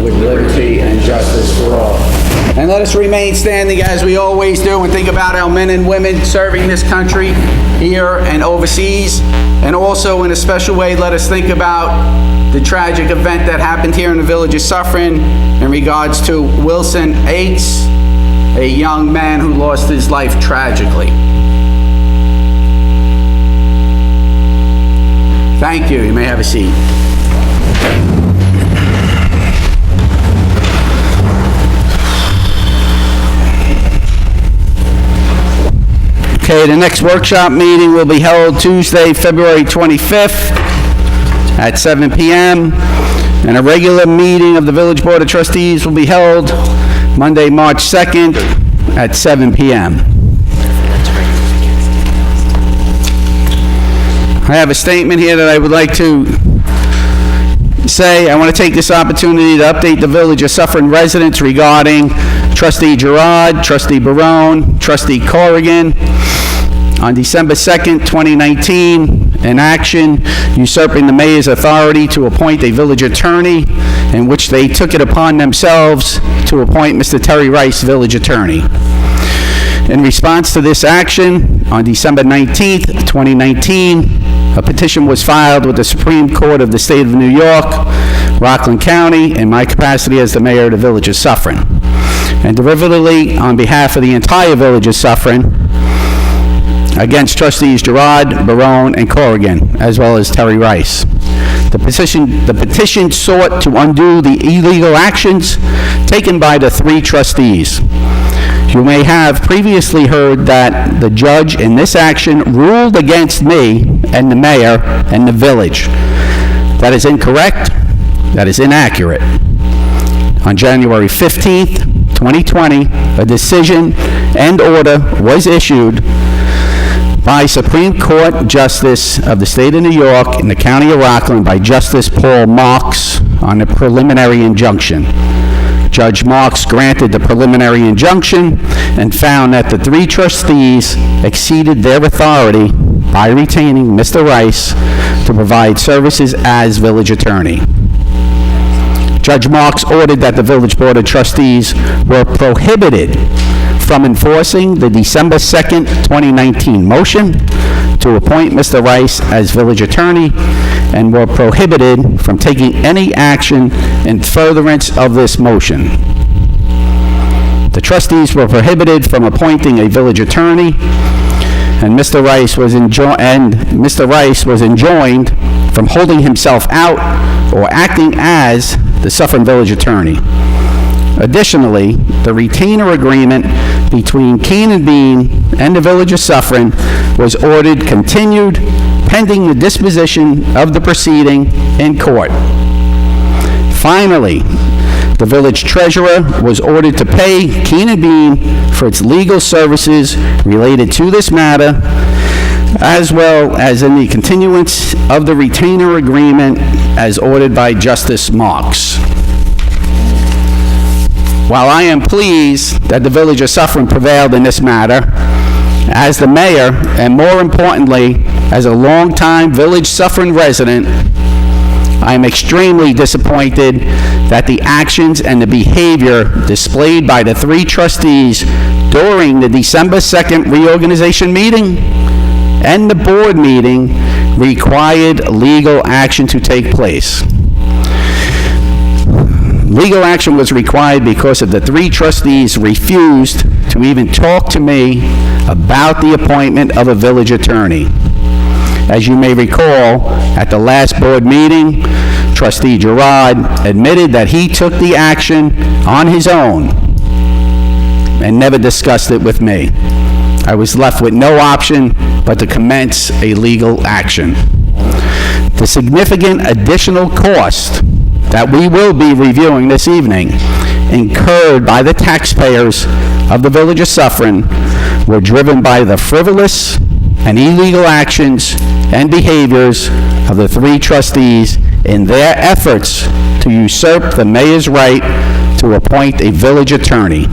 with liberty and justice for all. And let us remain standing as we always do and think about our men and women serving this country here and overseas. And also in a special way, let us think about the tragic event that happened here in the Village of Suffern in regards to Wilson Aikes, a young man who lost his life tragically. Thank you. You may have a seat. Okay, the next workshop meeting will be held Tuesday, February 25th at 7 p.m. And a regular meeting of the Village Board of Trustees will be held Monday, March 2nd at 7 p.m. I have a statement here that I would like to say. I want to take this opportunity to update the Village of Suffern residents regarding Trustee Girard, Trustee Barone, Trustee Corrigan. On December 2nd, 2019, an action usurping the mayor's authority to appoint a village attorney, in which they took it upon themselves to appoint Mr. Terry Rice, village attorney. In response to this action, on December 19th, 2019, a petition was filed with the Supreme Court of the State of New York, Rockland County, in my capacity as the mayor of the Village of Suffern, and derivatively on behalf of the entire Village of Suffern, against Trustees Girard, Barone, and Corrigan, as well as Terry Rice. The petition sought to undo the illegal actions taken by the three trustees. You may have previously heard that the judge in this action ruled against me and the mayor and the village. That is incorrect. That is inaccurate. On January 15th, 2020, a decision and order was issued by Supreme Court Justice of the State of New York in the County of Rockland by Justice Paul Marks on a preliminary injunction. Judge Marks granted the preliminary injunction and found that the three trustees exceeded their authority by retaining Mr. Rice to provide services as village attorney. Judge Marks ordered that the Village Board of Trustees were prohibited from enforcing the December 2nd, 2019 motion to appoint Mr. Rice as village attorney, and were prohibited from taking any action in furtherance of this motion. The trustees were prohibited from appointing a village attorney, and Mr. Rice was enjoined from holding himself out or acting as the Suffern village attorney. Additionally, the retainer agreement between Keen and Bean and the Village of Suffern was ordered continued pending the disposition of the proceeding in court. Finally, the village treasurer was ordered to pay Keen and Bean for its legal services related to this matter, as well as in the continuance of the retainer agreement as ordered by Justice Marks. While I am pleased that the Village of Suffern prevailed in this matter, as the mayor, and more importantly, as a longtime Village Suffern resident, I am extremely disappointed that the actions and the behavior displayed by the three trustees during the December 2nd reorganization meeting and the board meeting required legal action to take place. Legal action was required because of the three trustees refused to even talk to me about the appointment of a village attorney. As you may recall, at the last board meeting, Trustee Girard admitted that he took the action on his own and never discussed it with me. I was left with no option but to commence a legal action. The significant additional cost that we will be reviewing this evening, incurred by the taxpayers of the Village of Suffern, were driven by the frivolous and illegal actions and behaviors of the three trustees in their efforts to usurp the mayor's right to appoint a village attorney.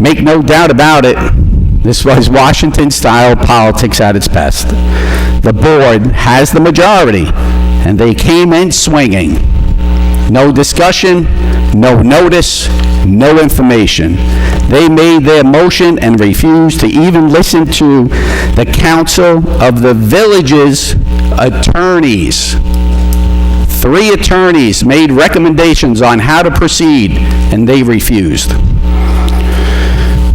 Make no doubt about it, this was Washington-style politics at its best. The board has the majority, and they came in swinging. No discussion, no notice, no information. They made their motion and refused to even listen to the counsel of the village's attorneys. 3 attorneys made recommendations on how to proceed, and they refused.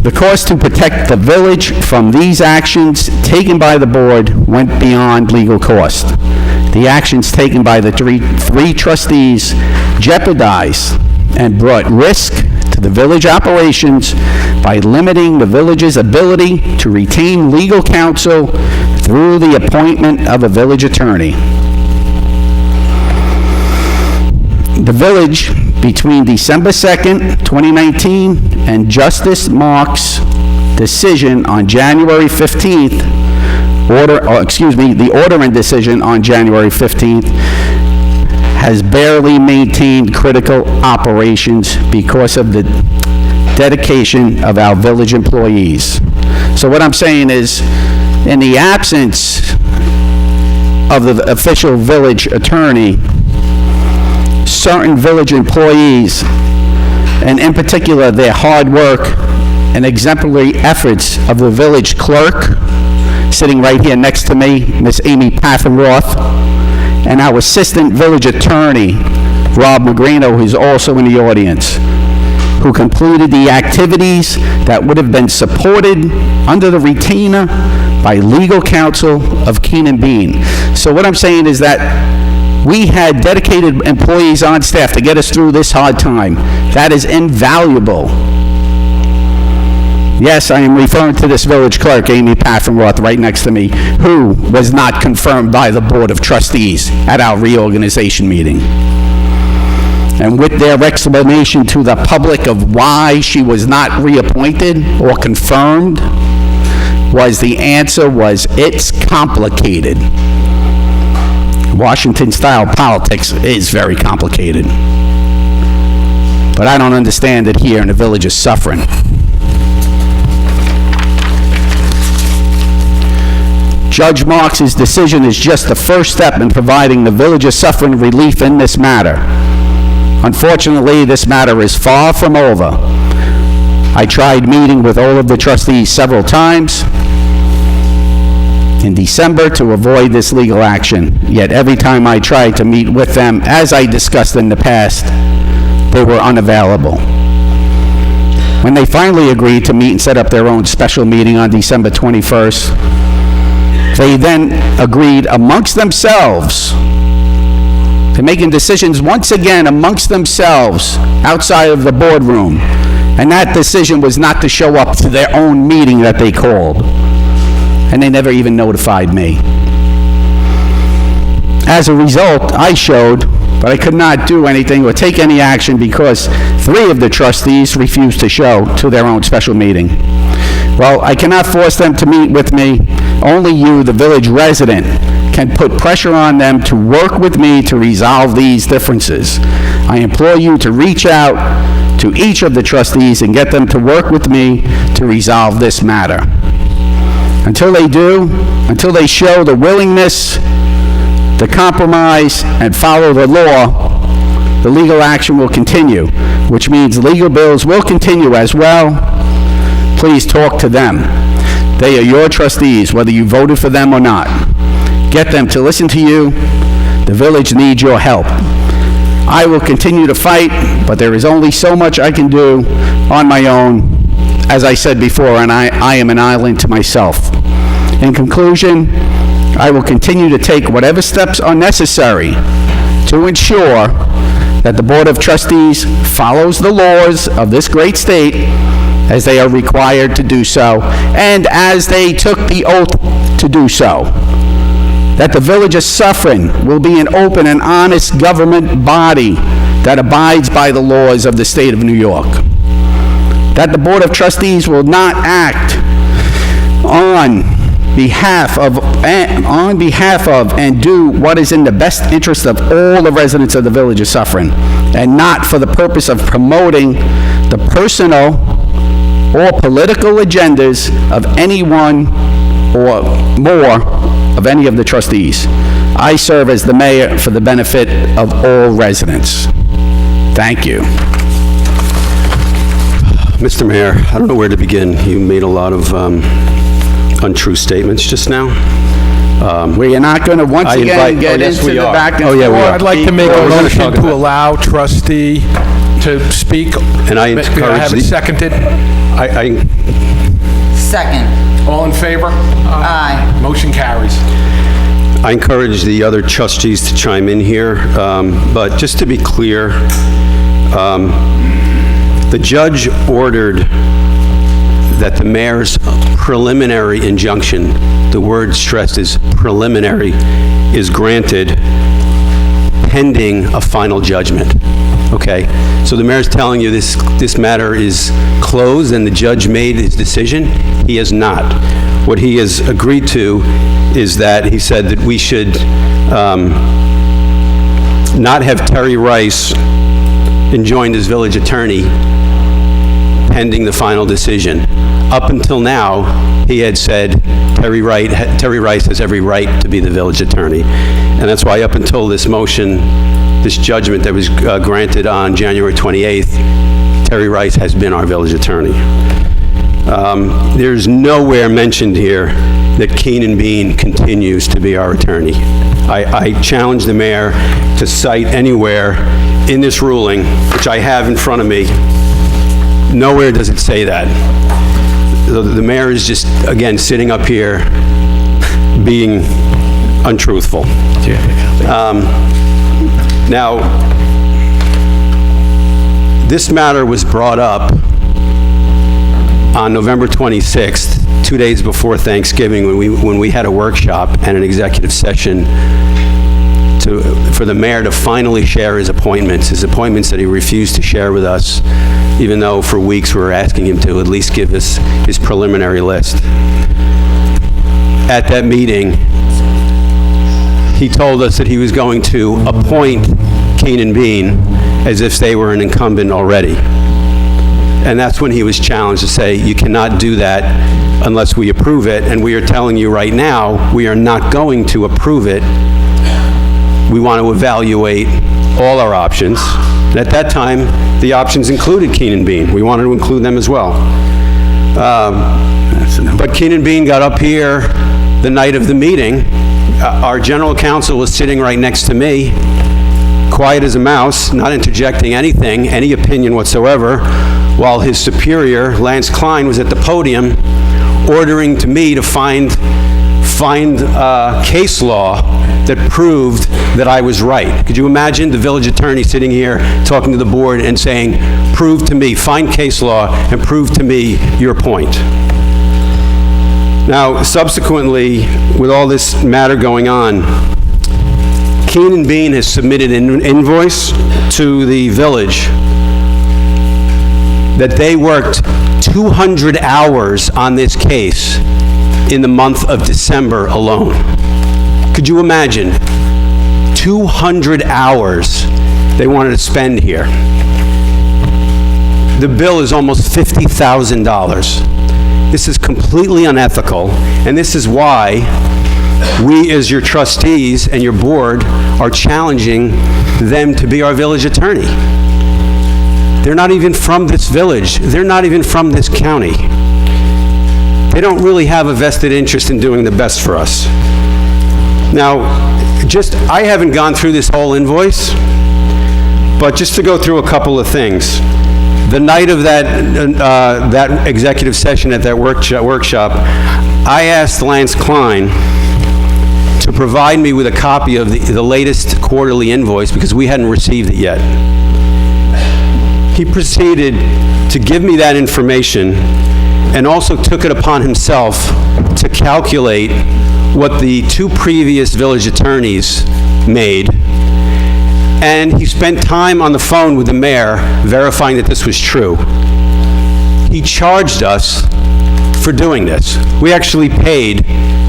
The cost to protect the village from these actions taken by the board went beyond legal cost. The actions taken by the three trustees jeopardized and brought risk to the village operations by limiting the village's ability to retain legal counsel through the appointment of a village attorney. The village, between December 2nd, 2019, and Justice Mark's decision on January 15th, the order and decision on January 15th, has barely maintained critical operations because of the dedication of our village employees. So what I'm saying is, in the absence of the official village attorney, certain village employees, and in particular their hard work and exemplary efforts of the village clerk, sitting right here next to me, Miss Amy Paffenroth, and our assistant village attorney, Rob Magrino, who's also in the audience, who completed the activities that would have been supported under the retainer by legal counsel of Keenan Bean. So what I'm saying is that we had dedicated employees on staff to get us through this hard time. That is invaluable. Yes, I am referring to this village clerk, Amy Paffenroth, right next to me, who was not confirmed by the Board of Trustees at our reorganization meeting. And with their explanation to the public of why she was not reappointed or confirmed, the answer was, it's complicated. Washington-style politics is very complicated. But I don't understand it here in the Village of Suffern. Judge Marks' decision is just the first step in providing the Village of Suffern relief in this matter. Unfortunately, this matter is far from over. I tried meeting with all of the trustees several times in December to avoid this legal action, yet every time I tried to meet with them, as I discussed in the past, they were unavailable. When they finally agreed to meet and set up their own special meeting on December 21st, they then agreed amongst themselves to making decisions once again amongst themselves outside of the boardroom. And that decision was not to show up to their own meeting that they called. And they never even notified me. As a result, I showed, but I could not do anything or take any action because 3 of the trustees refused to show to their own special meeting. Well, I cannot force them to meet with me. Only you, the village resident, can put pressure on them to work with me to resolve these differences. I implore you to reach out to each of the trustees and get them to work with me to resolve this matter. Until they do, until they show the willingness to compromise and follow the law, the legal action will continue, which means legal bills will continue as well. Please talk to them. They are your trustees, whether you voted for them or not. Get them to listen to you. The village needs your help. I will continue to fight, but there is only so much I can do on my own, as I said before, and I am an island to myself. In conclusion, I will continue to take whatever steps are necessary to ensure that the Board of Trustees follows the laws of this great state as they are required to do so, and as they took the oath to do so. That the Village of Suffern will be an open and honest government body that abides by the laws of the state of New York. That the Board of Trustees will not act on behalf of and do what is in the best interest of all the residents of the Village of Suffern, and not for the purpose of promoting the personal or political agendas of anyone or more of any of the trustees. I serve as the mayor for the benefit of all residents. Thank you. Mr. Mayor, I don't know where to begin. You made a lot of untrue statements just now. We are not going to once again get into the back and forth. I'd like to make a motion to allow Trustee to speak. And I May I encourage have it seconded? Second. All in favor? Aye. Motion carries. I encourage the other trustees to chime in here, but just to be clear, the judge ordered that the mayor's preliminary injunction, the word stressed is preliminary, is granted pending a final judgment. Okay? So the mayor's telling you this matter is closed and the judge made his decision. He has not. What he has agreed to is that he said that we should not have Terry Rice enjoined as village attorney pending the final decision. Up until now, he had said Terry Rice has every right to be the village attorney. And that's why up until this motion, this judgment that was granted on January 28th, Terry Rice has been our village attorney. There's nowhere mentioned here that Keenan Bean continues to be our attorney. I challenge the mayor to cite anywhere in this ruling, which I have in front of me. Nowhere does it say that. The mayor is just, again, sitting up here being untruthful. Now, this matter was brought up on November 26th, 2 days before Thanksgiving, when we had a workshop and an executive session for the mayor to finally share his appointments that he refused to share with us, even though for weeks we were asking him to at least give us his preliminary list. At that meeting, he told us that he was going to appoint Keenan Bean as if they were an incumbent already. And that's when he was challenged to say, you cannot do that unless we approve it, and we are telling you right now, we are not going to approve it. We want to evaluate all our options. And at that time, the options included Keenan Bean. We wanted to include them as well. But Keenan Bean got up here the night of the meeting. Our general counsel was sitting right next to me, quiet as a mouse, not interjecting anything, any opinion whatsoever, while his superior, Lance Klein, was at the podium ordering to me to find case law that proved that I was right. Could you imagine the village attorney sitting here talking to the board and saying, prove to me, find case law and prove to me your point? Now, subsequently, with all this matter going on, Keenan Bean has submitted an invoice to the village that they worked 200 hours on this case in the month of December alone. Could you imagine? 200 hours they wanted to spend here. The bill is almost $50,000. This is completely unethical, and this is why we, as your trustees and your board, are challenging them to be our village attorney. They're not even from this village. They're not even from this county. They don't really have a vested interest in doing the best for us. Now, I haven't gone through this whole invoice, but just to go through a couple of things. The night of that executive session at that workshop, I asked Lance Klein to provide me with a copy of the latest quarterly invoice because we hadn't received it yet. He proceeded to give me that information and also took it upon himself to calculate what the two previous village attorneys made. And he spent time on the phone with the mayor verifying that this was true. He charged us for doing this. We actually paid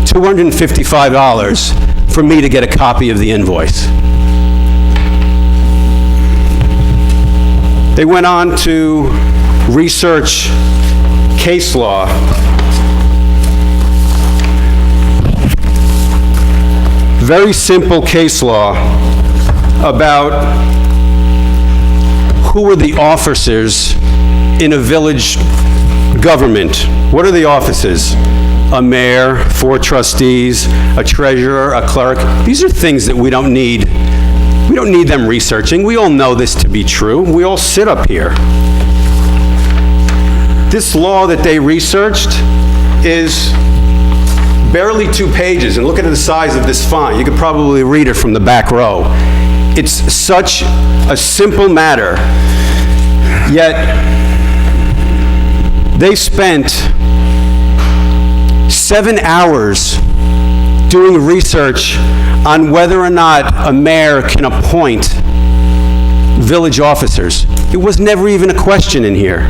$255 for me to get a copy of the invoice. They went on to research case law. Very simple case law about who are the officers in a village government? What are the offices? A mayor, 4 trustees, a treasurer, a clerk. These are things that we don't need. We don't need them researching. We all know this to be true. We all sit up here. This law that they researched is barely 2 pages, and look at the size of this font. You could probably read it from the back row. It's such a simple matter, yet they spent 7 hours doing research on whether or not a mayor can appoint village officers. It was never even a question in here.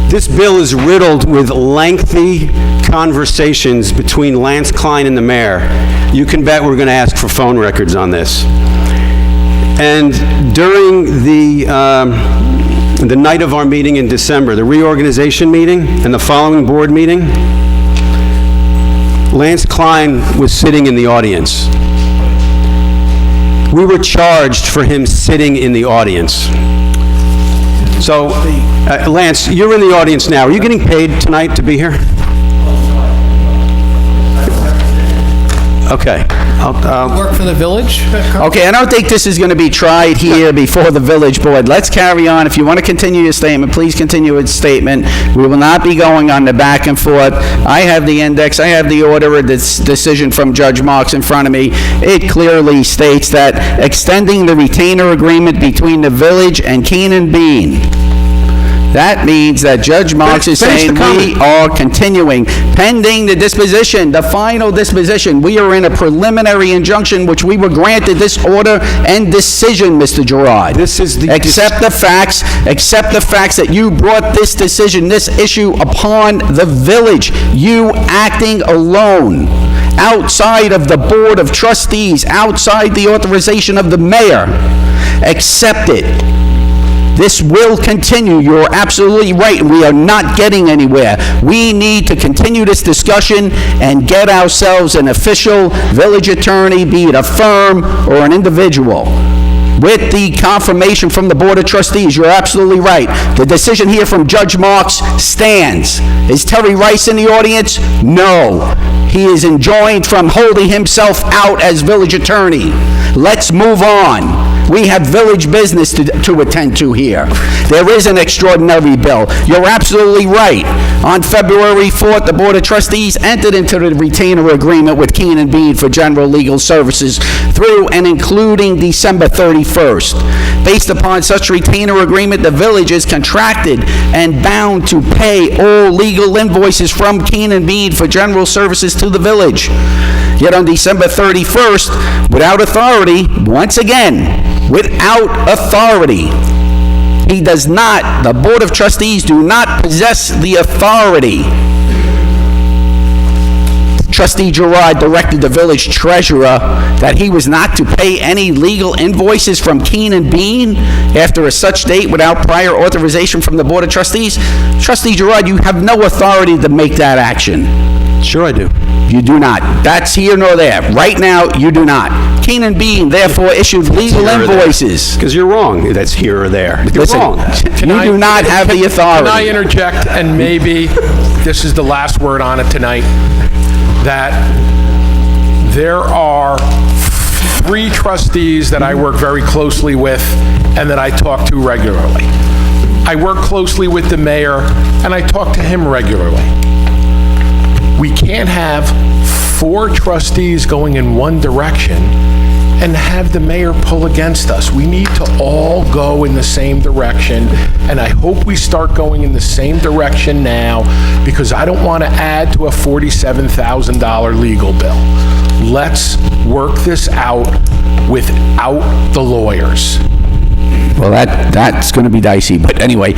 This bill is riddled with lengthy conversations between Lance Klein and the mayor. You can bet we're going to ask for phone records on this. And during the night of our meeting in December, the reorganization meeting and the following board meeting, Lance Klein was sitting in the audience. We were charged for him sitting in the audience. So, Lance, you're in the audience now. Are you getting paid tonight to be here? Okay. Work for the village? Okay, I don't think this is going to be tried here before the village board. Let's carry on. If you want to continue your statement, please continue your statement. We will not be going on the back and forth. I have the index, I have the order of this decision from Judge Marks in front of me. It clearly states that extending the retainer agreement between the village and Keenan Bean. That means that Judge Marks is saying we are continuing pending the disposition, the final disposition. We are in a preliminary injunction which we were granted this order and decision, Mr. Girard. This is the... Accept the facts that you brought this decision, this issue upon the village. You acting alone, outside of the Board of Trustees, outside the authorization of the mayor. Accept it. This will continue. You're absolutely right. We are not getting anywhere. We need to continue this discussion and get ourselves an official village attorney, be it a firm or an individual. With the confirmation from the Board of Trustees, you're absolutely right. The decision here from Judge Marks stands. Is Terry Rice in the audience? No. He is enjoined from holding himself out as village attorney. Let's move on. We have village business to attend to here. There is an extraordinary bill. You're absolutely right. On February 4th, the Board of Trustees entered into the retainer agreement with Keenan Bean for general legal services through and including December 31st. Based upon such retainer agreement, the village is contracted and bound to pay all legal invoices from Keenan Bean for general services to the village. Yet on December 31st, without authority, once again, without authority, the Board of Trustees do not possess the authority. Trustee Girard directed the village treasurer that he was not to pay any legal invoices from Keenan Bean after a such date without prior authorization from the Board of Trustees. Trustee Girard, you have no authority to make that action. Sure I do. You do not. That's here nor there. Right now, you do not. Keenan Bean therefore issued legal invoices. Because you're wrong. That's here or there. You're Listen, wrong. you do not have the authority. Can I interject, and maybe this is the last word on it tonight, that there are 3 trustees that I work very closely with and that I talk to regularly. I work closely with the mayor, and I talk to him regularly. We can't have 4 trustees going in one direction and have the mayor pull against us. We need to all go in the same direction, and I hope we start going in the same direction now, because I don't want to add to a $47,000 legal bill. Let's work this out without the lawyers. Well, that's going to be dicey, but anyway,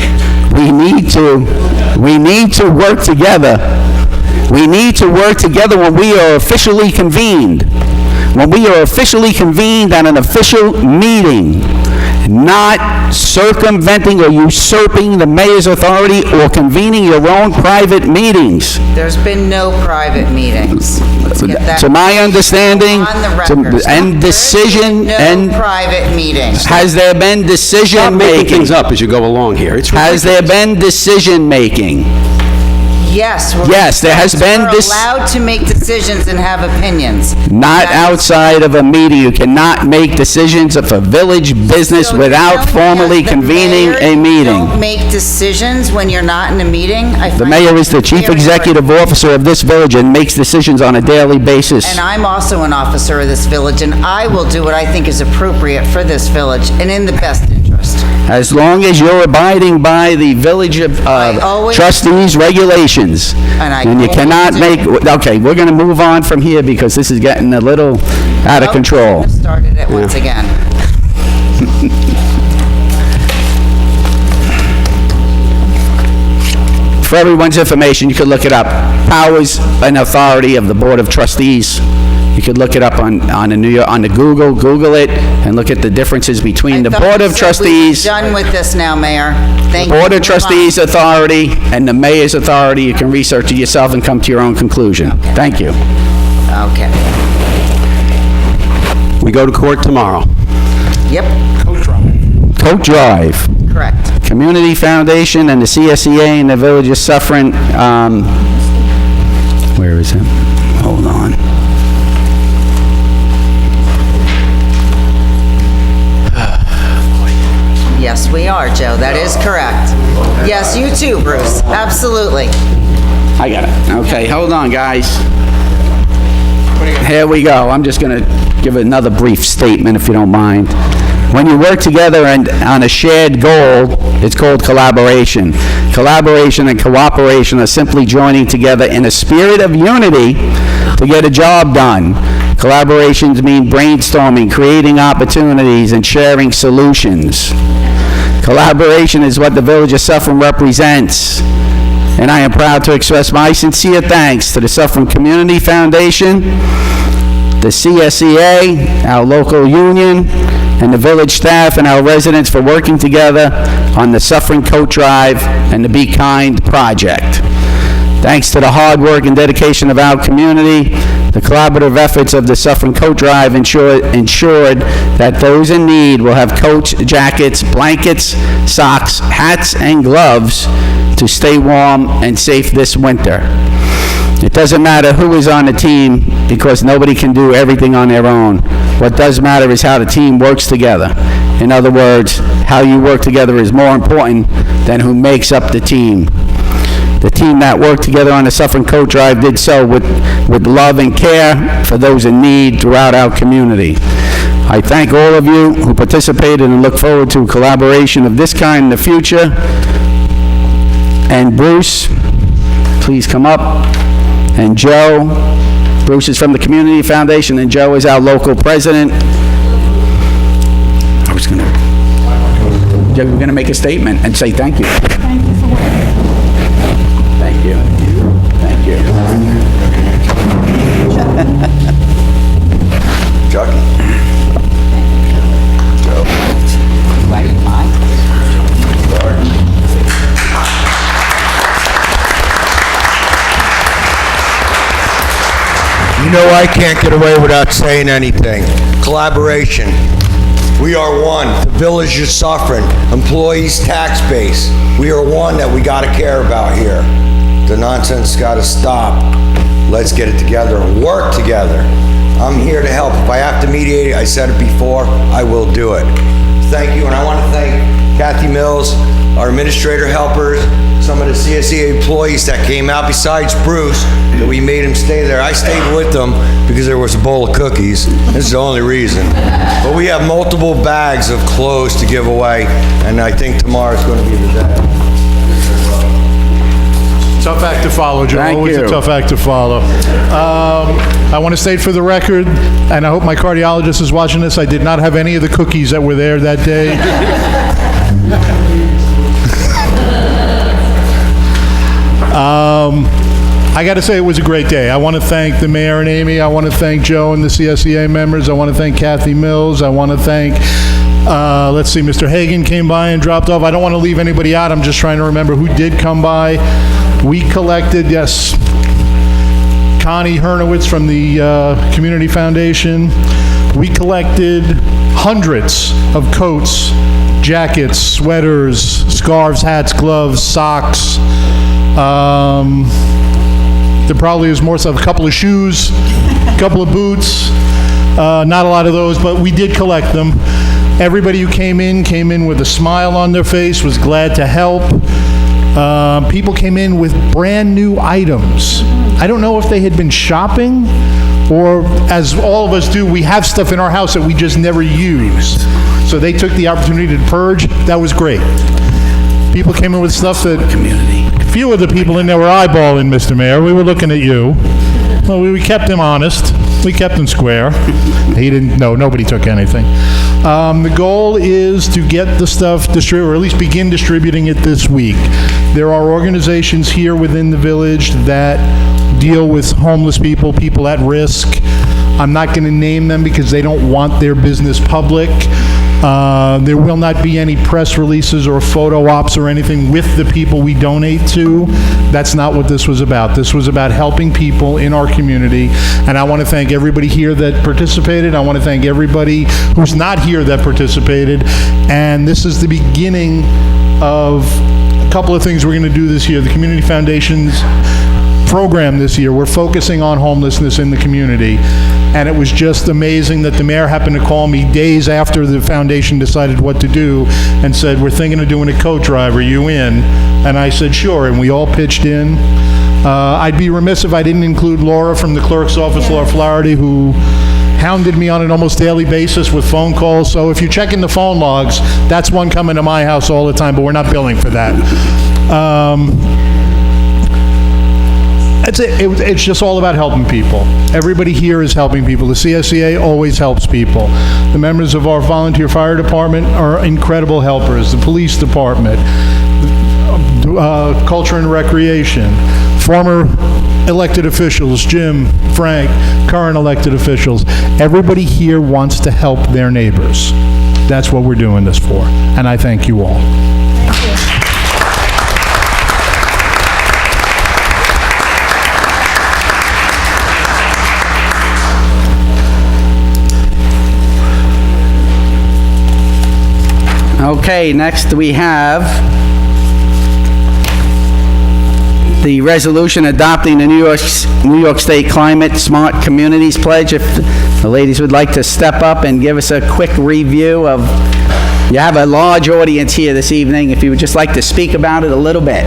we need to work together. We need to work together when we are officially convened. When we are officially convened at an official meeting. not circumventing or usurping the mayor's authority or convening your own private meetings. There's been no private meetings. Let's get that To my understanding, on the record. and decision, No and private meetings. has there been Stop making decision-making? things up as you go along here. It's Has there been decision-making? Yes. Yes, there has been We're this- allowed to make decisions and have opinions. Not That is- outside of a meeting. You cannot make decisions of a village business So you're without telling me formally that the convening mayor a meeting. Don't make decisions when you're not in a meeting? I The find mayor that is the chief very executive officer of this village and makes decisions on a daily basis. And I'm also an officer of this village, and I will do what I think is appropriate for this village and in the best interest. As long as you're abiding by the Village of always- Trustees regulations. And I And you always cannot do. make, okay, we're going to move on from here because this is getting a little out of Nope, control. I started it once again. For everyone's information, you could look it up. Powers and authority of the Board of Trustees. You could look it up on the Google it, and look at the differences between the I thought Board you of said we were Trustees, done with this now, Mayor. Thank you. Board of Move on. Trustees authority, and the mayor's authority. You can research it yourself and come to your own conclusion. Thank you. Okay. We go to court tomorrow. Yep, Coat Drive, correct. Community Foundation and the CSEA in the Village of Suffern. Where is it? Hold on. Yes, we are, Joe. That is correct. Yes, you too, Bruce. Absolutely. I got it. Okay, hold on, guys. Here we go. I'm just going to give another brief statement, if you don't mind. When you work together and on a shared goal, it's called collaboration. Collaboration and cooperation are simply joining together in a spirit of unity to get a job done. Collaborations mean brainstorming, creating opportunities, and sharing solutions. Collaboration is what the Village of Suffern represents. And I am proud to express my sincere thanks to the Suffern Community Foundation, the CSEA, our local union, and the village staff and our residents for working together on the Suffern Coat Drive and the Be Kind project. Thanks to the hard work and dedication of our community, the collaborative efforts of the Suffern Coat Drive ensured that those in need will have coats, jackets, blankets, socks, hats, and gloves to stay warm and safe this winter. It doesn't matter who is on the team because nobody can do everything on their own. What does matter is how the team works together. In other words, how you work together is more important than who makes up the team. The team that worked together on the Suffern Coat Drive did so with love and care for those in need throughout our community. I thank all of you who participated and look forward to collaboration of this kind in the future. And Bruce, please come up. And Joe, Bruce is from the Community Foundation, and Joe is our local president. We're going to make a statement and say thank you. Thank you for what? Thank you. Thank you. Chucky. Joe. You know I can't get away without saying anything. Collaboration. We are one. The Village of Suffern, employees' tax base. We are one that we gotta care about here. The nonsense gotta stop. Let's get it together and work together. I'm here to help. If I have to mediate, I said it before, I will do it. Thank you, and I want to thank Kathy Mills, our administrator helpers, some of the CSEA employees that came out besides Bruce, that we made him stay there. I stayed with them because there was a bowl of cookies. This is the only reason. But we have multiple bags of clothes to give away, and I think tomorrow's going to be the day. Tough act to follow, Joe. Thank Always you. a tough act to follow. I want to state for the record, and I hope my cardiologist is watching this, I did not have any of the cookies that were there that day. I got to say, it was a great day. I want to thank the mayor and Amy. I want to thank Joe and the CSEA members. I want to thank Kathy Mills. I want to thank Let's see, Mr. Hagan came by and dropped off. I don't want to leave anybody out. I'm just trying to remember who did come by. We collected, yes, Connie Hernowitz from the Community Foundation. We collected hundreds of coats, jackets, sweaters, scarves, hats, gloves, socks. There probably is more stuff, a couple of shoes, a couple of boots. Not a lot of those, but we did collect them. Everybody who came in with a smile on their face, was glad to help. People came in with brand new items. I don't know if they had been shopping, or as all of us do, we have stuff in our house that we just never use. So they took the opportunity to purge. That was great. People came in with stuff that a few of the people in there were eyeballing, Mr. Mayor. We were looking at you. Well, we kept him honest. We kept him square. He didn't, no, nobody took anything. The goal is to get the stuff distributed, or at least begin distributing it this week. There are organizations here within the village that deal with homeless people, people at risk. I'm not going to name them because they don't want their business public. There will not be any press releases or photo ops or anything with the people we donate to. That's not what this was about. This was about helping people in our community, and I want to thank everybody here that participated. I want to thank everybody who's not here that participated, and this is the beginning of a couple of things we're going to do this year. The Community Foundation's program this year, we're focusing on homelessness in the community. And it was just amazing that the mayor happened to call me days after the foundation decided what to do and said, we're thinking of doing a coat drive, are you in? And I said, sure, and we all pitched in. I'd be remiss if I didn't include Laura from the clerk's office, Laura Flaherty, who hounded me on an almost daily basis with phone calls. So if you check in the phone logs, that's one coming to my house all the time, but we're not billing for that. That's it. It's just all about helping people. Everybody here is helping people. The CSEA always helps people. The members of our volunteer fire department are incredible helpers. The police department, culture and recreation, former elected officials, Jim, Frank, current elected officials. Everybody here wants to help their neighbors. That's what we're doing this for, and I thank you all. Okay, next we have the resolution adopting the New York State Climate Smart Communities Pledge. If the ladies would like to step up and give us a quick review of, you have a large audience here this evening, if you would just like to speak about it a little bit.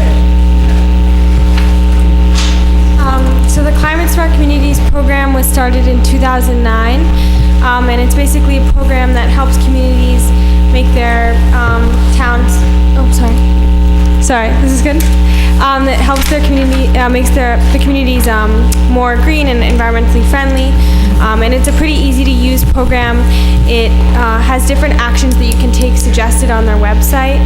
So the Climate Smart Communities program was started in 2009, and it's basically a program that helps communities make their towns, this is good. That helps their community, makes the communities more green and environmentally friendly. And it's a pretty easy to use program. It has different actions that you can take suggested on their website.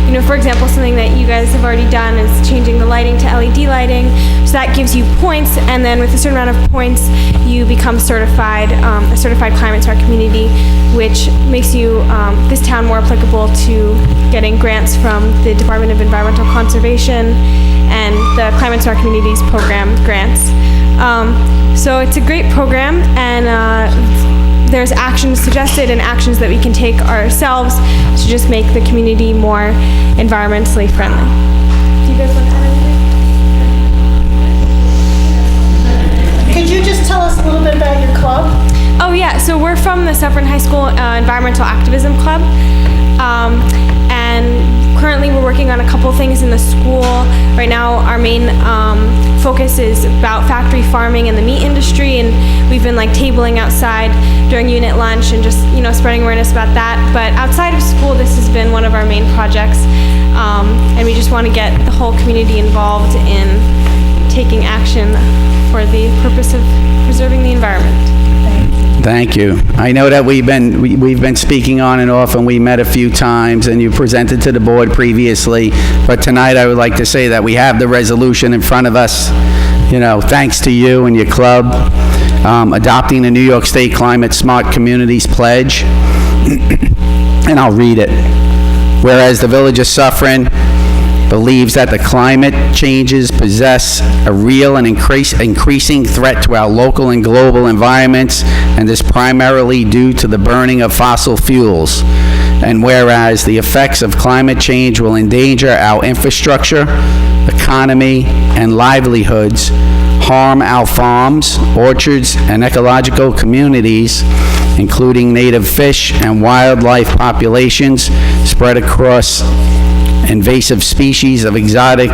You know, for example, something that you guys have already done is changing the lighting to LED lighting. So that gives you points, and then with a certain amount of points, you become certified, a certified climate smart community, which makes you, this town more applicable to getting grants from the Department of Environmental Conservation and the Climate Smart Communities program grants. So it's a great program, and there's actions suggested and actions that we can take ourselves to just make the community more environmentally friendly. Do you guys want to add anything? Could you just tell us a little bit about your club? Oh yeah, so we're from the Suffern High School Environmental Activism Club, and currently we're working on a couple things in the school. Right now our main focus is about factory farming and the meat industry, and we've been like tabling outside during unit lunch and just, you know, spreading awareness about that. But outside of school, this has been one of our main projects, and we just want to get the whole community involved in taking action for the purpose of preserving the environment. Thank you. I know that we've been speaking on and off, and we met a few times, and you presented to the board previously, but tonight I would like to say that we have the resolution in front of us, you know, thanks to you and your club, adopting the New York State Climate Smart Communities Pledge. and I'll read it. Whereas the Village of Suffern believes that the climate changes possess a real and increasing threat to our local and global environments, and is primarily due to the burning of fossil fuels. And whereas the effects of climate change will endanger our infrastructure, economy, and livelihoods, harm our farms, orchards, and ecological communities, including native fish and wildlife populations spread across invasive species of exotic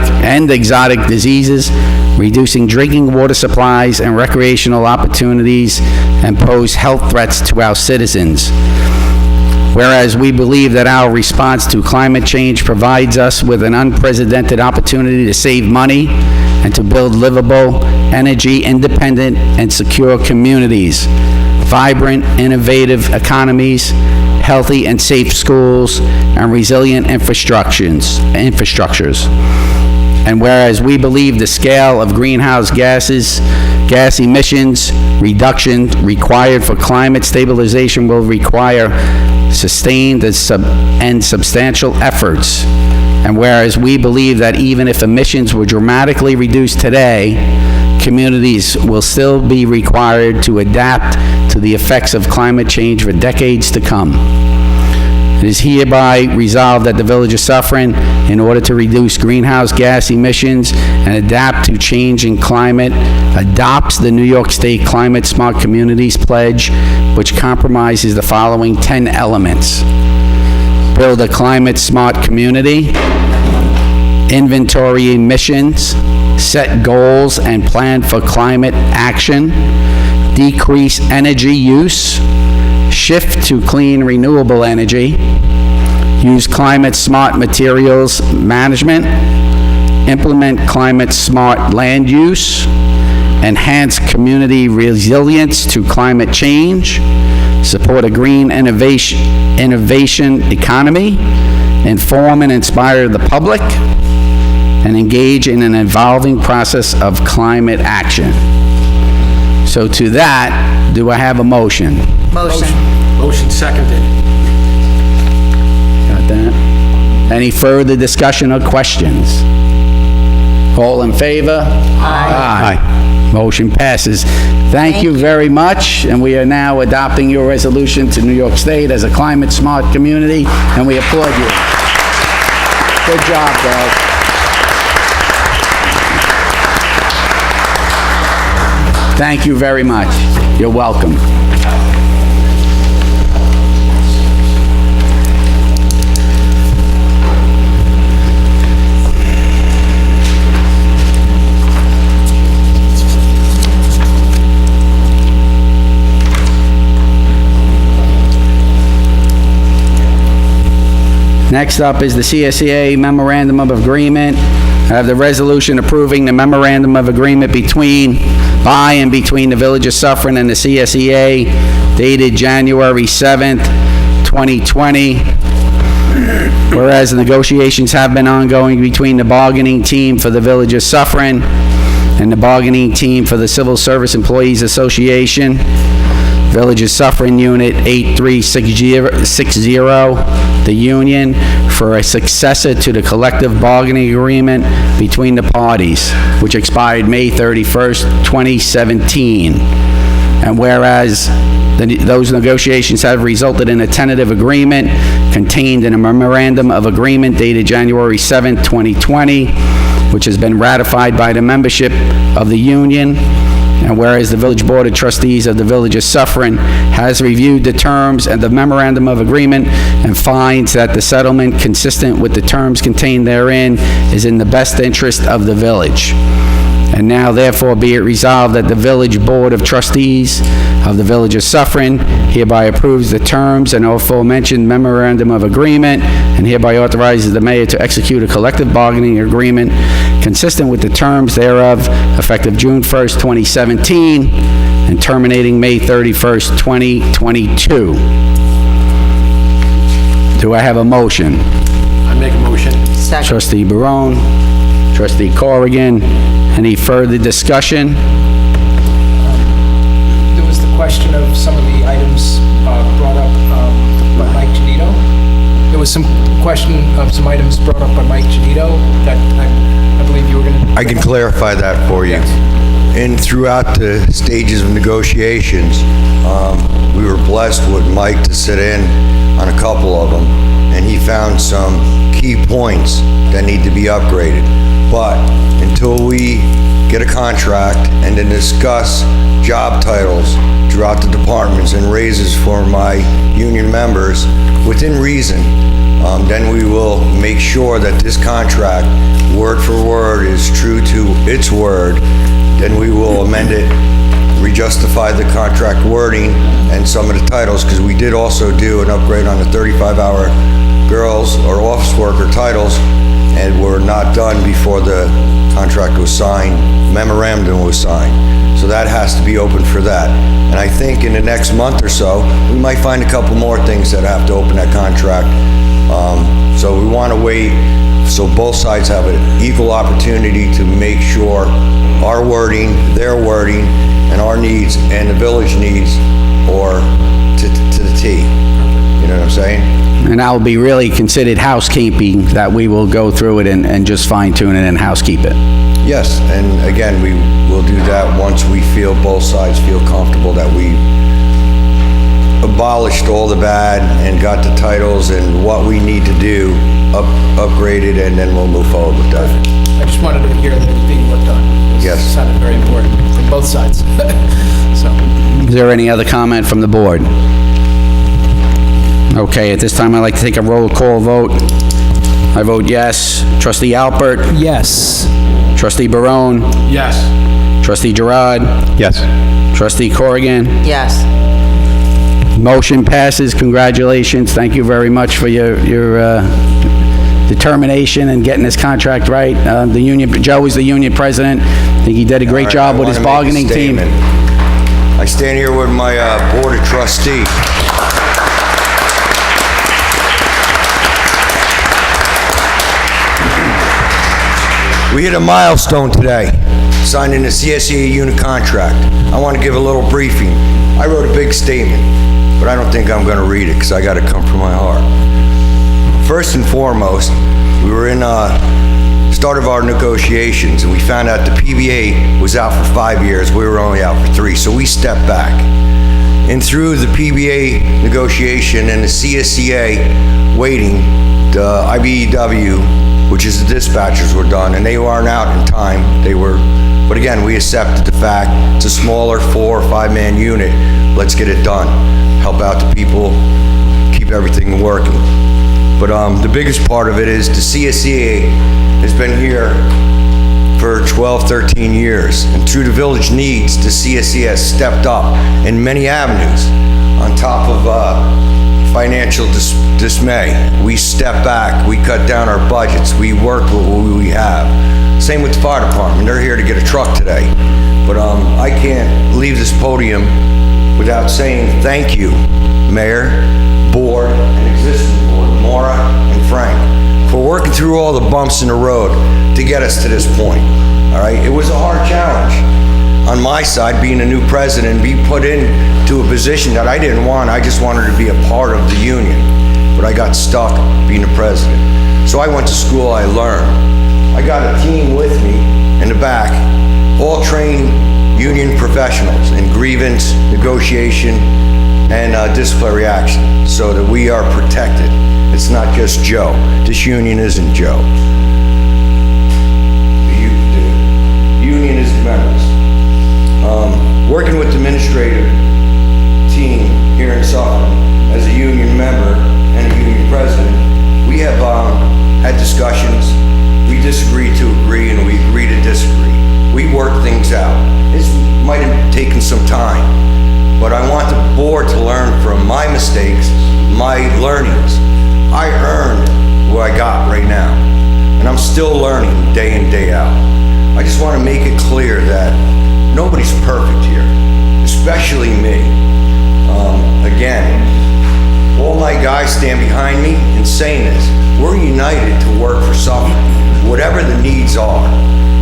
diseases, reducing drinking water supplies and recreational opportunities, and pose health threats to our citizens. Whereas we believe that our response to climate change provides us with an unprecedented opportunity to save money and to build livable, energy-independent, and secure communities, vibrant, innovative economies, healthy and safe schools, and resilient infrastructures. And whereas we believe the scale of greenhouse gas emissions reduction required for climate stabilization will require sustained and substantial efforts. And whereas we believe that even if emissions were dramatically reduced today, communities will still be required to adapt to the effects of climate change for decades to come. It is hereby resolved that the Village of Suffern, in order to reduce greenhouse gas emissions and adapt to changing climate, adopts the New York State Climate Smart Communities Pledge, which compromises the following 10 elements: build a climate smart community, inventory emissions, set goals and plan for climate action, decrease energy use, shift to clean renewable energy, use climate smart materials management, implement climate smart land use, enhance community resilience to climate change, support a green innovation economy, inform and inspire the public, and engage in an evolving process of climate action. So to that, do I have a motion? Motion seconded. Got that? Any further discussion or questions? All in favor? Aye. Motion passes. Thank you very much, and we are now adopting your resolution to New York State as a climate smart community, and we applaud you. Good job, Doug. Thank you very much. You're welcome. Next up is the CSEA Memorandum of Agreement. I have the resolution approving the Memorandum of Agreement by and between the Village of Suffern and the CSEA dated January 7th, 2020. Whereas the negotiations have been ongoing between the bargaining team for the Village of Suffern and the bargaining team for the Civil Service Employees Association, Village of Suffern Unit 8360, the union, for a successor to the collective bargaining agreement between the parties, which expired May 31st, 2017. And whereas those negotiations have resulted in a tentative agreement contained in a memorandum of agreement dated January 7th, 2020, which has been ratified by the membership of the union. And whereas the Village Board of Trustees of the Village of Suffern has reviewed the terms and the Memorandum of Agreement and finds that the settlement consistent with the terms contained therein is in the best interest of the village. And now therefore be it resolved that the Village Board of Trustees of the Village of Suffern hereby approves the terms and aforementioned Memorandum of Agreement, and hereby authorizes the mayor to execute a collective bargaining agreement consistent with the terms thereof, effective June 1st, 2017, and terminating May 31st, 2022. Do I have a motion? I make a motion. Second. Trustee Barone, Trustee Corrigan, any further discussion? There was the question of some of the items brought up was some question of some items brought up by Mike Janito that I believe you were going to... I can clarify that for you. And throughout the stages of negotiations, we were blessed with Mike to sit in on a couple of them, and he found some key points that need to be upgraded. But until we get a contract and then discuss job titles throughout the departments and raises for my union members within reason, then we will make sure that this contract, word for word, is true to its word. Then we will amend it, re-justify the contract wording and some of the titles, because we did also do an upgrade on the 35-hour girls or office worker titles, and were not done before the contract was signed, memorandum was signed. So that has to be open for that. And I think in the next month or so, we might find a couple more things that have to open that contract. So we want to wait so both sides have an equal opportunity to make sure our wording, their wording, and our needs and the village needs are to the T. You know what I'm saying? And that will be really considered housekeeping, that we will go through it and just fine tune it and housekeep it. Yes, and again, we will do that once we feel both sides feel comfortable that we abolished all the bad and got the titles and what we need to do upgraded, and then we'll move forward with that. I just wanted to hear that it's being worked on. Yes. It sounded very important from both sides. So. Is there any other comment from the board? Okay, at this time, I'd like to take a roll call vote. I vote yes. Trustee Alpert? Yes. Trustee Barone? Yes. Trustee Girard? Yes. Trustee Corrigan? Yes. Motion passes. Congratulations. Thank you very much for your determination and getting this contract right. The union, Joe is the union president. I think he did a great job with his bargaining team. I stand here with my board of trustees. We hit a milestone today, signing the CSEA unit contract. I want to give a little briefing. I wrote a big statement, but I don't think I'm going to read it because I got to come from my heart. First and foremost, we were in start of our negotiations, and we found out the PBA was out for 5 years. We were only out for 3, so we stepped back. And through the PBA negotiation and the CSEA waiting, the IBEW, which is the dispatchers, were done, and they weren't out in time. But again, we accepted the fact it's a smaller 4 or 5-man unit. Let's get it done. Help out the people, keep everything working. But the biggest part of it is the CSEA has been here for 12, 13 years. And through the village needs, the CSEA has stepped up in many avenues. On top of financial dismay, we stepped back, we cut down our budgets, we worked with what we have. Same with the fire department. They're here to get a truck today. But I can't leave this podium without saying thank you, Mayor, board, and existing board, Maura and Frank, for working through all the bumps in the road to get us to this point. All right, it was a hard challenge on my side, being a new president, be put into a position that I didn't want. I just wanted to be a part of the union, but I got stuck being the president. So I went to school, I learned. I got a team with me in the back, all trained union professionals in grievance, negotiation, and disciplinary action, so that we are protected. It's not just Joe. This union isn't Joe. The union is the members. Working with the administrative team here in Suffern as a union member and a union president, we have had discussions. We disagree to agree, and we agree to disagree. We work things out. This might have taken some time, but I want the board to learn from my mistakes, my learnings. I earned what I got right now, and I'm still learning day in, day out. I just want to make it clear that nobody's perfect here, especially me. Again, all my guys stand behind me in saying this. We're united to work for Suffern, whatever the needs are.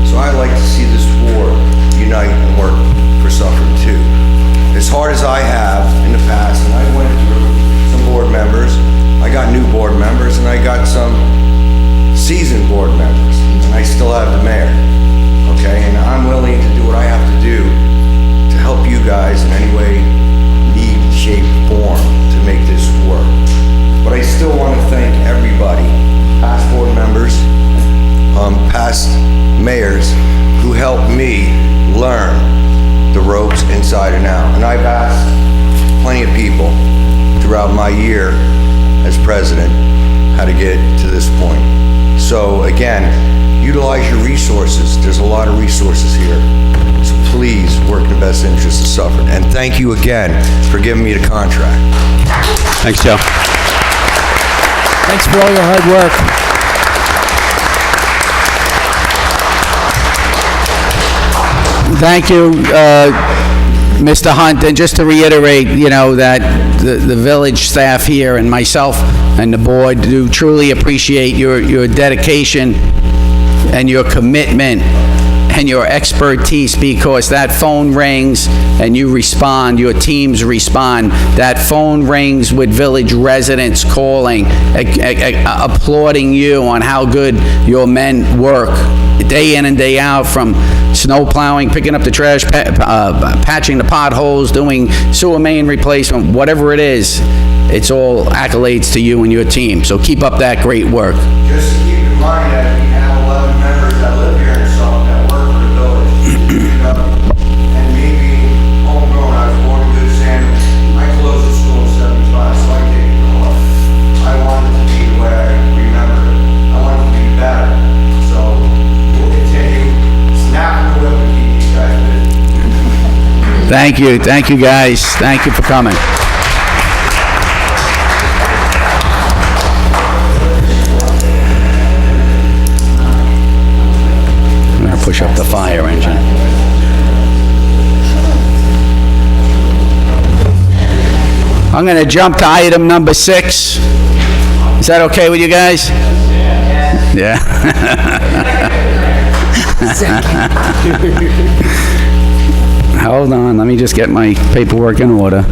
So I like to see this board unite and work for Suffern too. As hard as I have in the past, and I went through some board members, I got new board members and I got some seasoned board members, and I still have the mayor, okay? And I'm willing to do what I have to do to help you guys in any way, need, shape, form to make this work. But I still want to thank everybody, past board members, past mayors, who helped me learn the ropes inside and out. And I've asked plenty of people throughout my year as president how to get to this point. So again, utilize your resources. There's a lot of resources here. So please work in the best interest of Suffern. And thank you again for giving me the contract. Thanks, Joe. Thanks for all your hard work. Thank you, Mr. Hunt. And just to reiterate, you know, that the village staff here and myself and the board do truly appreciate your dedication and your commitment and your expertise, because that phone rings and you respond, your teams respond. That phone rings with village residents calling, applauding you on how good your men work day in and day out, from snow plowing, picking up the trash, patching the potholes, doing sewer main replacement, whatever it is. It's all accolades to you and your team. So keep up that great work. Just keep in mind that we have 11 members that live here in Suffern that work for the village. And me being homegrown, I was born in Good Sam. I closed the school in 75, so I take it to heart. I want it to be the way I remember it. I want it to be better. So we'll continue snapping the whip and keep these guys busy. Thank you. Thank you, guys. Thank you for coming. I'm going to push up the fire engine. I'm going to jump to item number 6. Is that okay with you guys? Yeah. Hold on, let me just get my paperwork in order.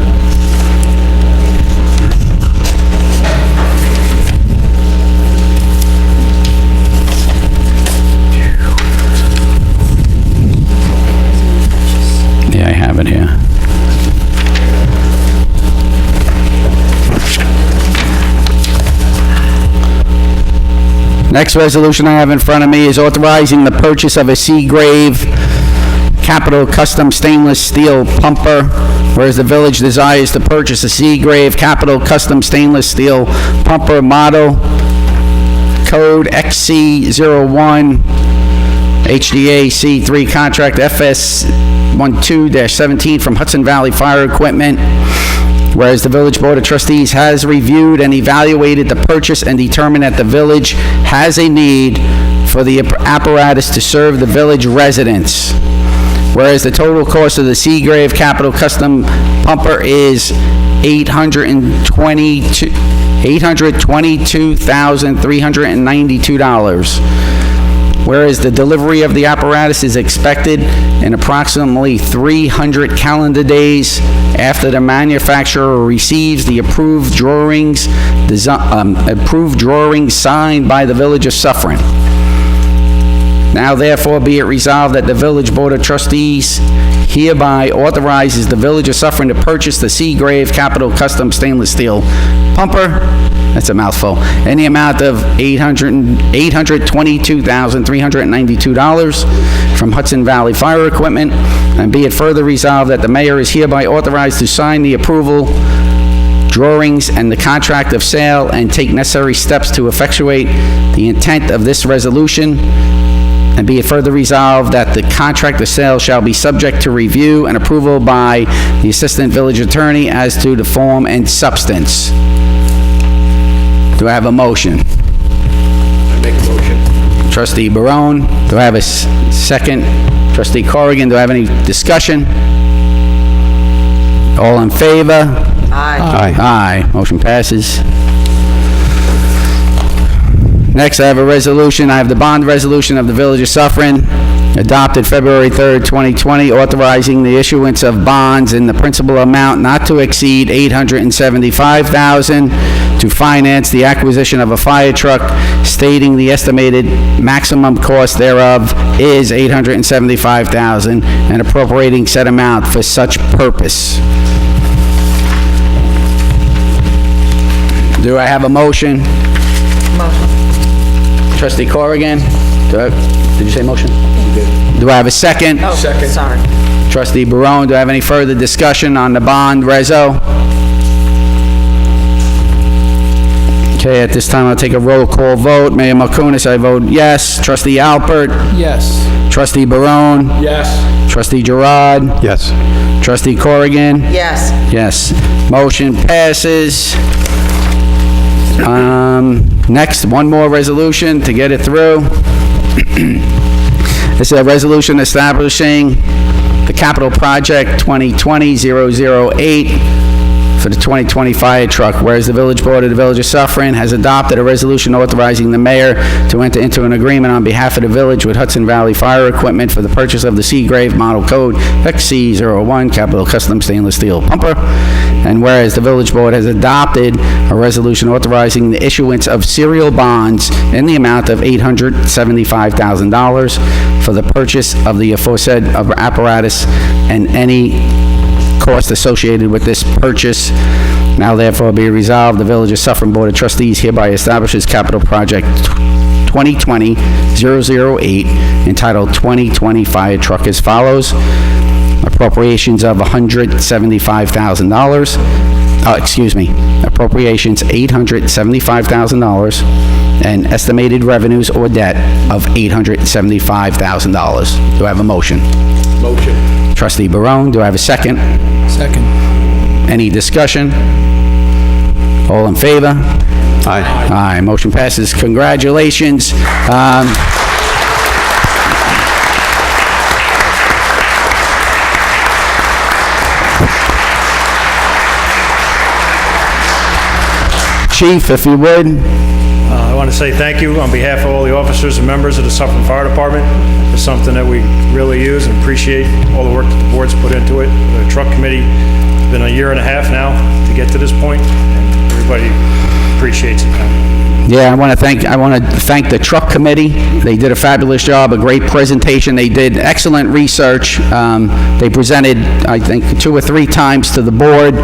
Yeah, I have it here. Next resolution I have in front of me is authorizing the purchase of a Seagrave Capital Custom Stainless Steel Pumper, whereas the village desires to purchase a Seagrave Capital Custom Stainless Steel Pumper model code XC01 HDA-C3 contract FS 12-17 from Hudson Valley Fire Equipment. Whereas the Village Board of Trustees has reviewed and evaluated the purchase and determined that the village has a need for the apparatus to serve the village residents. Whereas the total cost of the Seagrave Capital Custom Pumper is $822,392. Whereas the delivery of the apparatus is expected in approximately 300 calendar days after the manufacturer receives the approved drawings signed by the Village of Suffern. Now therefore be it resolved that the Village Board of Trustees hereby authorizes the Village of Suffern to purchase the Seagrave Capital Custom Stainless Steel Pumper, that's a mouthful, in the amount of $822,392 from Hudson Valley Fire Equipment, and be it further resolved that the mayor is hereby authorized to sign the approval drawings and the contract of sale and take necessary steps to effectuate the intent of this resolution. And be it further resolved that the contract of sale shall be subject to review and approval by the Assistant Village Attorney as to the form and substance. Do I have a motion? I make a motion. Trustee Barone, do I have a second? Trustee Corrigan, do I have any discussion? All in favor? Aye. Aye. Motion passes. Next, I have a resolution. I have the bond resolution of the Village of Suffern adopted February 3rd, 2020, authorizing the issuance of bonds in the principal amount not to exceed $875,000 to finance the acquisition of a fire truck, stating the estimated maximum cost thereof is $875,000 and appropriating said amount for such purpose. Do I have a motion? Motion. Trustee Corrigan? Did you say motion? Do I have a second? Oh, sorry. Trustee Barone, do I have any further discussion on the bond reso? Okay, at this time, I'll take a roll call vote. Mayor Markunas, I vote yes. Trustee Alpert? Yes. Trustee Barone? Yes. Trustee Girard? Yes. Trustee Corrigan? Yes. Yes. Motion passes. Next, one more resolution to get it through. This is a resolution establishing the capital project 2020-008 for the 2020 fire truck, whereas the Village Board of the Village of Suffern has adopted a resolution authorizing the mayor to enter into an agreement on behalf of the village with Hudson Valley Fire Equipment for the purchase of the Seagrave Model Code XC01 Capital Custom Stainless Steel Pumper, and whereas the Village Board has adopted a resolution authorizing the issuance of serial bonds in the amount of $875,000 for the purchase of the aforesaid apparatus and any cost associated with this purchase. Now therefore be resolved, the Village of Suffern Board of Trustees hereby establishes capital project 2020-008 entitled 2020 Fire Truck as follows. Appropriations of $175,000. Appropriations $875,000 and estimated revenues or debt of $875,000. Do I have a motion? Motion. Trustee Barone, do I have a second? Second. Any discussion? All in favor? Aye. Aye, motion passes. Congratulations. Chief, if you would. I want to say thank you on behalf of all the officers and members of the Suffern Fire Department. It's something that we really use and appreciate all the work that the board's put into it. The truck committee, it's been a year and a half now to get to this point, and everybody appreciates it now. Yeah, I want to thank the truck committee. They did a fabulous job, a great presentation. They did excellent research. They presented, I think, 2 or 3 times to the board.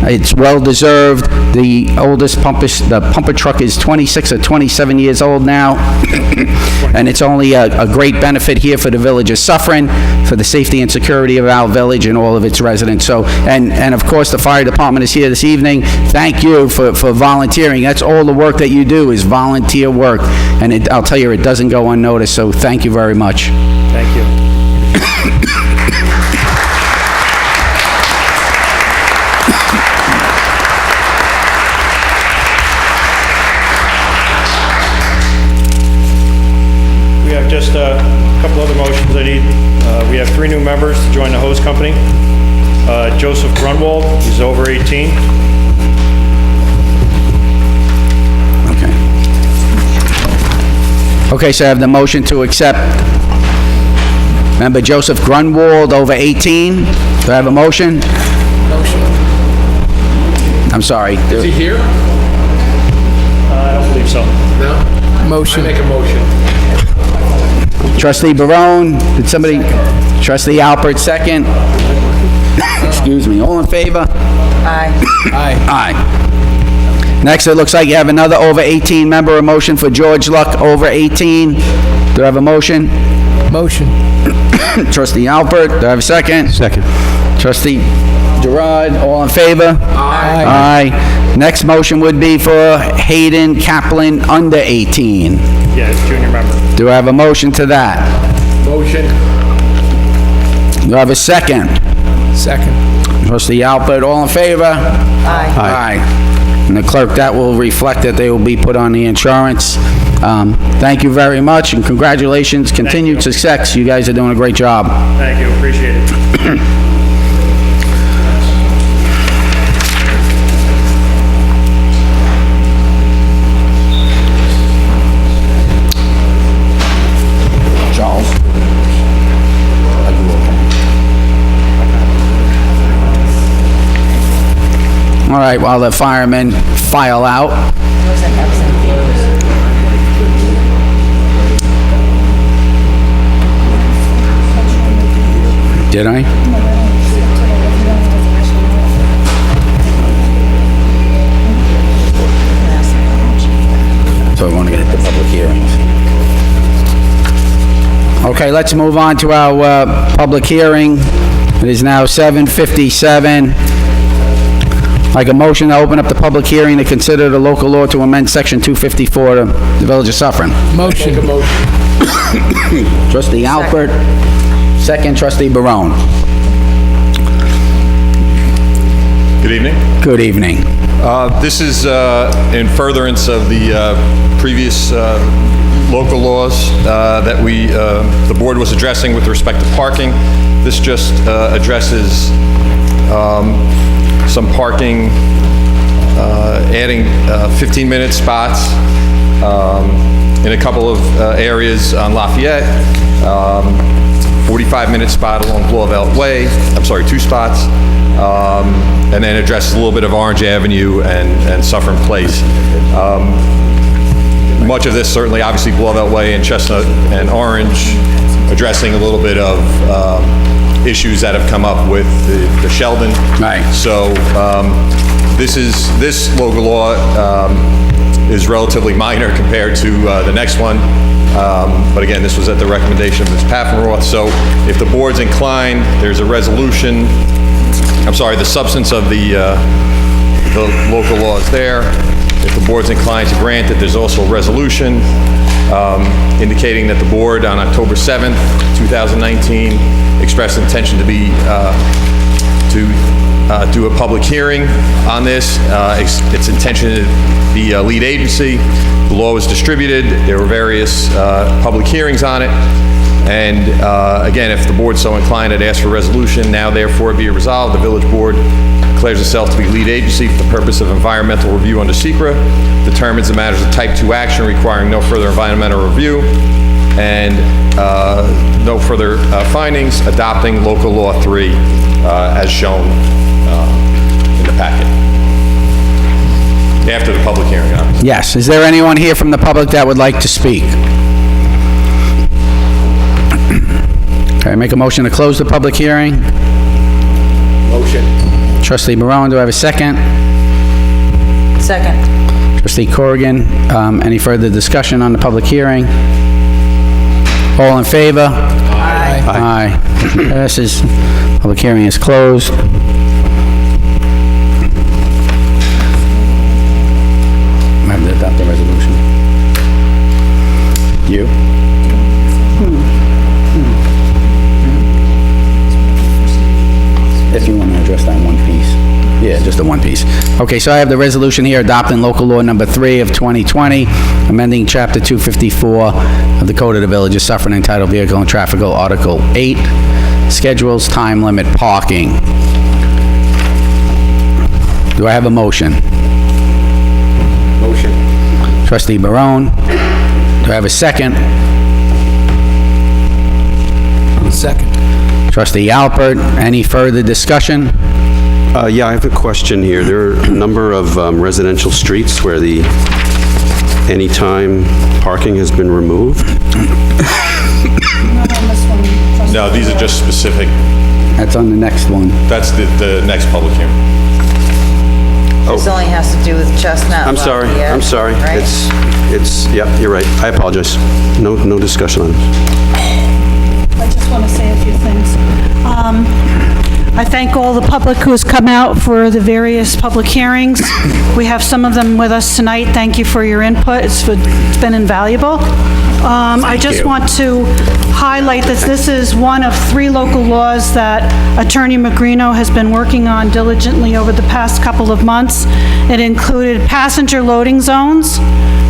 It's well-deserved. The oldest pumper truck is 26 or 27 years old now. And it's only a great benefit here for the Village of Suffern, for the safety and security of our village and all of its residents. So, and of course, the fire department is here this evening. Thank you for volunteering. That's all the work that you do is volunteer work. And I'll tell you, it doesn't go unnoticed, so thank you very much. Thank you. We have just a couple other motions I need. We have 3 new members to join the hose company. Joseph Grunwald, he's over 18. Okay, so I have the motion to accept member Joseph Grunwald, over 18. Do I have a motion? Motion. I'm sorry. Is he here? I don't believe so. No? Motion. I make a motion. Trustee Barone, did somebody? Trustee Alpert, second. Excuse me, all in favor? Aye. Aye. Aye. Next, it looks like you have another over 18 member, a motion for George Luck, over 18. Do I have a motion? Motion. Trustee Alpert, do I have a second? Second. Trustee Girard, all in favor? Aye. Aye. Next motion would be for Hayden Kaplan, under 18. Yeah, it's junior member. Do I have a motion to that? Motion. Do I have a second? Second. Trustee Alpert, all in favor? Aye. Aye. And the clerk, that will reflect that they will be put on the insurance. Thank you very much, and congratulations, continued success. You guys are doing a great job. Thank you, appreciate it. Charles. right, while the firemen file out. Did I? So we want to get the public hearings. Okay, let's move on to our public hearing. It is now 7:57. Like a motion to open up the public hearing to consider the local law to amend Section 254 of the Village of Suffern. Motion. Make a motion. Trustee Alpert, second Trustee Barone. Good evening. Good evening. This is in furtherance of the previous local laws that the board was addressing with respect to parking. This just addresses some parking, adding 15-minute spots in a couple of areas on Lafayette, 45-minute spot along Blauvelt Way, I'm sorry, 2 spots, and then addresses a little bit of Orange Avenue and Suffern Place. Much of this certainly, obviously, Blauvelt Way and Chestnut and Orange, addressing a little bit of issues that have come up with the Sheldon. Right. So this local law is relatively minor compared to the next one. But again, this was at the recommendation of Ms. Paffenroth. So if the board's inclined, there's a resolution. I'm sorry, the substance of the local law is there. If the board's inclined to grant it, there's also a resolution indicating that the board on October 7th, 2019, expressed intention to do a public hearing on this. Its intention to be a lead agency. The law was distributed. There were various public hearings on it. And again, if the board's so inclined, I'd ask for a resolution. Now, therefore, be it resolved, the village board declares itself to be lead agency for the purpose of environmental review under SECRA, determines the matters of type 2 action requiring no further environmental review, and no further findings, adopting local law 3 as shown in the packet. After the public hearing, obviously. Yes. Is there anyone here from the public that would like to speak? Okay, make a motion to close the public hearing. Motion. Trustee Barone, do I have a second? Second. Trustee Corrigan, any further discussion on the public hearing? All in favor? Aye. Aye. Motion passes. Public hearing is closed. I have to adopt the resolution. You? If you want to address that one piece. Yeah, just the one piece. Okay, so I have the resolution here adopting local law number 3 of 2020, amending chapter 254 of the Code of the Village of Suffern entitled Vehicle and Traffical, Article 8, schedules time limit parking. Do I have a motion? Motion. Trustee Barone. Do I have a second? Second. Trustee Alpert, any further discussion? Yeah, I have a question here. There are a number of residential streets where the anytime parking has been removed. No, these are just specific. That's on the next one. That's the next public hearing. This only has to do with Chestnut. I'm sorry, Lafayette, I'm sorry. right? Yep, you're right. I apologize. No discussion on it. I just want to say a few things. I thank all the public who has come out for the various public hearings. We have some of them with us tonight. Thank you for your input. It's been invaluable. I just want to highlight that this is one of 3 local laws that Attorney Magrino has been working on diligently over the past couple of months. It included passenger loading zones,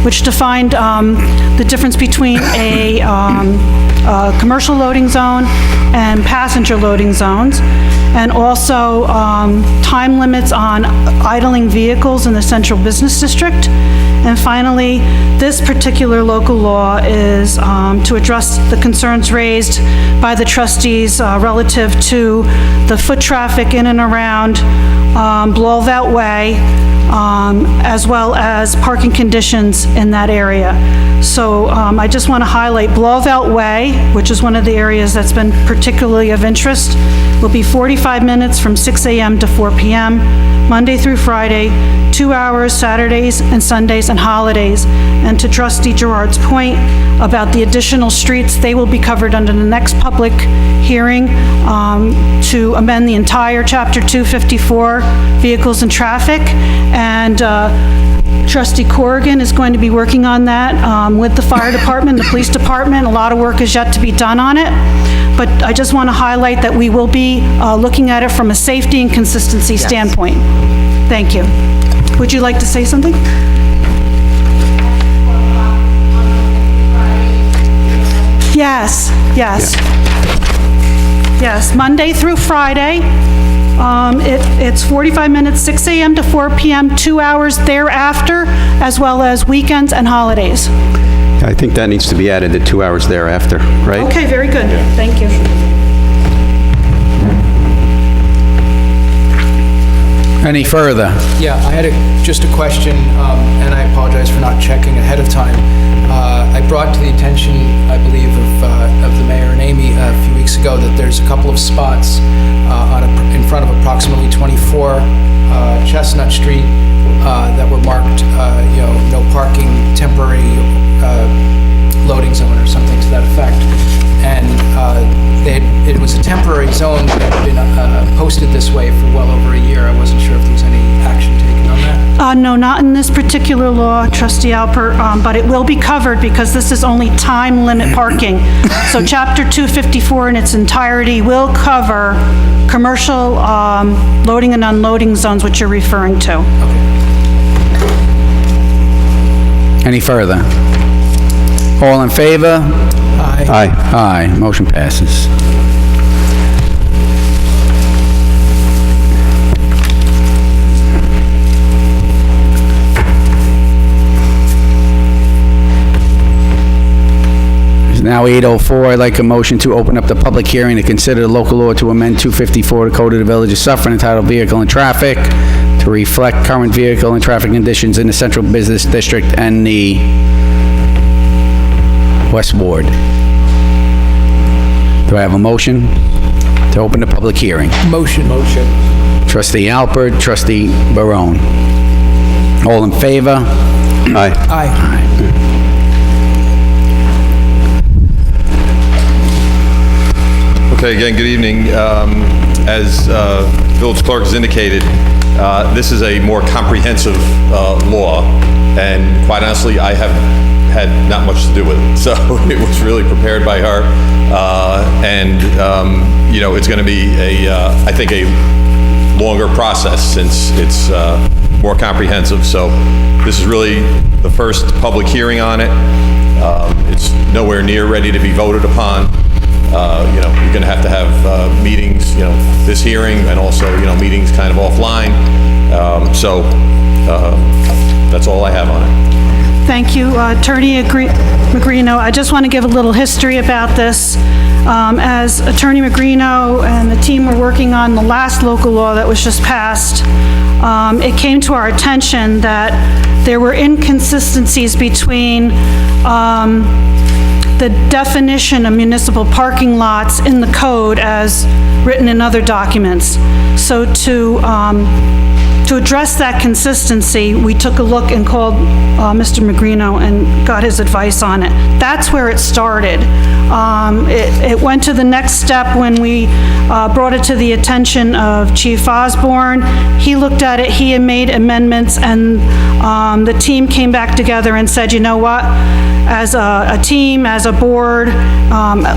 which defined the difference between a commercial loading zone and passenger loading zones, and also time limits on idling vehicles in the central business district. And finally, this particular local law is is to address the concerns raised by the trustees relative to the foot traffic in and around Blauvelt Way, as well as parking conditions in that area. So I just want to highlight Blauvelt Way, which is one of the areas that's been particularly of interest, will be 45 minutes from 6 a.m. to 4 p.m., Monday through Friday, 2 hours Saturdays and Sundays and holidays. And to Trustee Girard's point about the additional streets, they will be covered under the next public hearing to amend the entire Chapter 254, Vehicles and Traffic. And Trustee Corrigan is going to be working on that with the fire department, the police department. A lot of work is yet to be done on it. But I just want to highlight that we will be looking at it from a safety and consistency standpoint. Thank you. Would you like to say something? Yes, yes. Yes, Monday through Friday. It's 45 minutes, 6 a.m. to 4 p.m., 2 hours thereafter, as well as weekends and holidays. I think that needs to be added, the 2 hours thereafter, right? Okay, very good. Thank you. Any further? Yeah, I had just a question, and I apologize for not checking ahead of time. I brought to the attention, I believe, of the mayor and Amy a few weeks ago that there's a couple of spots in front of approximately 24 Chestnut Street that were marked, no parking, temporary loading zone or something to that effect. And it was a temporary zone that had been posted this way for well over a year. I wasn't sure if there was any action taken on that. No, not in this particular law, Trustee Alpert, but it will be covered because this is only time limit parking. So Chapter 254 in its entirety will cover commercial loading and unloading zones, which you're referring to. Any further? All in favor? Aye. Aye. Aye. Motion passes. It's now 8:04. I'd like a motion to open up the public hearing to consider the local law to amend 254 to Code of the Village of Suffern entitled Vehicle and Traffic to reflect current vehicle and traffic conditions in the Central Business District and the West Ward. Do I have a motion to open the public hearing? Motion. Trustee Alpert, Trustee Barone. All in favor? Aye. Aye. Okay, again, good evening. As Village Clerk has indicated, this is a more comprehensive law, and quite honestly, I have had not much to do with it. So it was really prepared by her, and it's going to be I think a longer process since it's more comprehensive. So this is really the first public hearing on it. It's nowhere near ready to be voted upon. You're going to have meetings, this hearing, and also, meetings kind of offline. So that's all I have on it. Thank you, Attorney Magrino. I just want to give a little history about this. As Attorney Magrino and the team were working on the last local law that was just passed, it came to our attention that there were inconsistencies between the definition of municipal parking lots in the code as written in other documents. So to address that consistency, we took a look and called Mr. Magrino and got his advice on it. That's where it started. It went to the next step when we brought it to the attention of Chief Osborne. He looked at it, he had made amendments, and the team came back together and said, you know what? As a team, as a board,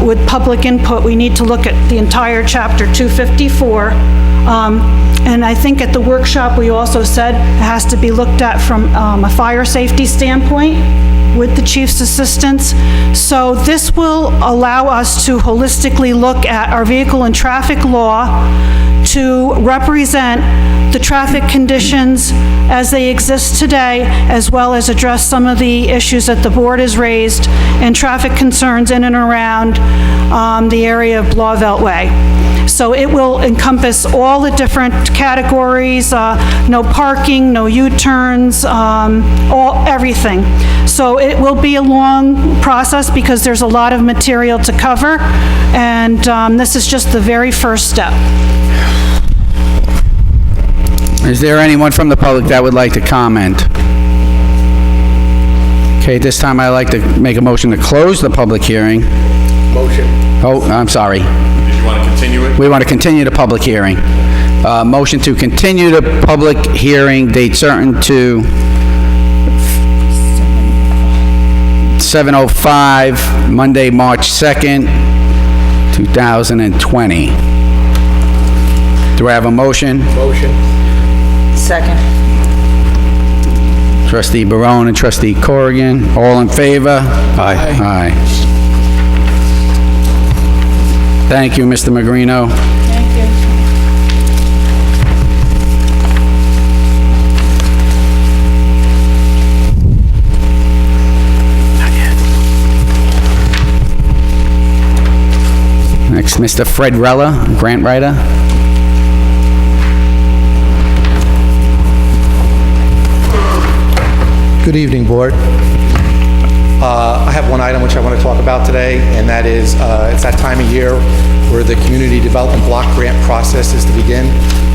with public input, we need to look at the entire Chapter 254. And I think at the workshop, we also said it has to be looked at from a fire safety standpoint. with the chief's assistance. So this will allow us to holistically look at our vehicle and traffic law to represent the traffic conditions as they exist today, as well as address some of the issues that the board has raised and traffic concerns in and around the area of Blauvelt Way. So it will encompass all the different categories, no parking, no U-turns, everything. So it will be a long process because there's a lot of material to cover, and this is just the very first step. Is there anyone from the public that would like to comment? Okay, at this time, I'd like to make a motion to close the public hearing. Motion. Oh, I'm sorry. Did you want to continue it? We want to continue the public hearing. Motion to continue the public hearing, date certain to 7:05, Monday, March 2nd, 2020. Do I have a motion? Motion. Second. Trustee Barone and Trustee Corrigan, all in favor? Aye. Aye. Thank you, Mr. Magrino. Thank you. Next, Mr. Fred Rella, grant writer. Good evening, Board. I have one item which I want to talk about today, and that is it's that time of year where the Community Development Block Grant process is to begin.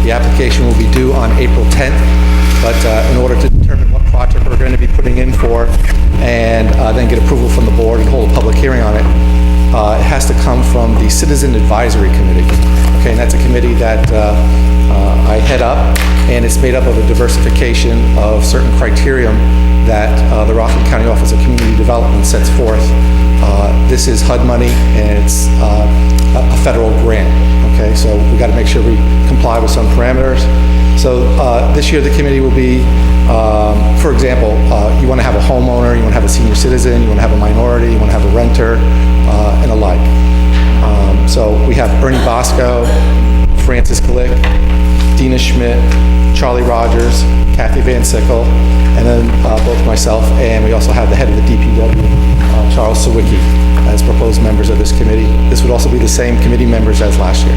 The application will be due on April 10th, but in order to determine what project we're going to be putting in for and then get approval from the board and hold a public hearing on it, it has to come from the Citizen Advisory Committee. Okay, and that's a committee that I head up, and it's made up of a diversification of certain criterion that the Rockland County Office of Community Development sets forth. This is HUD money, and it's a federal grant, okay? So we got to make sure we comply with some parameters. So this year the committee will be, for example, you want to have a homeowner, you want to have a senior citizen, you want to have a minority, you want to have a renter, and the like. So we have Ernie Bosco, Francis Glick, Dina Schmidt, Charlie Rogers, Kathy Van Sickle, and then both myself, and we also have the head of the DPW, Charles Sawicki, as proposed members of this committee. This would also be the same committee members as last year.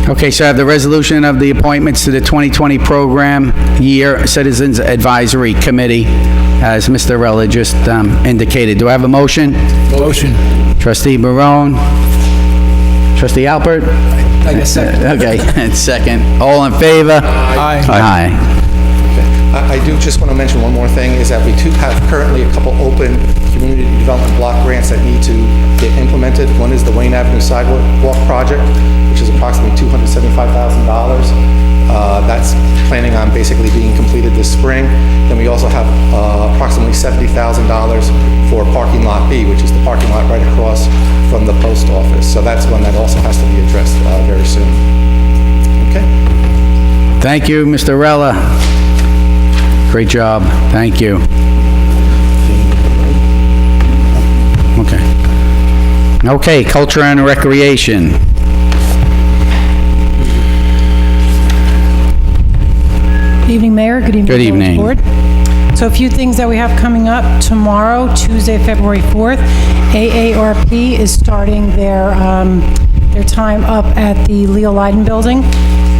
Okay, so I have the resolution of the appointments to the 2020 program year Citizens Advisory Committee, as Mr. Rella just indicated. Do I have a motion? Motion. Trustee Barone. Trustee Alpert? I guess second. Okay, and second. All in favor? Aye. Aye. I do just want to mention one more thing, is that we do have currently a couple open community development block grants that need to get implemented. One is the Wayne Avenue Sidewalk Project, which is approximately $275,000. That's planning on basically being completed this spring. Then we also have approximately $70,000 for parking lot B, which is the parking lot right across from the post office. So that's one that also has to be addressed very soon. Okay? Thank you, Mr. Rella. Great job. Thank you. Okay. Okay, Culture and Recreation. Good evening, Mayor. Good evening, Good evening. Board. So a few things that we have coming up tomorrow, Tuesday, February 4th. AARP is starting their time up at the Leo Leiden Building.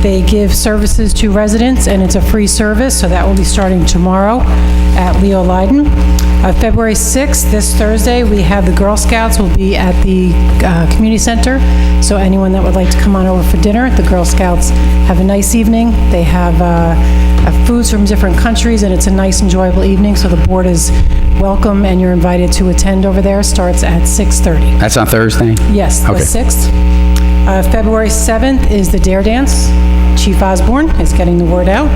They give services to residents, and it's a free service, so that will be starting tomorrow at Leo Leiden. February 6th, this Thursday, we have the Girl Scouts will be at the community center, so anyone that would like to come on over for dinner, the Girl Scouts have a nice evening. They have foods from different countries, and it's a nice, enjoyable evening, so the board is welcome, and you're invited to attend over there. Starts at 6:30. That's on Thursday? Yes, the Okay. 6th. February 7th is the Dare Dance. Chief Osborne is getting the word out.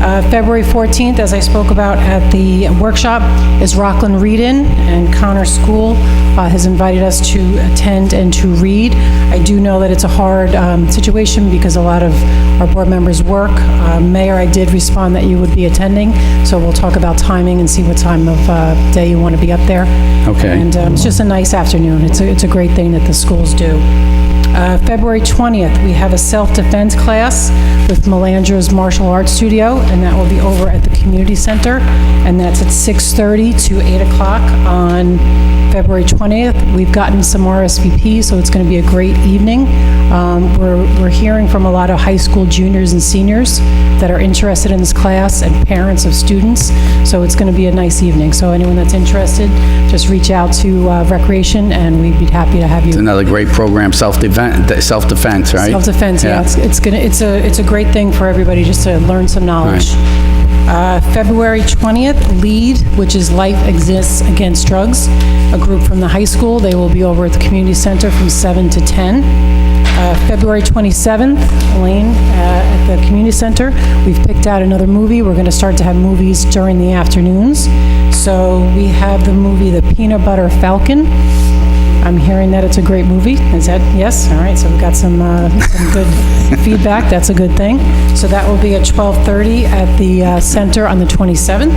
February 14th, as I spoke about at the workshop, is Rockland Read-In, and Connor School has invited us to attend and to read. I do know that it's a hard situation because a lot of our board members work. Mayor, I did respond that you would be attending, so we'll talk about timing and see what time of day you want to be up there. Okay. And it's just a nice afternoon. It's a great thing that the schools do. February 20th, we have a self-defense class with Melandra's Martial Arts Studio, and that will be over at the community center, and that's at 6:30 to 8 o'clock on February 20th. We've gotten some RSVP, so it's going to be a great evening. We're hearing from a lot of high school juniors and seniors that are interested in this class and parents of students, so it's going to be a nice evening. So anyone that's interested, just reach out to Recreation, and we'd be happy to have you. It's another great program, self-defense, right? Self-defense, yeah. It's a great thing for everybody just to learn some knowledge. February 20th, LEAD, which is Life Exists Against Drugs, a group from the high school. They will be over at the community center from 7 to 10. February 27th, Elaine, at the community center, we've picked out another movie. We're going to start to have movies during the afternoons. So we have the movie The Peanut Butter Falcon. I'm hearing that it's a great movie. Is that, yes? All right, so we've got some good feedback. That's a good thing. So that will be at 12:30 at the center on the 27th.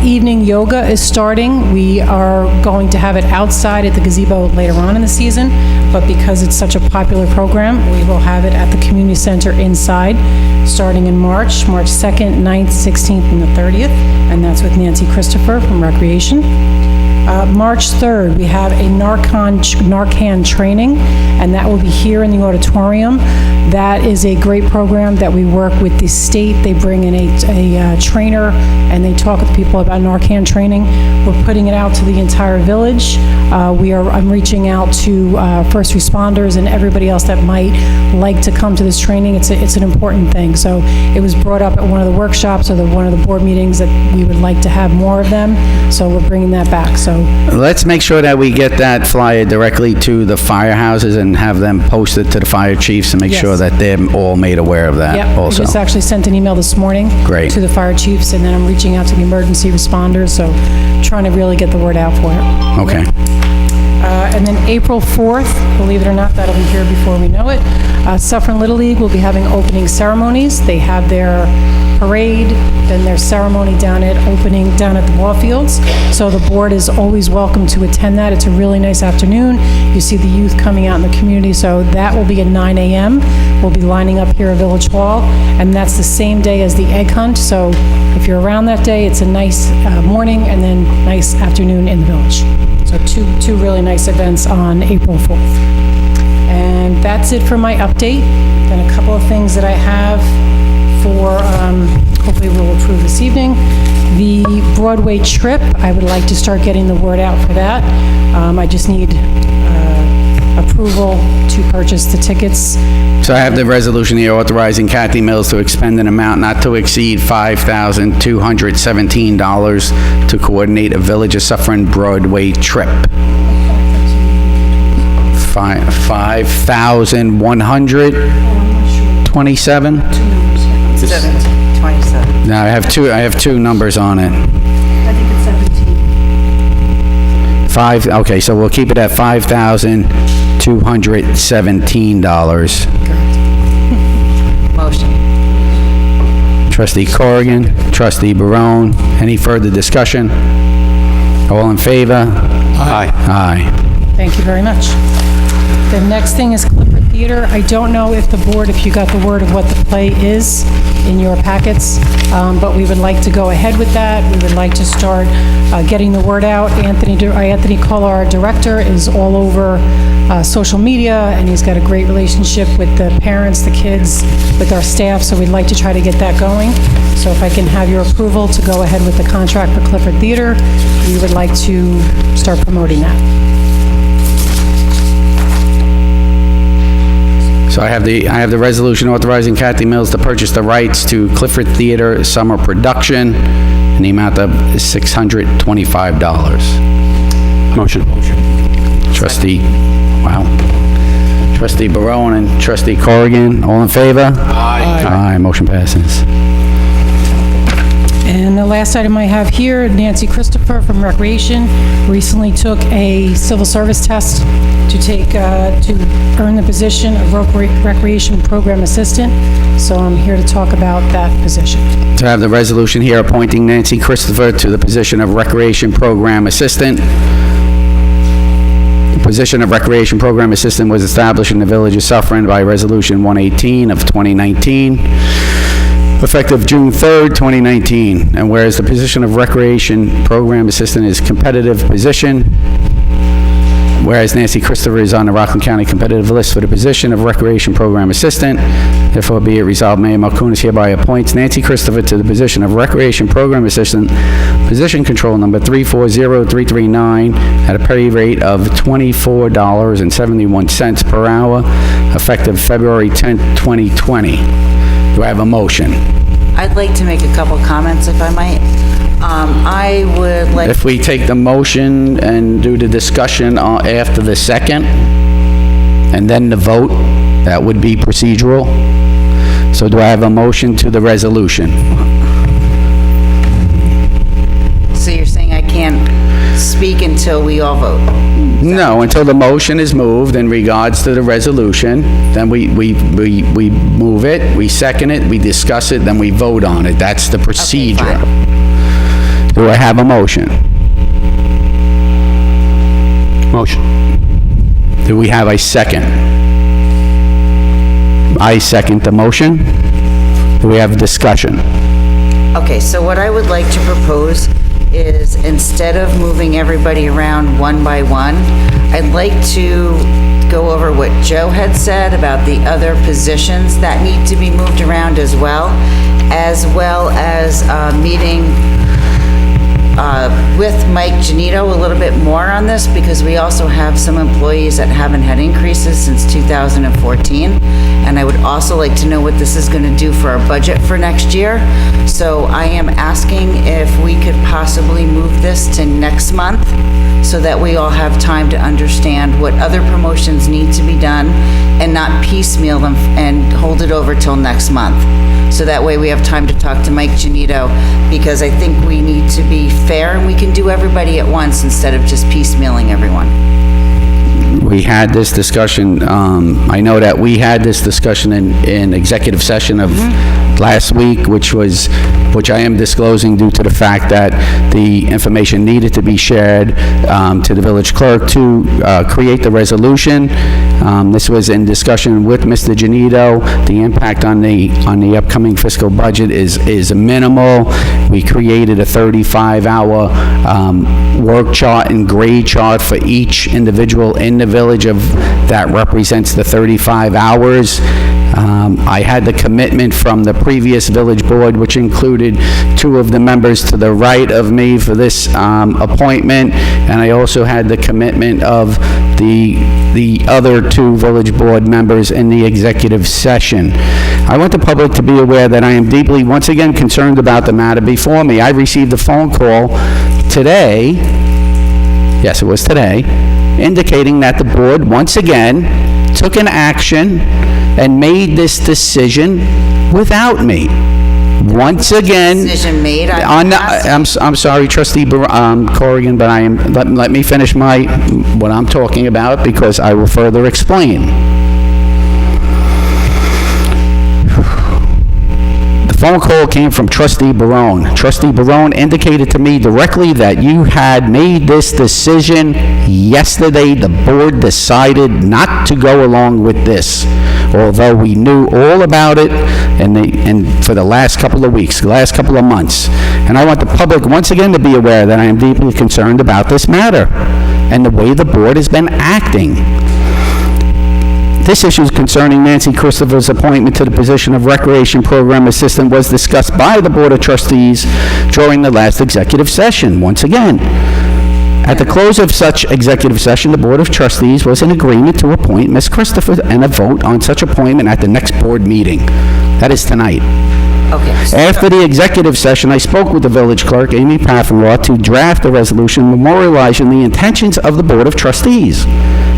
Evening yoga is starting. We are going to have it outside at the gazebo later on in the season, but because it's such a popular program, we will have it at the community center inside, starting in March 2nd, 9th, 16th, and the 30th, and that's with Nancy Christopher from Recreation. March 3rd, we have a Narcan training, and that will be here in the auditorium. That is a great program that we work with the state. They bring in a trainer, and they talk with people about Narcan training. We're putting it out to the entire village. I'm reaching out to first responders and everybody else that might like to come to this training. It's an important thing. So it was brought up at one of the workshops or one of the board meetings that we would like to have more of them. So we're bringing that back. So Let's make sure that we get that flyer directly to the firehouses and have them posted to the fire chiefs and make Yes. sure that they're all made aware of that Yep, I also. just actually sent an email this morning. Great. To the fire chiefs, and then I'm reaching out to the emergency responders, so trying to really get the word out for it. Okay. And then April 4th, believe it or not, that'll be here before we know it, Suffern Little League will be having opening ceremonies. They have their parade, then their ceremony down at the ball fields. So the board is always welcome to attend that. It's a really nice afternoon. You see the youth coming out in the community, so that will be at 9 a.m. We'll be lining up here at Village Hall, and that's the same day as the egg hunt. So if you're around that day, it's a nice morning and then nice afternoon in the village. So two really nice events on April 4th. And that's it for my update. Then a couple of things that I have for, hopefully we'll approve this evening. The Broadway trip, I would like to start getting the word out for that. I just need approval to purchase the tickets. So I have the resolution here authorizing Kathy Mills to expend an amount not to exceed $5,217 to coordinate a Village of Suffern Broadway trip. 5,127? 27. No, I have two numbers on it. I think it's 17. Okay, so we'll keep it at $5,217. Motion. Trustee Corrigan, Trustee Barone, any further discussion? All in favor? Aye. Aye. Thank you very much. The next thing is Clifford Theater. I don't know if the board, if you got the word of what the play is in your packets, but we would like to go ahead with that. We would like to start getting the word out. Anthony Kohler, our director, is all over social media, and he's got a great relationship with the parents, the kids, with our staff, so we'd like to try to get that going. So if I can have your approval to go ahead with the contract for Clifford Theater, we would like to start promoting that. So I have the resolution authorizing Kathy Mills to purchase the rights to Clifford Theater Summer Production in the amount of $625. Motion. Trustee Barone and Trustee Corrigan, all in favor? Aye. Aye, motion passes. And the last item I have here, Nancy Christopher from Recreation recently took a civil service test to earn the position of Recreation Program Assistant. So I'm here to talk about that position. To have the resolution here appointing Nancy Christopher to the position of Recreation Program Assistant. The position of Recreation Program Assistant was established in the Village of Suffern by Resolution 118 of 2019, effective June 3rd, 2019. And whereas the position of Recreation Program Assistant is a competitive position, whereas Nancy Christopher is on the Rockland County competitive list for the position of Recreation Program Assistant, therefore be it resolved, Mayor Markunas hereby appoints Nancy Christopher to the position of Recreation Program Assistant, position control number 340339, at a pay rate of $24.71 per hour, effective February 10th, 2020. Do I have a motion? I'd like to make a couple comments, if I might. I would like... If we take the motion and do the discussion after the second, and then the vote, that would be procedural. So do I have a motion to the resolution? So you're saying I can't speak until we all vote? No, until the motion is moved in regards to the resolution, then we move it, we second it, we discuss it, then we vote on it. That's the procedure. Okay, fine. Do I have a motion? Motion. Do we have a second? I second the motion. Do we have a discussion? Okay, so what I would like to propose is, instead of moving everybody around one by one, I'd like to go over what Joe had said about the other positions that need to be moved around as well as meeting with Mike Janito a little bit more on this, because we also have some employees that haven't had increases since 2014, and I would also like to know what this is going to do for our budget for next year. So I am asking if we could possibly move this to next month, so that we all have time to understand what other promotions need to be done, and not piecemeal them and hold it over till next month. So that way we have time to talk to Mike Janito, because I think we need to be fair and we can do everybody at once instead of just piecemealing everyone. We had this discussion, I know that we had this discussion in executive session of last week, which I am disclosing due to the fact that the information needed to be shared to the village clerk to create the resolution. This was in discussion with Mr. Janito. The impact on the upcoming fiscal budget is minimal. We created a 35-hour work chart and grade chart for each individual in the village that represents the 35 hours. I had the commitment from the previous village board, which included two of the members to the right of me for this appointment, and I also had the commitment of the other two village board members in the executive session. I want the public to be aware that I am deeply, once again, concerned about the matter before me. I received a phone call today, yes, it was today, indicating that the board, once again, took an action and made this decision without me. Once again, Decision made I'm sorry, Trustee Corrigan, but let me finish what I'm talking about, because I will further explain. The phone call came from Trustee Barone. Trustee Barone indicated to me directly that you had made this decision yesterday. The board decided not to go along with this, although we knew all about it and for the last couple of weeks, the last couple of months. And I want the public once again to be aware that I am deeply concerned about this matter and the way the board has been acting. This issue concerning Nancy Christopher's appointment to the position of Recreation Program Assistant was discussed by the Board of Trustees during the last executive session. Once again, at the close of such executive session, the Board of Trustees was in agreement to appoint Ms. Christopher and a vote on such appointment at the next board meeting. That is tonight. Okay. After the executive session, I spoke with the Village Clerk Amy Paffenroth to draft a resolution memorializing the intentions of the Board of Trustees.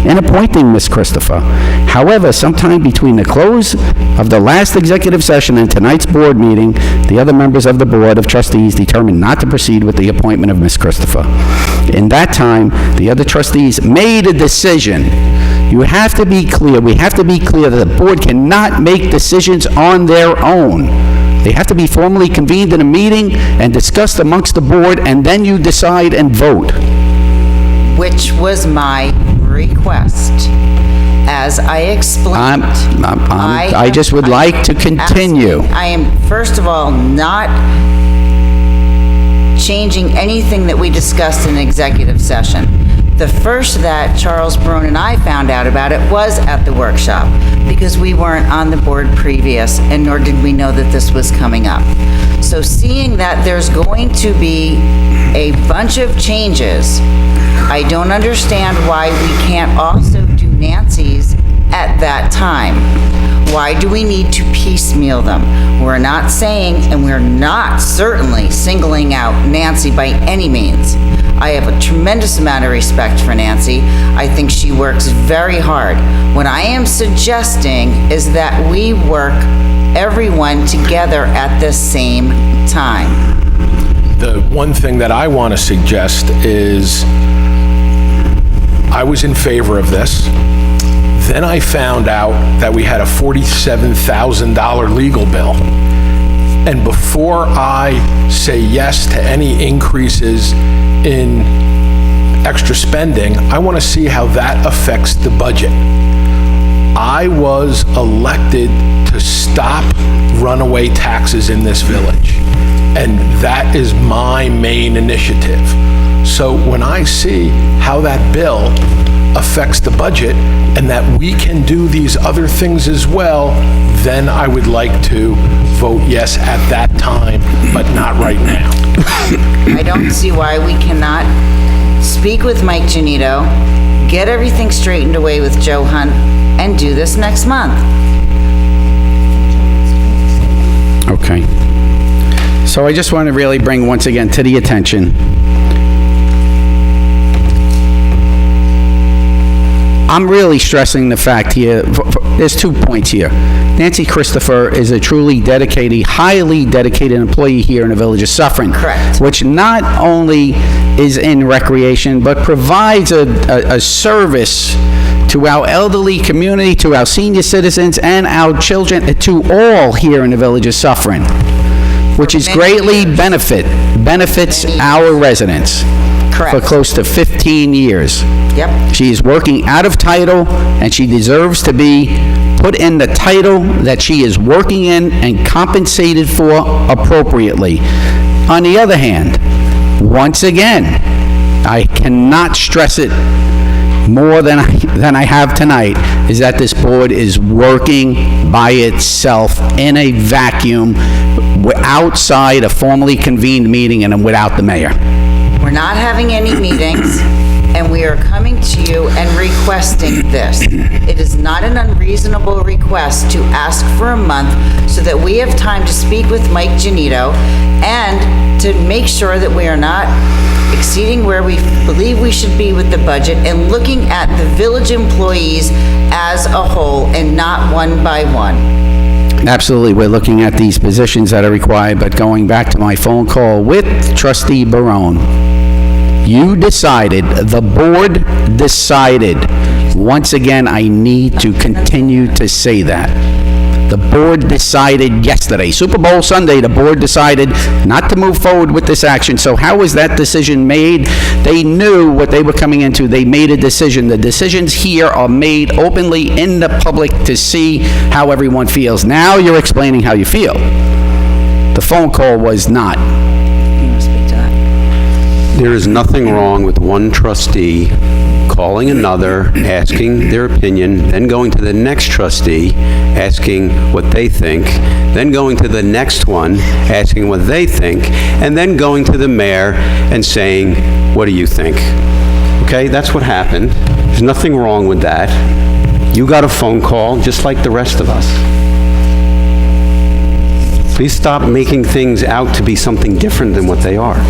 in appointing Ms. Christopher. However, sometime between the close of the last executive session and tonight's board meeting, the other members of the Board of Trustees determined not to proceed with the appointment of Ms. Christopher. In that time, the other trustees made a decision. You have to be clear, we have to be clear that the board cannot make decisions on their own. They have to be formally convened in a meeting and discussed amongst the board, and then you decide and vote. Which was my request. As I explained. I just would like to continue. I am, first of all, not changing anything that we discussed in executive session. The first that Charles Barone and I found out about it was at the workshop, because we weren't on the board previous, and nor did we know that this was coming up. So seeing that there's going to be a bunch of changes, I don't understand why we can't also do Nancy's at that time. Why do we need to piecemeal them? We're not saying, and we're not certainly singling out Nancy by any means. I have a tremendous amount of respect for Nancy. I think she works very hard. What I am suggesting is that we work everyone together at the same time. The one thing that I want to suggest is I was in favor of this. Then I found out that we had a $47,000 legal bill. And before I say yes to any increases in extra spending, I want to see how that affects the budget. I was elected to stop runaway taxes in this village, and that is my main initiative. So when I see how that bill affects the budget and that we can do these other things as well, then I would like to vote yes at that time, but not right now. I don't see why we cannot speak with Mike Janito, get everything straightened away with Joe Hunt, and do this next month. Okay. So I just want to really bring once again to the attention, I'm really stressing the fact here, there's 2 points here. Nancy Christopher is a truly dedicated, highly dedicated employee here in the Village of Suffern. Correct. Which not only is in recreation, but provides a service to our elderly community, to our senior citizens, and our children, to all here in the Village of Suffern, which is greatly benefits our residents. Correct. For close to 15 years. Yep. She is working out of title, and she deserves to be put in the title that she is working in and compensated for appropriately. On the other hand, once again, I cannot stress it more than I have tonight, is that this board is working by itself in a vacuum, outside a formally convened meeting and without the mayor. We're not having any meetings, and we are coming to you and requesting this. It is not an unreasonable request to ask for a month so that we have time to speak with Mike Janito and to make sure that we are not exceeding where we believe we should be with the budget, and looking at the village employees as a whole and not one by one. Absolutely, we're looking at these positions that are required, but going back to my phone call with Trustee Barone, you decided, the board decided, once again, I need to continue to say that. The board decided yesterday, Super Bowl Sunday, the board decided not to move forward with this action. So how was that decision made? They knew what they were coming into. They made a decision. The decisions here are made openly in the public to see how everyone feels. Now you're explaining how you feel. The phone call was not. You want to speak to that? There is nothing wrong with one trustee calling another, asking their opinion, then going to the next trustee, asking what they think, then going to the next one, asking what they think, and then going to the mayor and saying, what do you think? Okay, that's what happened. There's nothing wrong with that. You got a phone call, just like the rest of us. Please stop making things out to be something different than what they are.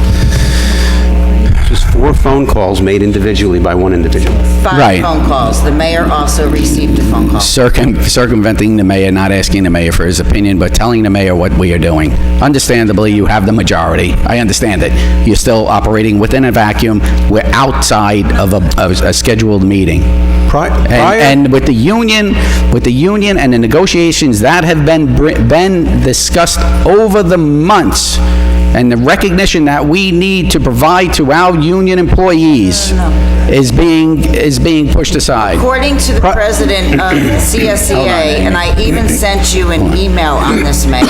Just 4 phone calls made individually by one individual. 5 Right. phone calls. The mayor also received a phone call. Circumventing the mayor, not asking the mayor for his opinion, but telling the mayor what we are doing. Understandably, you have the majority. I understand it. You're still operating within a vacuum. We're outside of a scheduled meeting. And with the union and the negotiations that have been discussed over the months, and the recognition that we need to provide to our union employees is being pushed aside. According to the president of CSEA, and I even sent you an email on this, Mayor,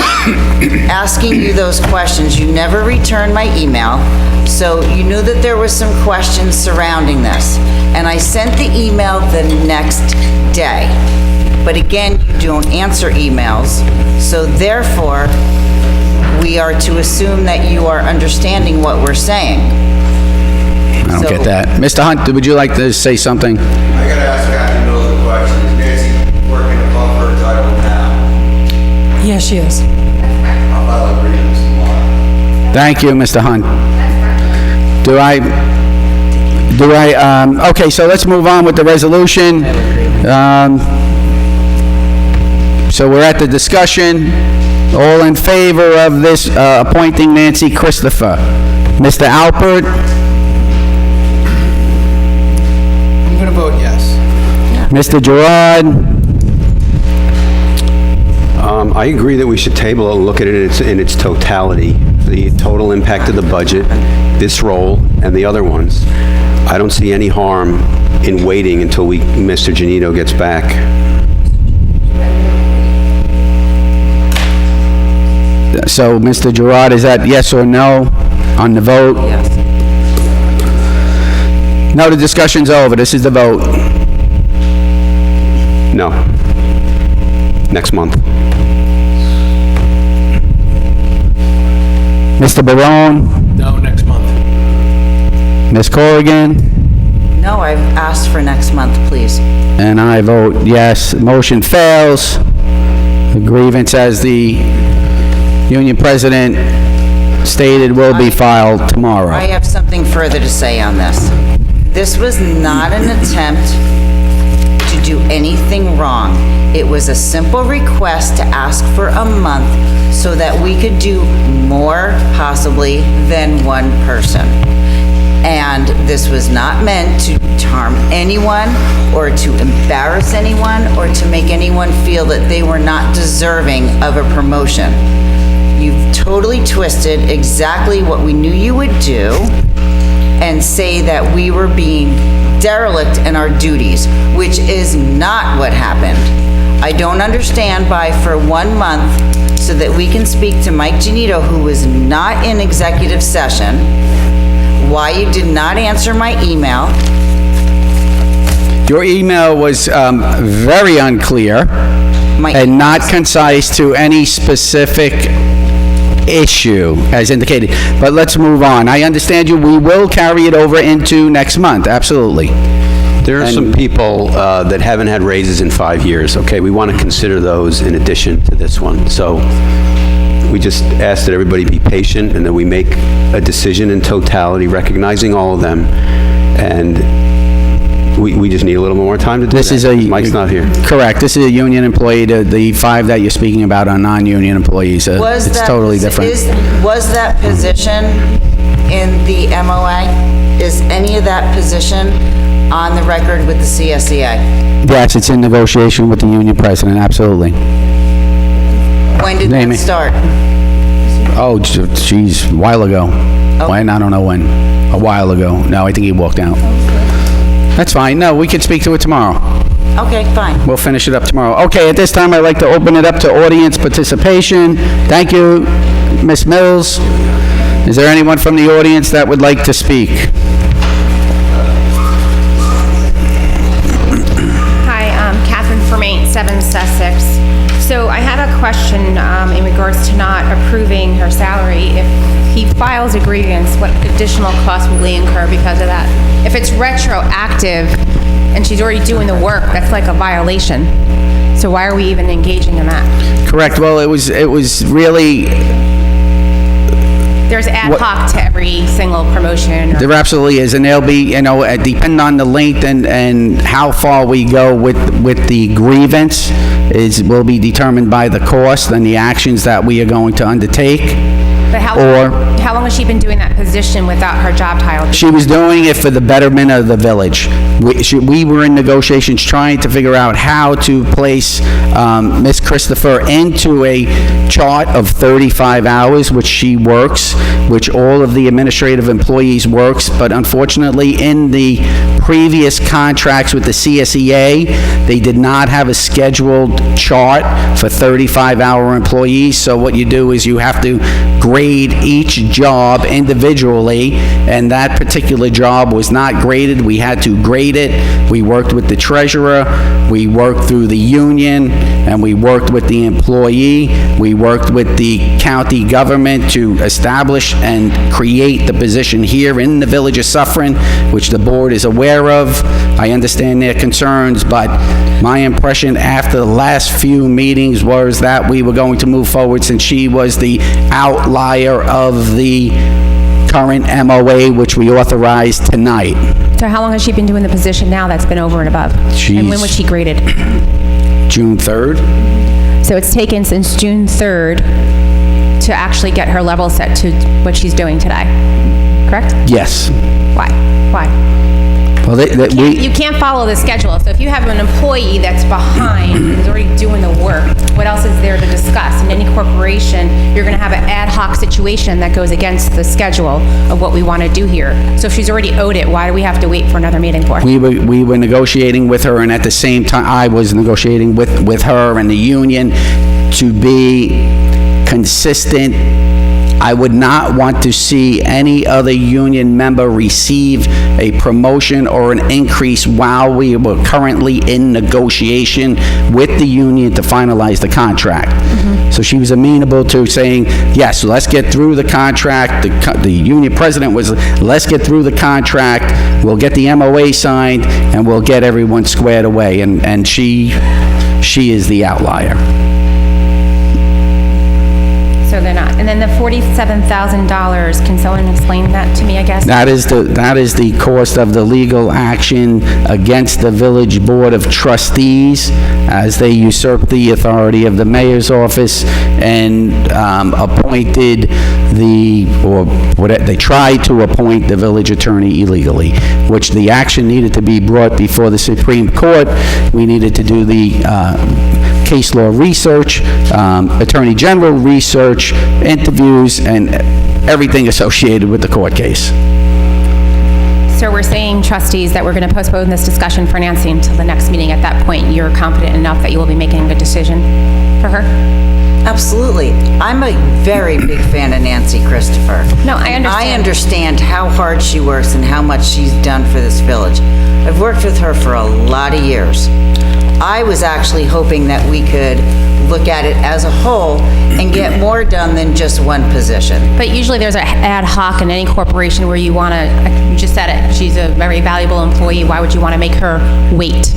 asking you those questions. You never returned my email, so you knew that there was some questions surrounding this. And I sent the email the next day. But again, you don't answer emails, so therefore, we are to assume that you are understanding what we're saying. I don't get that. Mr. Hunt, would you like to say something? I gotta ask Kathy Mills the question. Is Nancy working above her title now? Yes, she is. I'll file a grievance tomorrow. Thank you, Mr. Hunt. Okay, so let's move on with the resolution. So we're at the discussion. All in favor of this appointing Nancy Christopher? Mr. Alpert? I'm going to vote yes. Mr. Girard? I agree that we should table it and look at it in its totality, the total impact of the budget, this role, and the other ones. I don't see any harm in waiting until Mr. Janito gets back. So, Mr. Girard, is that yes or no on the vote? Yes. No, the discussion's over. This is the vote. No. Next month. Mr. Barone? No, next month. Ms. Corrigan? No, I've asked for next month, please. And I vote yes. Motion fails. The grievance, as the union president stated, will be filed tomorrow. I have something further to say on this. This was not an attempt to do anything wrong. It was a simple request to ask for a month so that we could do more, possibly, than one person. And this was not meant to harm anyone, or to embarrass anyone, or to make anyone feel that they were not deserving of a promotion. You've totally twisted exactly what we knew you would do and say that we were being derelict in our duties, which is not what happened. I don't understand for 1 month, so that we can speak to Mike Janito, who was not in executive session, why you did not answer my email. Your email was very unclear and not concise to any specific issue, as indicated. But let's move on. I understand you. We will carry it over into next month, absolutely. There are some people that haven't had raises in 5 years, okay? We want to consider those in addition to this one. So we just ask that everybody be patient and that we make a decision in totality, recognizing all of them. And we just need a little more time to do that. Mike's not here. Correct. This is a union employee. The 5 that you're speaking about are non-union employees. It's totally different. Was that position in the MOA? Is any of that position on the record with the CSEA? Yes, it's in negotiation with the union president, absolutely. When did that start? Oh, geez, a while ago. When? I don't know when. A while ago. No, I think he walked out. That's fine. No, we can speak to it tomorrow. Okay, fine. We'll finish it up tomorrow. Okay, at this time, I'd like to open it up to audience participation. Thank you, Ms. Mills. Is there anyone from the audience that would like to speak? Hi, Catherine Fermain, 7 Sussex. So I have a question in regards to not approving her salary. If he files a grievance, what additional costs will he incur because of that? If it's retroactive and she's already doing the work, that's like a violation. So why are we even engaging in that? Correct. Well, it was really... there's ad what- hoc to every single promotion. There absolutely is, and there'll be, depending on the length and how far we go with the grievance, will be determined by the cost and the actions that we are going to undertake. But how long has she been doing that position without her job title? She was doing it for the betterment of the village. We were in negotiations trying to figure out how to place Ms. Christopher into a chart of 35 hours, which she works, which all of the administrative employees works, but unfortunately, in the previous contracts with the CSEA, they did not have a scheduled chart for 35-hour employees, so what you do is you have to grade each job individually, and that particular job was not graded. We had to grade it. We worked with the treasurer, we worked through the union, and we worked with the employee. We worked with the county government to establish and create the position here in the Village of Suffern, which the board is aware of. I understand their concerns, but my impression after the last few meetings was that we were going to move forward since she was the outlier of the current MOA, which we authorized tonight. So how long has she been doing the position now that's been over and above? And when was she graded? June 3rd. So it's taken since June 3rd to actually get her level set to what she's doing today, correct? Yes. Why? Well, You can't follow the schedule. So if you have an employee that's behind, who's already doing the work, what else is there to discuss? In any corporation, you're going to have an ad hoc situation that goes against the schedule of what we want to do here. So if she's already owed it, why do we have to wait for another meeting for? We were negotiating with her, and at the same time, I was negotiating with her and the union to be consistent. I would not want to see any other union member receive a promotion or an increase while we were currently in negotiation with the union to finalize the contract. So she was amenable to saying, yes, let's get through the contract. The union president was, let's get through the contract, we'll get the MOA signed, and we'll get everyone squared away. And she is the outlier. So they're not. And then the $47,000, can someone explain that to me, I guess? That is the cost of the legal action against the Village Board of Trustees as they usurped the authority of the mayor's office and they tried to appoint the village attorney illegally, which the action needed to be brought before the Supreme Court. We needed to do the case law research, attorney general research, interviews, and everything associated with the court case. So we're saying, trustees, that we're going to postpone this discussion for Nancy until the next meeting. At that point, you're confident enough that you will be making a decision for her? Absolutely. I'm a very big fan of Nancy Christopher. No, I understand. I understand how hard she works and how much she's done for this village. I've worked with her for a lot of years. I was actually hoping that we could look at it as a whole and get more done than just one position. But usually there's an ad hoc in any corporation where you want to, you just said it, she's a very valuable employee. Why would you want to make her wait?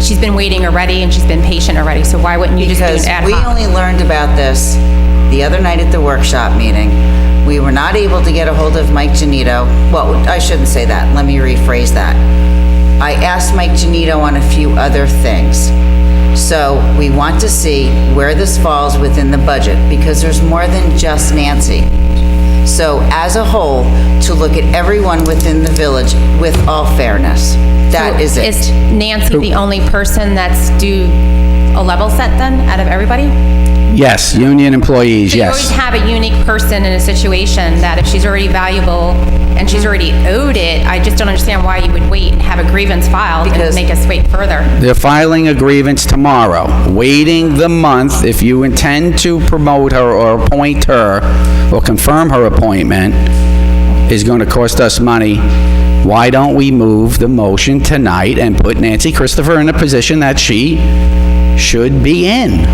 She's been waiting already and she's been patient already, so why wouldn't you just do an ad hoc? Because we only learned about this the other night at the workshop meeting. We were not able to get a hold of Mike Janito. Well, I shouldn't say that. Let me rephrase that. I asked Mike Janito on a few other things. So we want to see where this falls within the budget, because there's more than just Nancy. So as a whole, to look at everyone within the village with all fairness. That is it. Is Nancy the only person that's due a level set then, out of everybody? Yes, union employees, So you yes. always have a unique person in a situation that if she's already valuable and she's already owed it, I just don't understand why you would wait and have a grievance filed and make us wait further. They're filing a grievance tomorrow. Waiting the month, if you intend to promote her or appoint her or confirm her appointment, is going to cost us money. Why don't we move the motion tonight and put Nancy Christopher in a position that she should be in?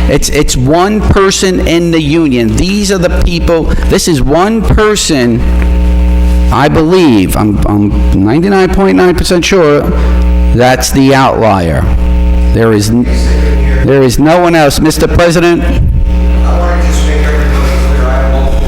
It's one person in the union. These are the people, this is one person, I believe, I'm 99.9% sure, that's the outlier. There is no one else. Mr. President? I want to just make everybody clear, I have multiple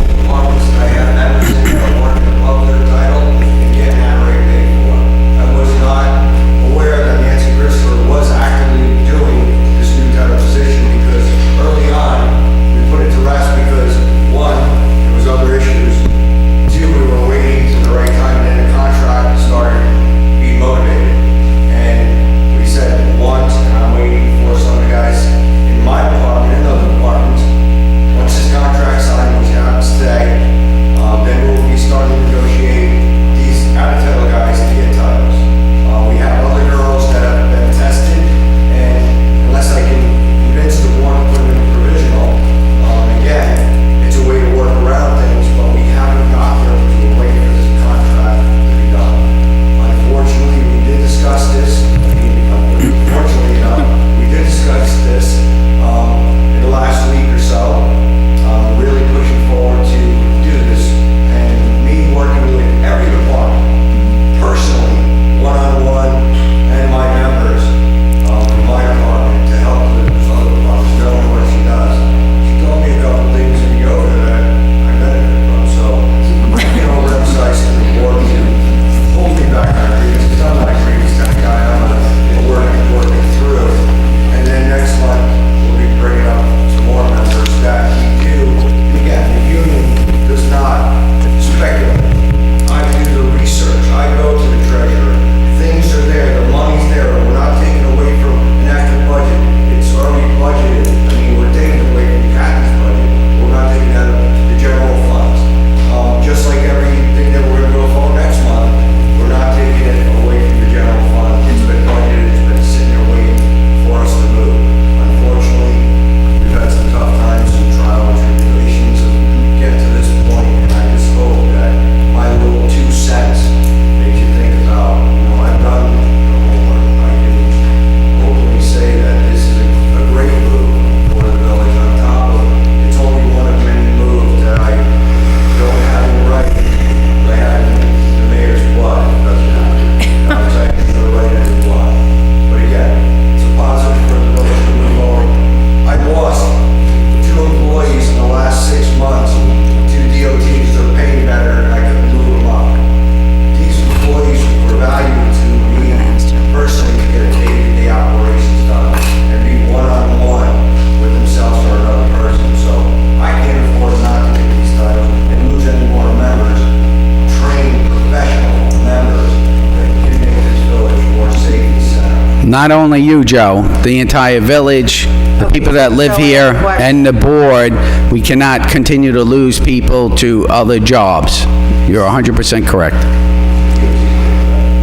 Not only you, Joe, the entire village, the people that live here, and the board, we cannot continue to lose people to other jobs. You're 100% correct.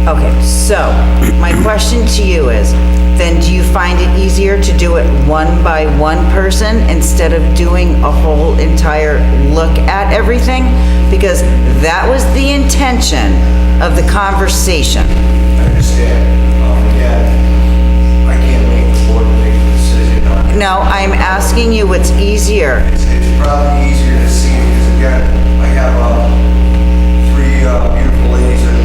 Okay, so my question to you is, then do you find it easier to do it one by one person instead of doing a whole entire look at everything? Because that was the intention of the conversation. I understand. Again, I can't make the board make a decision on it. No, I'm asking you what's easier. It's probably easier to see because again, I have three beautiful ladies in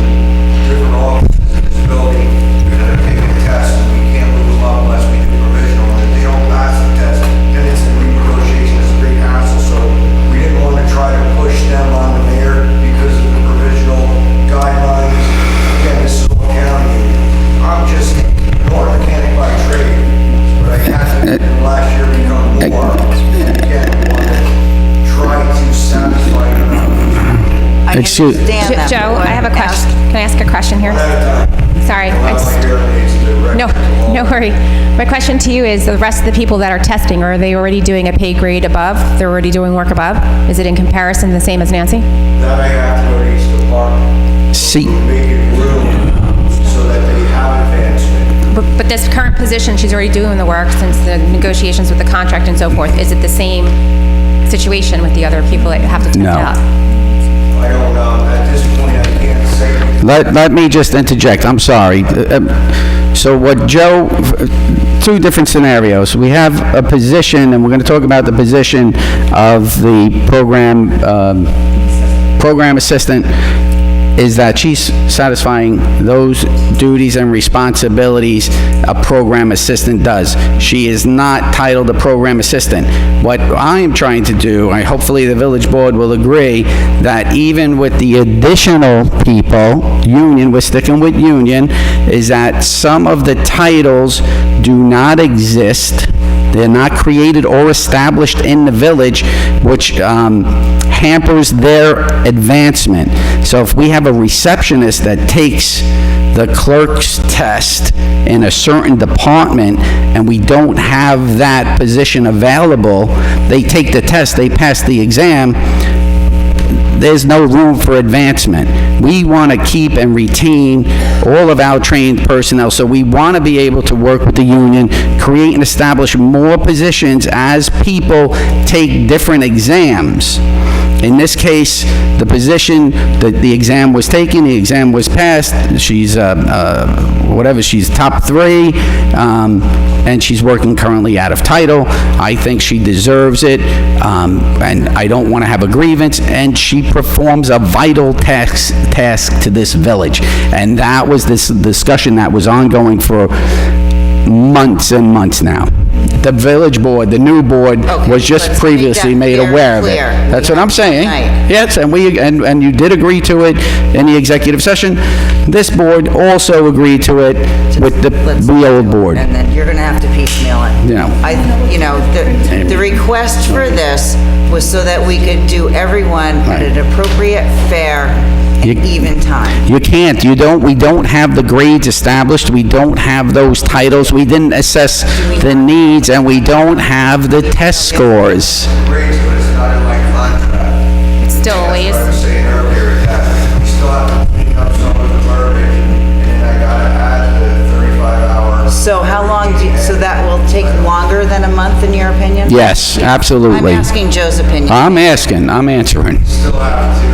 different offices in this building that have taken the test and we can't move them up unless we do provisional. And if they don't pass the test, then it's the renegotiation is a great hassle. So we didn't want to try to push them on the mayor because of the provisional guidelines. Again, this is all county. I'm just an auto mechanic by trade, but I had to last year become more. Again, we want to try to satisfy them. I Excuse- understand that, Joe, but I have a what I'm question. Can I ask a question here? Sorry. No worry. My question to you is, the rest of the people that are testing, are they already doing a pay grade above? They're already doing work above? Is it in comparison the same as Nancy? That I have to go to each department. See, Make it room so that they have advancement. But this current position, she's already doing the work since the negotiations with the contract and so forth. Is it the same situation with the other people that have to test No. out? I don't know. At this point, I can't say. let me just interject, I'm sorry. So what Joe, two different scenarios. We have a position, and we're going to talk about the position of the program assistant, is that she's satisfying those duties and responsibilities a program assistant does. She is not titled a program assistant. What I am trying to do, hopefully the village board will agree, that even with the additional people, union, we're sticking with union, is that some of the titles do not exist. They're not created or established in the village, which hampers their advancement. So if we have a receptionist that takes the clerk's test in a certain department and we don't have that position available, they take the test, they pass the exam, there's no room for advancement. We want to keep and retain all of our trained personnel, so we want to be able to work with the union, create and establish more positions as people take different exams. In this case, the position, the exam was taken, the exam was passed, she's, she's top 3, and she's working currently out of title. I think she deserves it, and I don't want to have a grievance, and she performs a vital task to this village. And that was this discussion that was ongoing for months and months now. The village board, the new board, was just let's previously make that made aware of it. clear. That's what I'm saying. Right. Yes, and you did agree to it in the executive session. This board also agreed to it with the old board. And then you're going to have to piecemeal it. Yeah. The request for this was so that we could do everyone at an appropriate, fair, and even time. You can't, we don't have the grades established, we don't have those titles, we didn't assess the needs, and we don't have the test scores. Grades, but it's not in my contract. It's still always. That's what I was saying earlier, that we still have to clean up some of the verbiage, and then I gotta add the 35 hours. So how long so that will take longer than a month, in your opinion? Yes, absolutely. I'm asking Joe's opinion. I'm answering. Still have to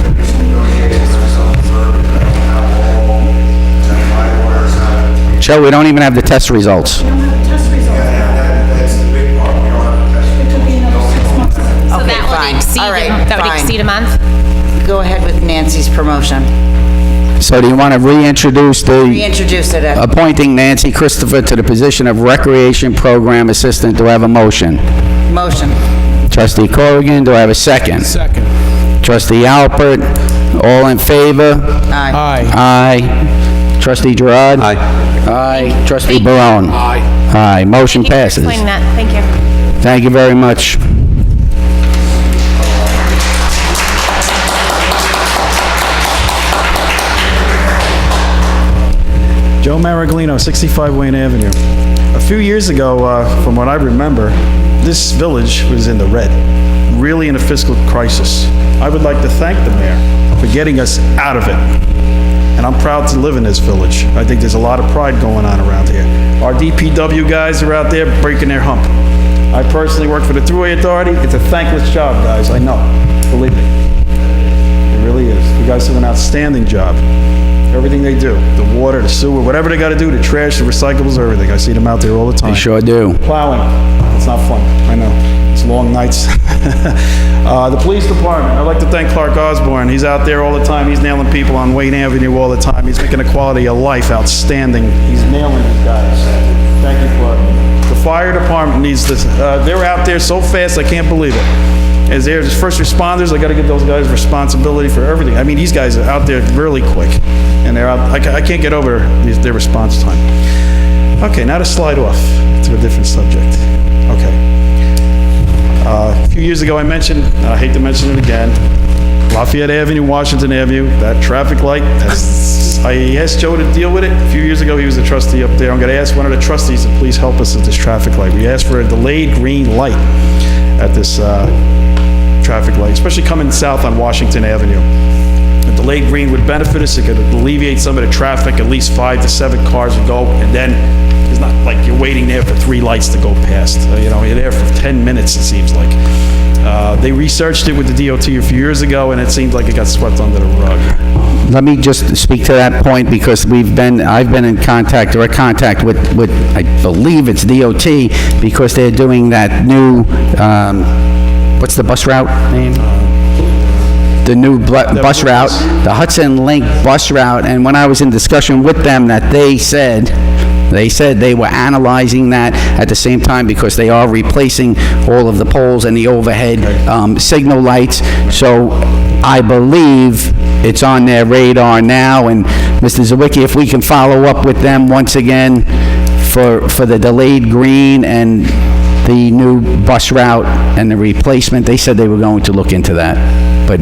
finish negotiations or some verbiage. I don't have all, and my lawyers have. Joe, we don't even have the test results. Yeah, that's the big part, we don't have the test. It could be another 6 months. So Okay, that fine. would exceed, All right, that would fine. exceed a month? Go ahead with Nancy's promotion. So do you want to reintroduce Reintroduce it. appointing Nancy Christopher to the position of Recreation Program Assistant? Do I have a motion? Motion. Trustee Corrigan, do I have a second? Second. Trustee Alpert, all in favor? Aye. Aye. Trustee Girard? Aye. Aye. Trustee Barone? Aye. Aye. Motion Thank you for passes. explaining that. Thank you. Thank you very much. Joe Maraglino, 65 Wayne Avenue. A few years ago, from what I remember, this village was in the red, really in a fiscal crisis. I would like to thank the mayor for getting us out of it. And I'm proud to live in this village. I think there's a lot of pride going on around here. Our DPW guys are out there breaking their hump. I personally work for the Thruway Authority. It's a thankless job, guys, I know. Believe me. It really is. You guys do an outstanding job. Everything they do, the water, the sewer, whatever they got to do, the trash, the recyclables, everything. I see them out there all the time. They sure do. Plowing, it's not fun, I know. It's long nights. The police department, I'd like to thank Clark Osborne. He's out there all the time. He's nailing people on Wayne Avenue all the time. He's making the quality of life outstanding. He's nailing these guys. Thank you, Clark. The fire department needs this. They're out there so fast, I can't believe it. As they're just first responders, I got to give those guys responsibility for everything. I mean, these guys are out there really quick, and they're out. I can't get over their response time. Okay, now to slide off to a different subject. Okay. A few years ago, I mentioned, and I hate to mention it again, Lafayette Avenue, Washington Avenue, that traffic light. I asked Joe to deal with it. A few years ago, he was a trustee up there. I'm going to ask one of the trustees to please help us with this traffic light. We asked for a delayed green light at this traffic light, especially coming south on Washington Avenue. A delayed green would benefit us. It could alleviate some of the traffic. At least 5 to 7 cars would go, and then it's not like you're waiting there for 3 lights to go past. You're there for 10 minutes, it seems like. They researched it with the DOT a few years ago, and it seems like it got swept under the rug. Let me just speak to that point because I've been in direct contact with, I believe it's DOT, because they're doing that new, what's the bus route name? The new bus route, the Hudson Link bus route, and when I was in discussion with them, that they said they were analyzing that at the same time because they are replacing all of the poles and the overhead signal lights. So I believe it's on their radar now, and Mr. Zawicki, if we can follow up with them once again for the delayed green and the new bus route and the replacement, they said they were going to look into that. But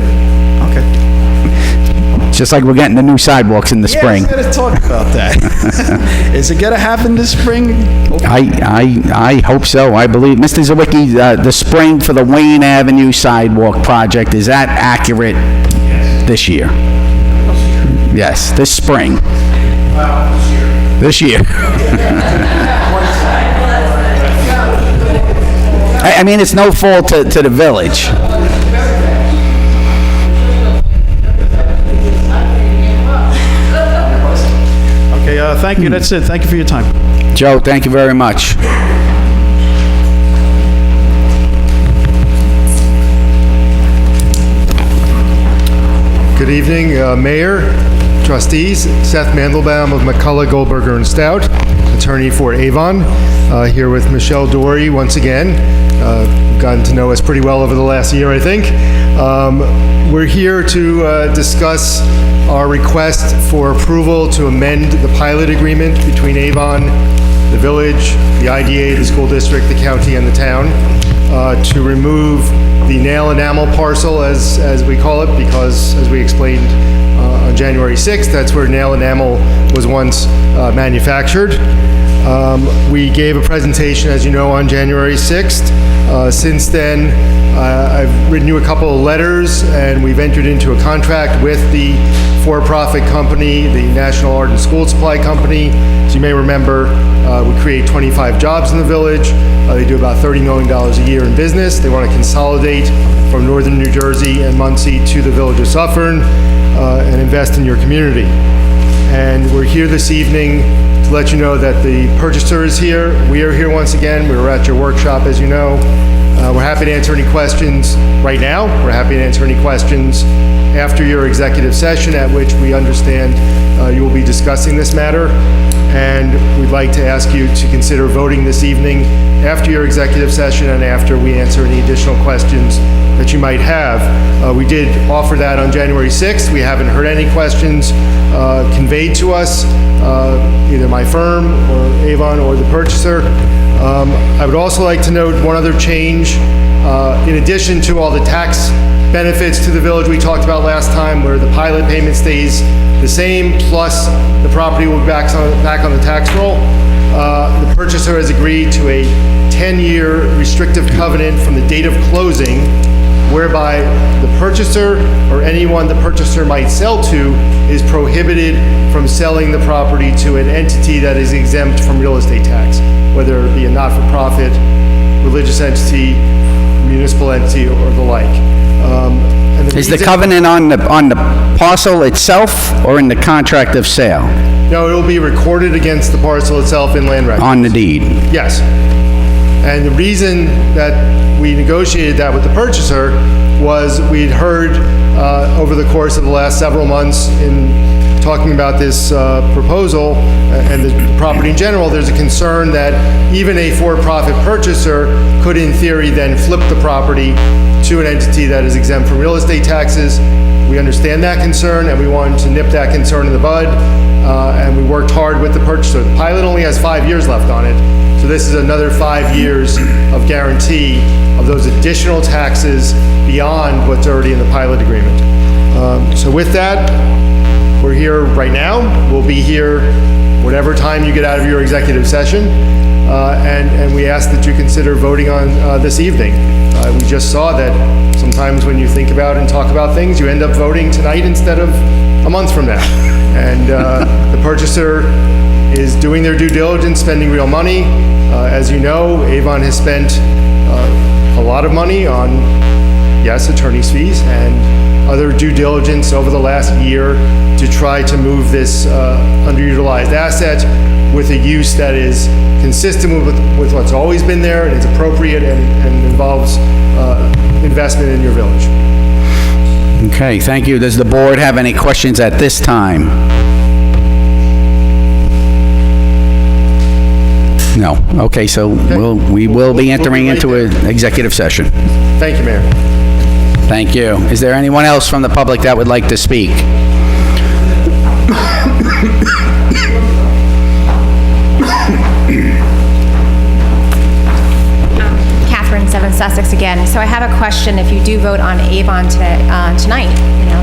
just like we're getting the new sidewalks in the spring. Yeah, I was going to talk about that. Is it going to happen this spring? I hope so. I believe, Mr. Zawicki, the spring for the Wayne Avenue sidewalk project, is that accurate this year? Yes, this spring. This year. I mean, it's no fault to the village. Okay, thank you. That's it. Thank you for your time. Joe, thank you very much. Good evening, Mayor, Trustees. Seth Mandelbaum of McCullough, Goldberger & Stout, attorney for Avon, here with Michelle Dory once again. Gotten to know us pretty well over the last year, I think. We're here to discuss our request for approval to amend the pilot agreement between Avon, the village, the IDA, the school district, the county, and the town, to remove the nail enamel parcel, as we call it, because, as we explained on January 6th, that's where nail enamel was once manufactured. We gave a presentation, as you know, on January 6th. Since then, I've written you a couple of letters, and we've entered into a contract with the for-profit company, the National Art and School Supply Company. As you may remember, we create 25 jobs in the village. They do about $30 million a year in business. They want to consolidate from northern New Jersey and Muncie to the Village of Suffern and invest in your community. And we're here this evening to let you know that the purchaser is here. We are here once again. We were at your workshop, as you know. We're happy to answer any questions right now. We're happy to answer any questions after your executive session, at which we understand you will be discussing this matter. And we'd like to ask you to consider voting this evening after your executive session and after we answer any additional questions that you might have. We did offer that on January 6th. We haven't heard any questions conveyed to us, either my firm or Avon or the purchaser. I would also like to note one other change. In addition to all the tax benefits to the village we talked about last time, where the pilot payment stays the same, plus the property will be back on the tax roll, the purchaser has agreed to a 10-year restrictive covenant from the date of closing, whereby the purchaser or anyone the purchaser might sell to is prohibited from selling the property to an entity that is exempt from real estate tax, whether it be a not-for-profit, religious entity, municipal entity, or the like. Is the covenant on the parcel itself or in the contract of sale? No, it will be recorded against the parcel itself in land records. On the deed? Yes. And the reason that we negotiated that with the purchaser was we'd heard over the course of the last several months in talking about this proposal and the property in general, there's a concern that even a for-profit purchaser could in theory then flip the property to an entity that is exempt from real estate taxes. We understand that concern and we wanted to nip that concern in the bud, and we worked hard with the purchaser. The pilot only has 5 years left on it, so this is another 5 years of guarantee of those additional taxes beyond what's already in the pilot agreement. So with that, we're here right now. We'll be here whatever time you get out of your executive session, and we ask that you consider voting on this evening. We just saw that sometimes when you think about and talk about things, you end up voting tonight instead of a month from now. And the purchaser is doing their due diligence, spending real money. As you know, Avon has spent a lot of money on, yes, attorney's fees and other due diligence over the last year to try to move this underutilized asset with a use that is consistent with what's always been there and is appropriate and involves investment in your village. Okay, thank you. Does the board have any questions at this time? No. Okay, so we will be entering into an executive session. Thank you, Mayor. Thank you. Is there anyone else from the public that would like to speak? Catherine, 7 Sussex again. So I have a question. If you do vote on Avon tonight,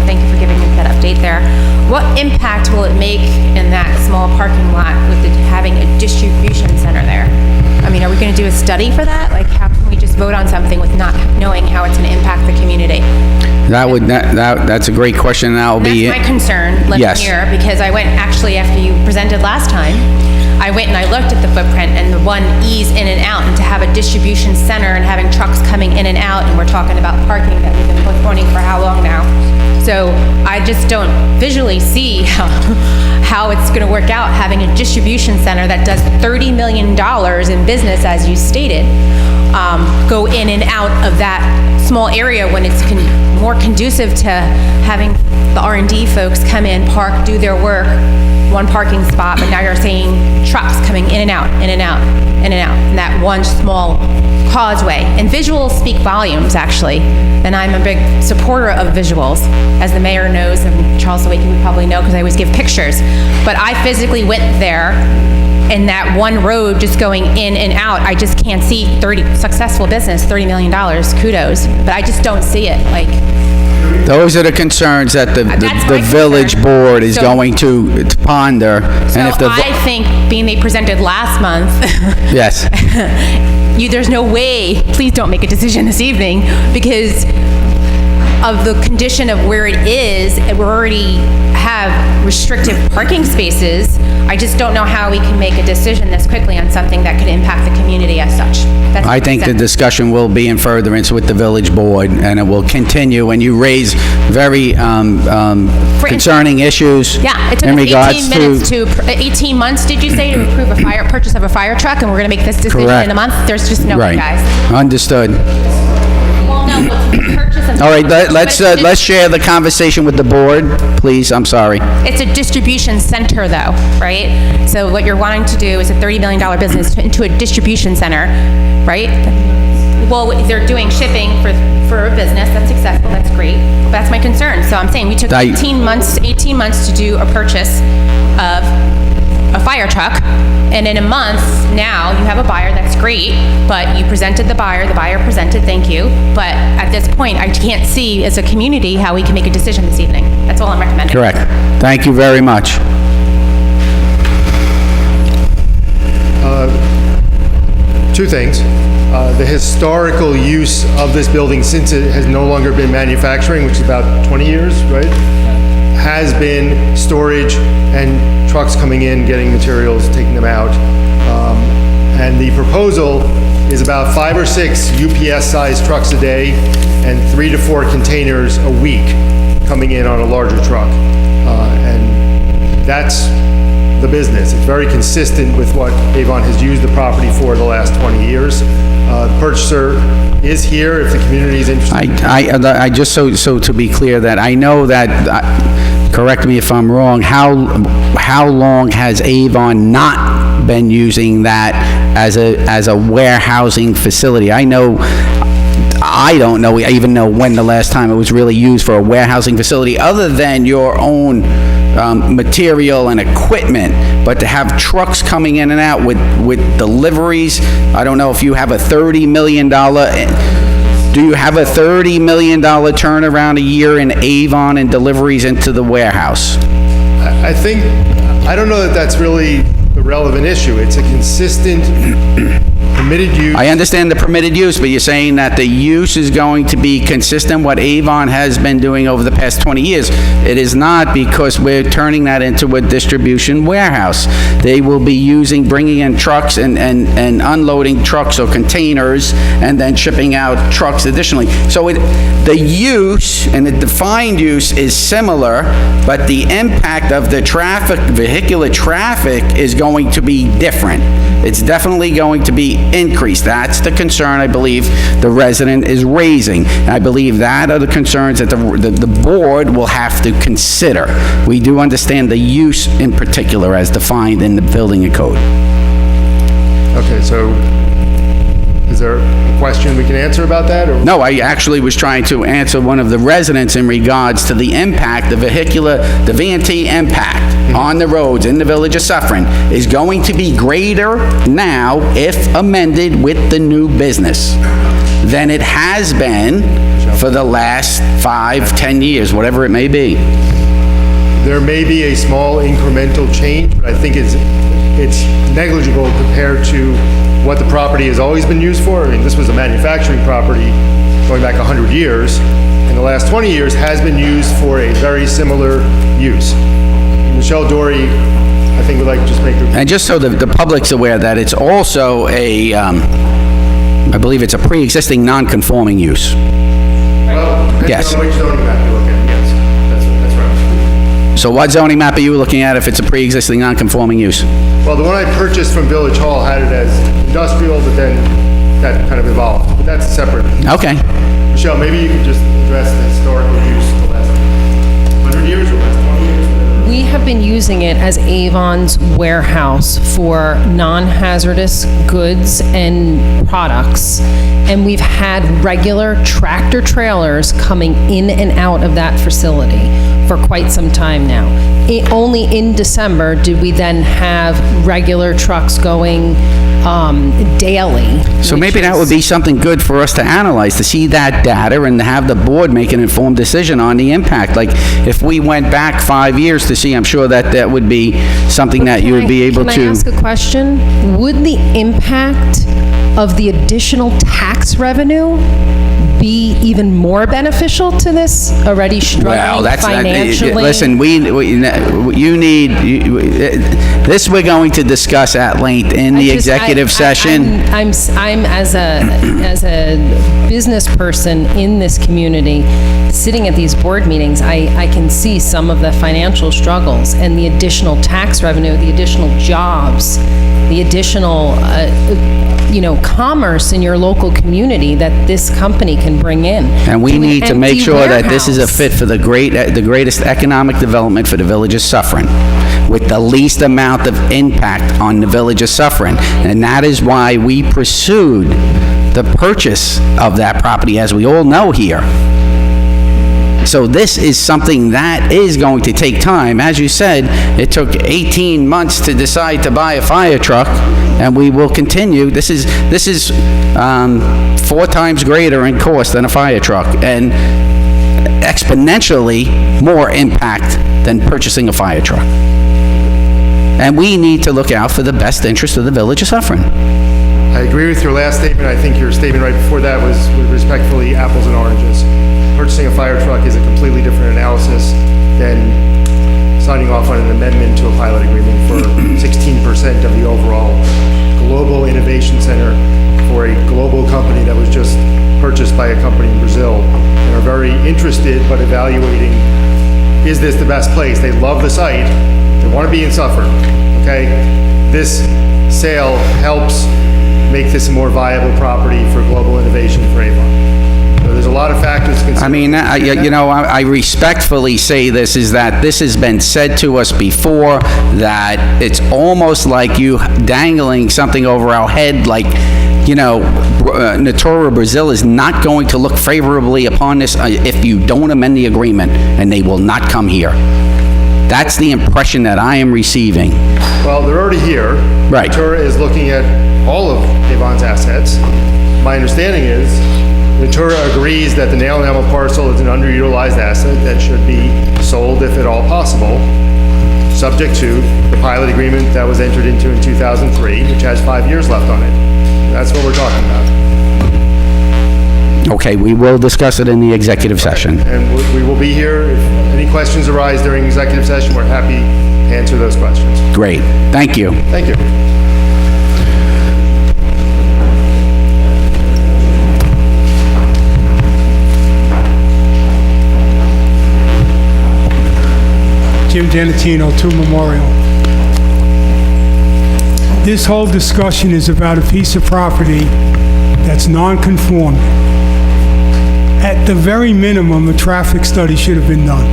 thank you for giving me that update there. What impact will it make in that small parking lot with having a distribution center there? I mean, are we going to do a study for that? Like, how can we just vote on something with not knowing how it's going to impact the community? That's a great question. That's my concern living here, because I went, actually, after you presented last time, I went and I looked at the footprint and the one ease in and out, and to have a distribution center and having trucks coming in and out, and we're talking about parking that we've been postponing for how long now? So I just don't visually see how it's going to work out, having a distribution center that does $30 million in business, as you stated, go in and out of that small area when it's more conducive to having the R&D folks come in, park, do their work, one parking spot, but now you're seeing trucks coming in and out, in and out, in and out, in that one small causeway. And visuals speak volumes, actually, and I'm a big supporter of visuals, as the mayor knows, and Charles Sawicki would probably know because I always give pictures. But I physically went there, and that one road just going in and out, I just can't see successful business, $30 million, kudos, but I just don't see it, like. Those are the concerns that the village board is going to ponder. So I think, being they presented last month. Yes. There's no way, please don't make a decision this evening, because of the condition of where it is, and we already have restrictive parking spaces. I just don't know how we can make a decision this quickly on something that could impact the community as such. I think the discussion will be in furtherance with the village board, and it will continue, and you raise very concerning issues Yeah, it took in us regards 18 months, did you say, to approve a purchase of a fire truck, and we're going to make this decision Correct. in a month? There's just no way, guys. Understood. Well, no, but purchase of... All right, let's share the conversation with the board, please. I'm sorry. It's a distribution center, though, right? So what you're wanting to do is a $30 million business into a distribution center, right? Well, they're doing shipping for a business that's successful. That's great. But that's my concern. So I'm saying we took 18 months to do a purchase of a fire truck, and in a month now you have a buyer, that's great, but you presented the buyer presented, thank you, but at this point I can't see as a community how we can make a decision this evening. That's all I'm recommending. Correct. Thank you very much. Two things. The historical use of this building, since it has no longer been manufacturing, which is about 20 years, right? Has been storage and trucks coming in, getting materials, taking them out. And the proposal is about 5 or 6 UPS-sized trucks a day and 3 to 4 containers a week coming in on a larger truck. And that's the business. It's very consistent with what Avon has used the property for the last 20 years. The purchaser is here if the community is interested. I just so to be clear that I know that, correct me if I'm wrong, how long has Avon not been using that as a warehousing facility? I don't even know when the last time it was really used for a warehousing facility other than your own material and equipment, but to have trucks coming in and out with deliveries, I don't know if you have a $30 million, do you have a $30 million turnaround a year in Avon and deliveries into the warehouse? I don't know that that's really the relevant issue. It's a consistent permitted use. I understand the permitted use, but you're saying that the use is going to be consistent what Avon has been doing over the past 20 years. It is not, because we're turning that into a distribution warehouse. They will be bringing in trucks and unloading trucks or containers and then shipping out trucks additionally. So the use and the defined use is similar, but the impact of the vehicular traffic is going to be different. It's definitely going to be increased. That's the concern I believe the resident is raising. I believe that are the concerns that the board will have to consider. We do understand the use in particular as defined in the building code. Okay, so is there a question we can answer about that? Or? No, I actually was trying to answer one of the residents in regards to the impact, the V&T impact on the roads in the Village of Suffern is going to be greater now, if amended with the new business, than it has been for the last 5-10 years, whatever it may be. There may be a small incremental change, but I think it's negligible compared to what the property has always been used for. I mean, this was a manufacturing property going back 100 years. In the last 20 years has been used for a very similar use. Michelle Dory, I think, would like to just make... And just so the public's aware that it's also I believe it's a pre-existing non-conforming use. Well, yes. On which zoning map you look at, yes. That's right. So what zoning map are you looking at if it's a pre-existing non-conforming use? Well, the one I purchased from Village Hall had it as industrial, but then that kind of evolved. But that's separate. Okay. Michelle, maybe you could just address the historical use the last 100 years or last 20 years. We have been using it as Avon's warehouse for non-hazardous goods and products, and we've had regular tractor trailers coming in and out of that facility for quite some time now. Only in December did we then have regular trucks going daily. So maybe that would be something good for us to analyze, to see that data and to have the board make an informed decision on the impact. Like, if we went back 5 years to see, I'm sure that would be something that you would be able to... Can I ask a question? Would the impact of the additional tax revenue be even more beneficial to this already struggling financially? Listen, this we're going to discuss at length in the executive session. I'm as a business person in this community, sitting at these board meetings, I can see some of the financial struggles and the additional tax revenue, the additional jobs, the additional commerce in your local community that this company can bring in. And we need to make sure that this is a fit for the greatest economic development for the Village of Suffern, with the least amount of impact on the Village of Suffern. And that is why we pursued the purchase of that property, as we all know here. So this is something that is going to take time. As you said, it took 18 months to decide to buy a fire truck, and we will continue. This is 4 times greater in cost than a fire truck, and exponentially more impact than purchasing a fire truck. And we need to look out for the best interest of the Village of Suffern. I agree with your last statement. I think your statement right before that was respectfully apples and oranges. Purchasing a fire truck is a completely different analysis than signing off on an amendment to a pilot agreement for 16% of the overall global innovation center for a global company that was just purchased by a company in Brazil and are very interested but evaluating, is this the best place? They love the site. They want to be in Suffern, okay? This sale helps make this a more viable property for global innovation for Avon. So there's a lot of factors to consider. I mean, I respectfully say this, is that this has been said to us before, that it's almost like you dangling something over our head, like, Natura Brazil is not going to look favorably upon this if you don't amend the agreement, and they will not come here. That's the impression that I am receiving. Well, they're already here. Right. Natura is looking at all of Avon's assets. My understanding is Natura agrees that the nail enamel parcel is an underutilized asset that should be sold if at all possible, subject to the pilot agreement that was entered into in 2003, which has 5 years left on it. That's what we're talking about. Okay, we will discuss it in the executive session. And we will be here. If any questions arise during executive session, we're happy to answer those questions. Great. Thank you. Thank you. Jim Danatino, 2 Memorial. This whole discussion is about a piece of property that's non-conforming. At the very minimum, a traffic study should have been done.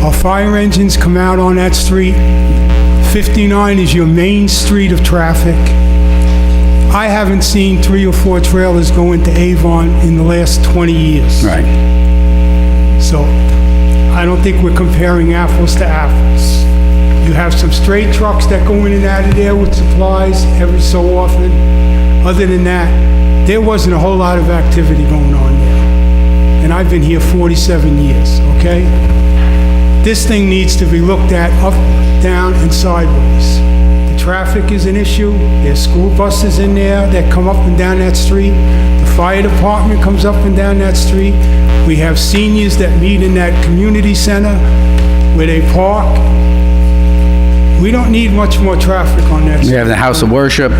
Our fire engines come out on that street. 59 is your main street of traffic. I haven't seen 3 or 4 trailers go into Avon in the last 20 years. Right. So I don't think we're comparing apples to apples. You have some straight trucks that go in and out of there with supplies every so often. Other than that, there wasn't a whole lot of activity going on there. And I've been here 47 years, okay? This thing needs to be looked at up, down, and sideways. The traffic is an issue. There's school buses in there that come up and down that street. The fire department comes up and down that street. We have seniors that meet in that community center where they park. We don't need much more traffic on that street. We have the House of Worship.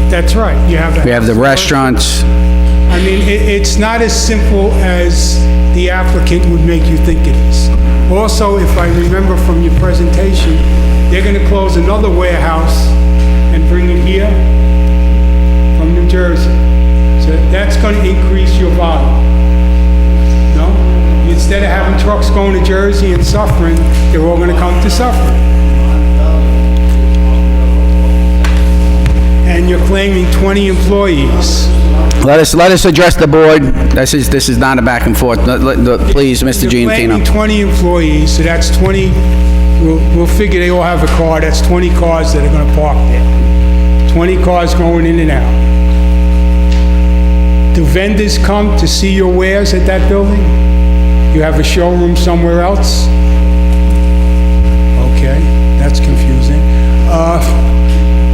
That's right. You have that. We have the restaurants. I mean, it's not as simple as the applicant would make you think it is. Also, if I remember from your presentation, they're going to close another warehouse and bring it here from New Jersey. So that's going to increase your volume. No? Instead of having trucks going to Jersey and Suffern, they're all going to come to Suffern. And you're claiming 20 employees. Let us address the board. This is not a back and forth. Please, Mr. You're Giantino. claiming 20 employees, so that's 20, we'll figure they all have a car, that's 20 cars that are going to park there. 20 cars going in and out. Do vendors come to see your wares at that building? You have a showroom somewhere else? Okay, that's confusing.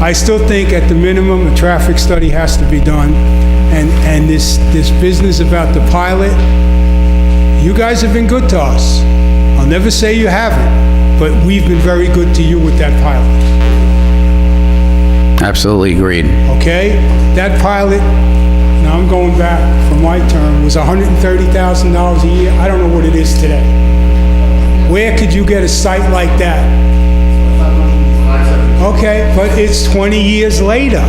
I still think at the minimum, a traffic study has to be done. And this business about the pilot, you guys have been good to us. I'll never say you haven't, but we've been very good to you with that pilot. Absolutely agreed. Okay? That pilot, now I'm going back from my term, was $130,000 a year. I don't know what it is today. Where could you get a site like that? Okay, but it's 20 years later.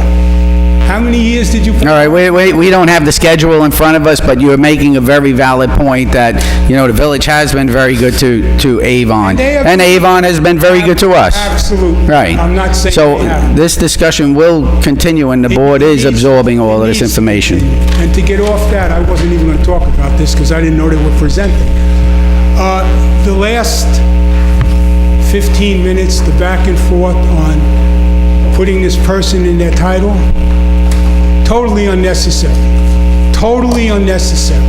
How many years did you... All right, wait, we don't have the schedule in front of us, but you're making a very valid point that, the village has been very good to Avon. And Avon has been very good to us. Absolutely. Right. I'm not saying So they haven't. this discussion will continue, and the board is absorbing all of this information. And to get off that, I wasn't even going to talk about this because I didn't know they were presenting. The last 15 minutes, the back and forth on putting this person in their title, totally unnecessary. Totally unnecessary.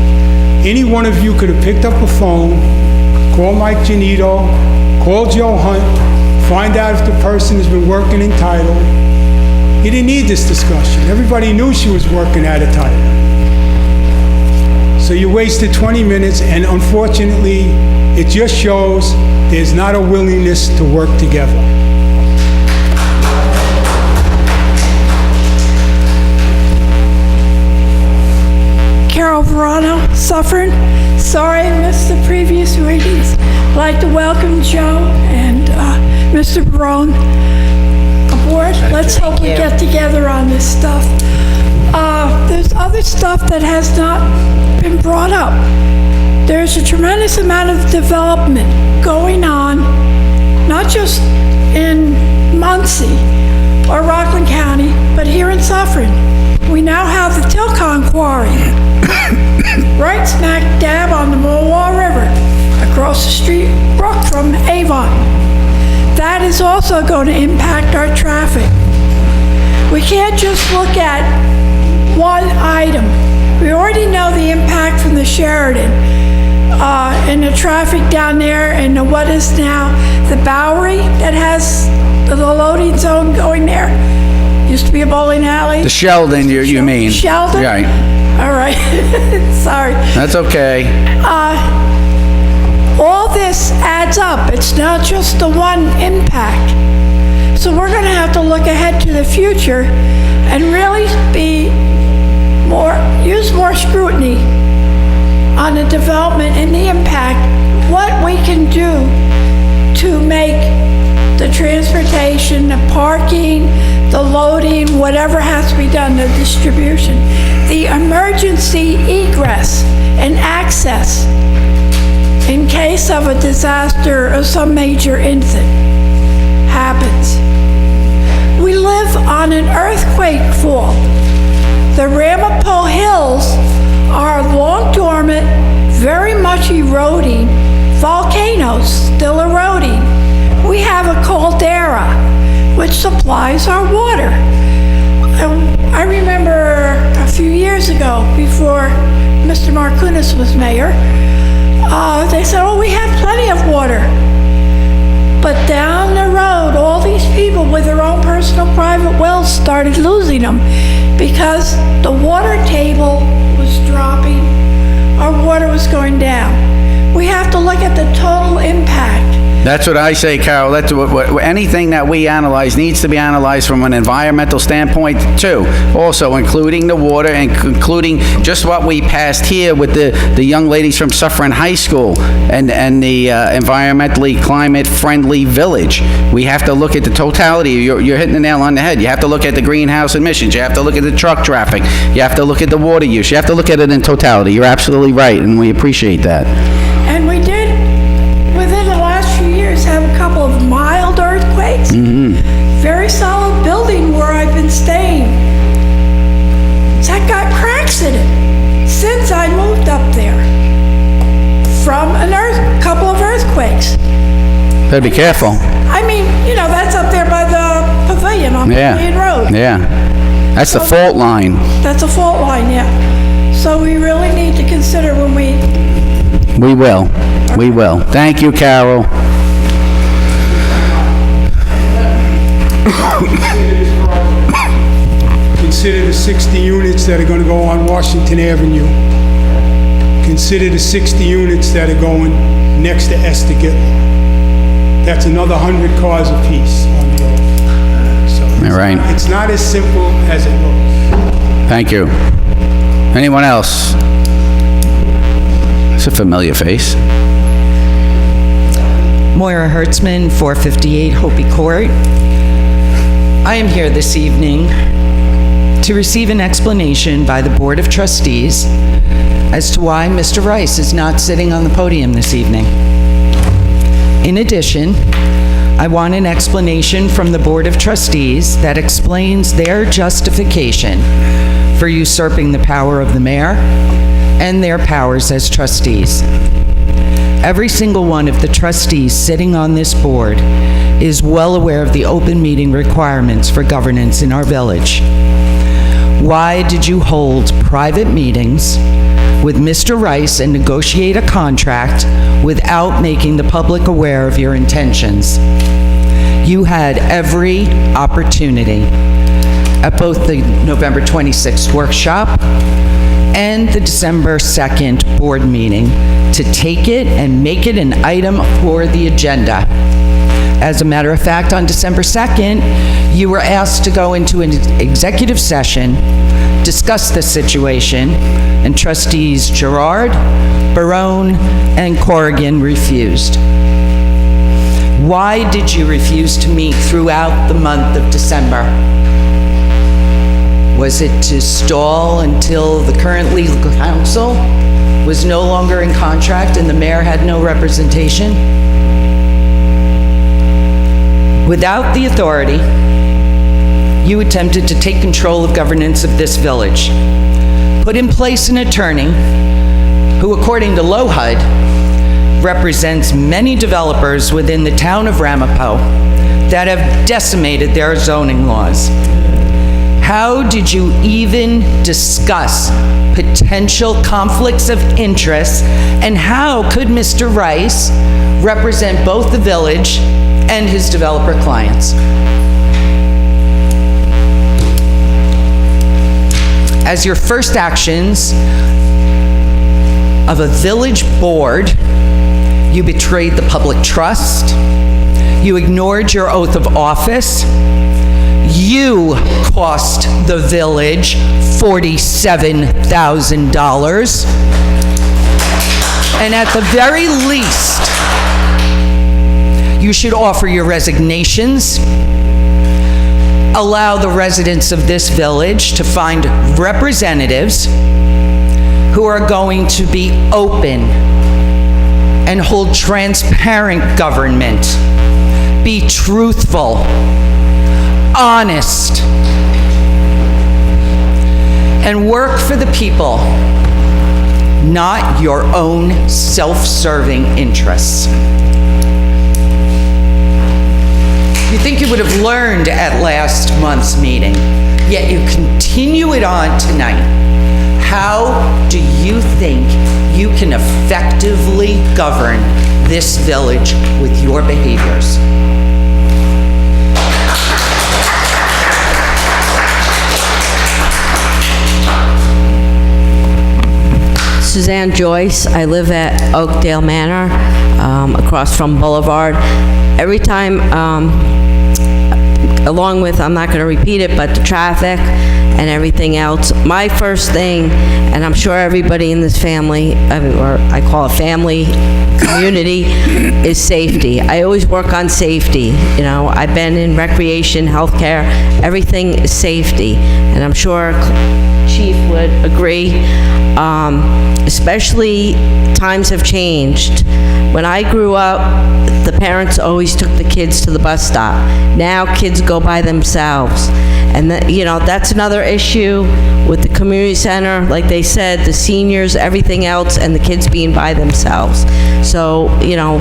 Any one of you could have picked up a phone, called Mike Janito, called Joe Hunt, find out if the person has been working in title. You didn't need this discussion. Everybody knew she was working at a title. So you wasted 20 minutes, and unfortunately, it just shows there's not a willingness to work together. Carol Verano, Suffern. Sorry I missed the previous readings. I'd like to welcome Joe and Mr. Barone aboard. Let's hope we get together on this stuff. There's other stuff that has not been brought up. There's a tremendous amount of development going on, not just in Muncie or Rockland County, but here in Suffern. We now have the Tilcon Quarry, right smack dab on the Mulwall River, across the street brook from Avon. That is also going to impact our traffic. We can't just look at one item. We already know the impact from the Sheridan and the traffic down there, and what is now the Bowery that has the loading zone going there. Used to be a bowling alley. The Sheldon, you mean? Sheldon? Right. All right. Sorry. That's okay. All this adds up. It's not just the one impact. So we're going to have to look ahead to the future and really use more scrutiny on the development and the impact, what we can do to make the transportation, the parking, the loading, whatever has to be done, the distribution, the emergency egress and access in case of a disaster or some major incident happens. We live on an earthquake fault. The Ramapo Hills are long dormant, very much eroding, volcanoes still eroding. We have a caldera, which supplies our water. I remember a few years ago, before Mr. Markunas was mayor, they said, oh, we have plenty of water. But down the road, all these people with their own personal private wells started losing them because the water table was dropping, our water was going down. We have to look at the total impact. That's what I say, Carol. That's anything that we analyze needs to be analyzed from an environmental standpoint too. Also, including the water and including just what we passed here with the young ladies from Suffern High School and the environmentally climate-friendly village. We have to look at the totality. You're hitting the nail on the head. You have to look at the greenhouse emissions. You have to look at the truck traffic. You have to look at the water use. You have to look at it in totality. You're absolutely right, and we appreciate that. And we did, within the last few years, have a couple of mild earthquakes. Very solid building where I've been staying. It's got cracks in it since I moved up there from a couple of earthquakes. Better be careful. I mean, that's up there by the pavilion on Pavilion Road. Yeah. That's the fault line. That's a fault line, yeah. So we really need to consider when we... We will. We will. Thank you, Carol. Consider the 60 units that are going to go on Washington Avenue. Consider the 60 units that are going next to Esther Gittler. That's another 100 cars apiece on the road. So it's not as simple as it looks. Thank you. Anyone else? It's a familiar face. Moira Hertzman, 458 Hopi Court. I am here this evening to receive an explanation by the Board of Trustees as to why Mr. Rice is not sitting on the podium this evening. In addition, I want an explanation from the Board of Trustees that explains their justification for usurping the power of the mayor and their powers as trustees. every single one of the trustees sitting on this board is well aware of the open meeting requirements for governance in our village. Why did you hold private meetings with Mr. Rice and negotiate a contract without making the public aware of your intentions? You had every opportunity at both the November 26th workshop and the December 2nd board meeting to take it and make it an item for the agenda. As a matter of fact, on December 2nd, you were asked to go into an executive session, discuss the situation, and Trustees Girard, Barone, and Corrigan refused. Why did you refuse to meet throughout the month of December? Was it to stall until the current legal counsel was no longer in contract and the mayor had no representation? Without the authority, you attempted to take control of governance of this village, put in place an attorney who, according to LOHUD, represents many developers within the town of Ramapo that have decimated their zoning laws. How did you even discuss potential conflicts of interest, and how could Mr. Rice represent both the village and his developer clients? As your first actions of a village board, you betrayed the public trust, you ignored your oath of office, you cost the village $47,000, and at the very least, you should offer your resignations, allow the residents of this village to find representatives who are going to be open and hold transparent government, be truthful, honest, and work for the people, not your own self-serving interests. You think you would have learned at last month's meeting, yet you continue it on tonight. How do you think you can effectively govern this village with your behaviors? Suzanne Joyce. I live at Oakdale Manor, across from Boulevard. Every time, along with, I'm not going to repeat it, but the traffic and everything else, my first thing, and I'm sure everybody in this family, or I call it family, community, is safety. I always work on safety. You know, I've been in recreation, healthcare, everything is safety. And I'm sure Chief would agree, especially times have changed. When I grew up, the parents always took the kids to the bus stop. Now kids go by themselves. And you know, that's another issue with the community center. Like they said, the seniors, everything else, and the kids being by themselves. So, you know,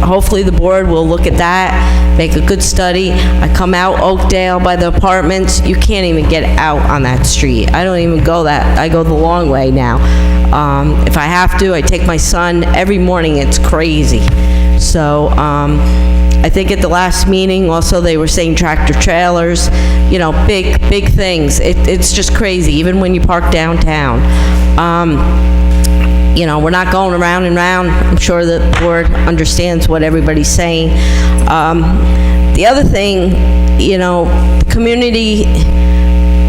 hopefully the board will look at that, make a good study. I come out Oakdale by the apartments. You can't even get out on that street. I don't even go that. I go the long way now. If I have to, I take my son every morning. It's crazy. So, I think at the last meeting, also, they were saying tractor trailers, you know, big things. It's just crazy, even when you park downtown. You know, we're not going around and round. I'm sure the board understands what everybody's saying. The other thing, you know, the community,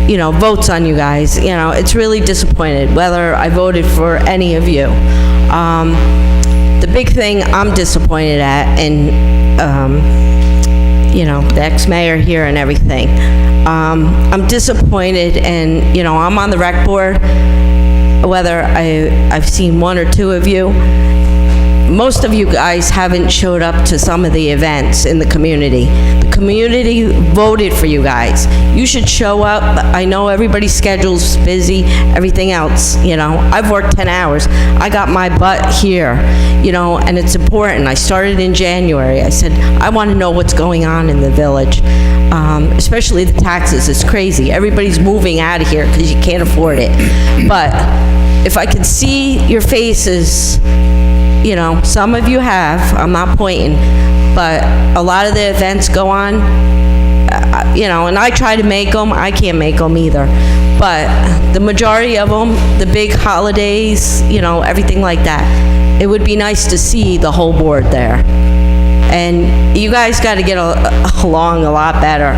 you know, votes on you guys. You know, it's really disappointed whether I voted for any of you. The big thing I'm disappointed at, and you know, the ex-mayor here and everything. I'm disappointed, and, you know, I'm on the rec board, whether I've seen one or two of you. most of you guys haven't showed up to some of the events in the community. The community voted for you guys. You should show up. I know everybody's schedule's busy, everything else, you know. I've worked 10 hours. I got my butt here, you know, and it's important. I started in January. I said, I want to know what's going on in the village, especially the taxes. It's crazy. Everybody's moving out of here because you can't afford it. But if I could see your faces, you know, some of you have, I'm not pointing, but a lot of the events go on, you know, and I try to make them. I can't make them either. But the majority of them, the big holidays, you know, everything like that, it would be nice to see the whole board there. And you guys got to get along a lot better,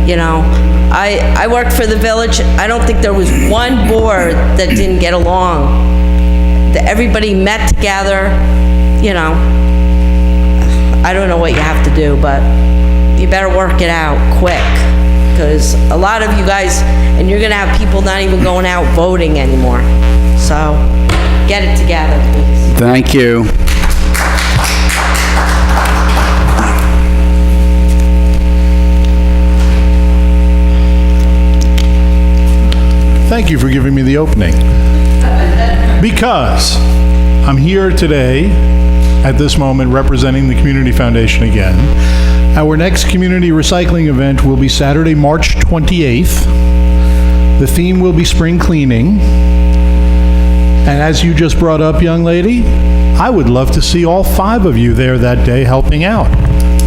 you know. I worked for the village. I don't think there was one board that didn't get along. Everybody met together, you know. I don't know what you have to do, but you better work it out quick, because a lot of you guys, and you're going to have people not even going out voting anymore. So get it together, please. Thank you. Thank you for giving me the opening. Because I'm here today, at this moment, representing the Community Foundation again. Our next community recycling event will be Saturday, March 28th. The theme will be spring cleaning. And as you just brought up, young lady, I would love to see all 5 of you there that day helping out.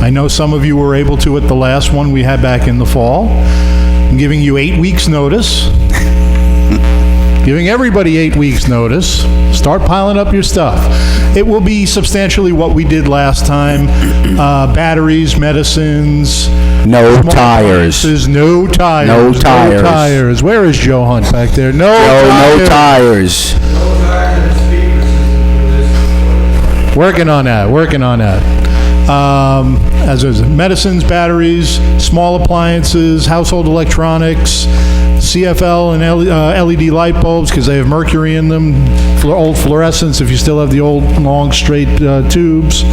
I know some of you were able to at the last one we had back in the fall. I'm giving you 8 weeks' notice. Giving everybody 8 weeks' notice. Start piling up your stuff. It will be substantially what we did last time. Batteries, medicines. No tires. No tires. No tires. No tires. Where is Joe Hunt back there? No tires. Working on that. As is medicines, batteries, small appliances, household electronics, CFL and LED light bulbs because they have mercury in them, old fluorescents if you still have the old long straight tubes.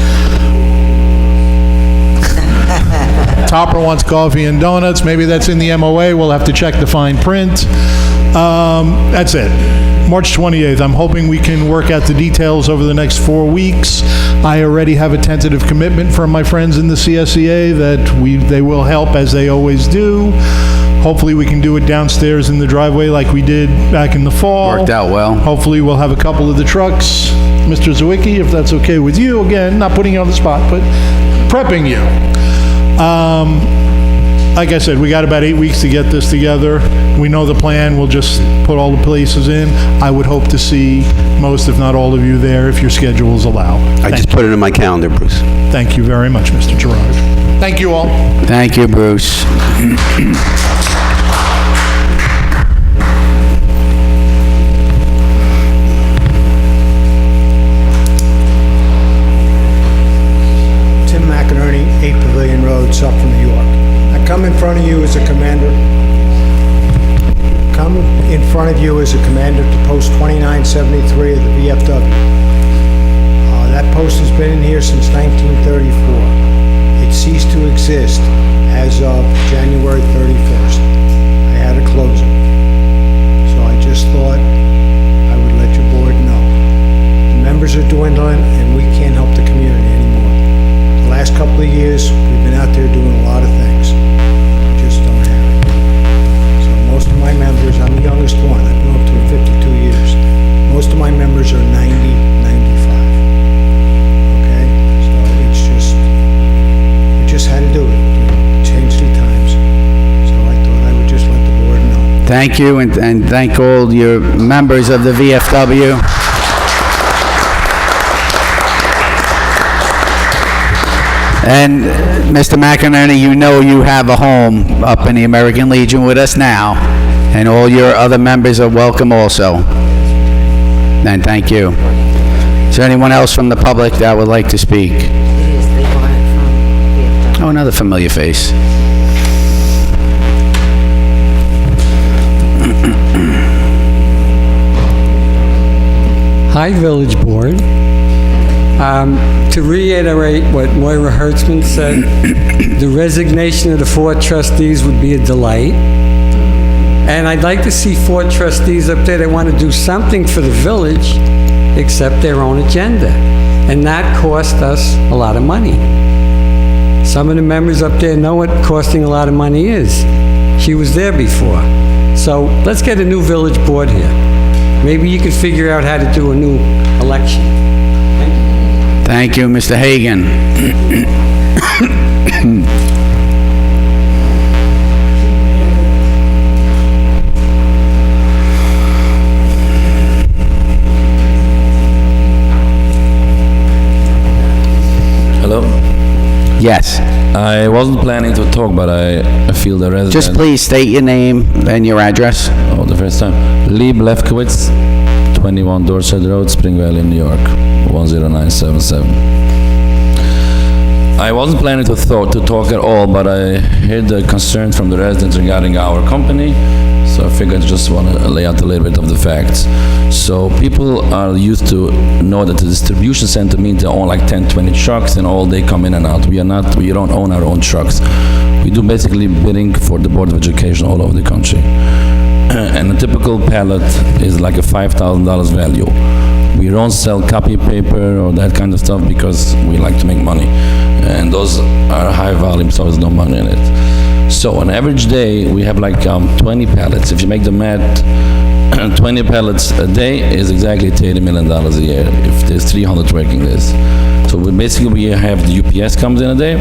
Topper wants coffee and donuts. Maybe that's in the MOA. We'll have to check the fine print. That's it. March 28th. I'm hoping we can work out the details over the next 4 weeks. I already have a tentative commitment from my friends in the CSEA that they will help as they always do. Hopefully we can do it downstairs in the driveway like we did back in the fall. Worked out well. Hopefully we'll have a couple of the trucks. Mr. Zawicki, if that's okay with you. Again, not putting you on the spot, but prepping you. Like I said, we got about 8 weeks to get this together. We know the plan. We'll just put all the places in. I would hope to see most, if not all of you there, if your schedules allow. I just put it in my calendar, Bruce. Thank you very much, Mr. Girard. Thank you all. Thank you, Bruce. Tim McInerney, 8 Pavilion Road, Suffern, New York. I come in front of you as a commander. Come in front of you as a commander to post 2973 of the VFW. That post has been in here since 1934. It ceased to exist as of January 31st. I had to close it. So I just thought I would let your board know. The members are dwindling and we can't help the community anymore. The last couple of years, we've been out there doing a lot of things. We just don't have it. So most of my members, I'm the youngest one. I've been up to 52 years. Most of my members are 90, 95. Okay? So it's just, we just had to do it. Change the times. So I thought I would just let the board know. Thank you, and thank all your members of the VFW. And Mr. McInerney, you know you have a home up in the American Legion with us now, and all your other members are welcome also. And thank you. Is there anyone else from the public that would like to speak? Oh, another familiar face. Hi, Village Board. To reiterate what Moira Hertzman said, the resignation of the 4 trustees would be a delight. And I'd like to see 4 trustees up there that want to do something for the village, except their own agenda. And that cost us a lot of money. Some of the members up there know what costing a lot of money is. She was there before. So let's get a new village board here. Maybe you could figure out how to do a new election. Thank you, Mr. Hagan. Hello? Yes. I wasn't planning to talk, but I feel the resident... Just please state your name and your address. Oh, the first time. Lee Lefkowitz, 21 Dorset Road, Spring Valley, New York, 10977. I wasn't planning to talk at all, but I heard the concerns from the residents regarding our company, so I figured I just want to lay out a little bit of the facts. So people are used to know that the distribution center means they own like 10, 20 trucks and all they come in and out. We don't own our own trucks. We do basically bidding for the Board of Education all over the country. And a typical pallet is like a $5,000 value. We don't sell copy paper or that kind of stuff because we like to make money. And those are high volume, so there's no money in it. So on average day, we have like 20 pallets. If you make the math, 20 pallets a day is exactly $30 million a year if there's 300 working days. So we have the UPS comes in a day,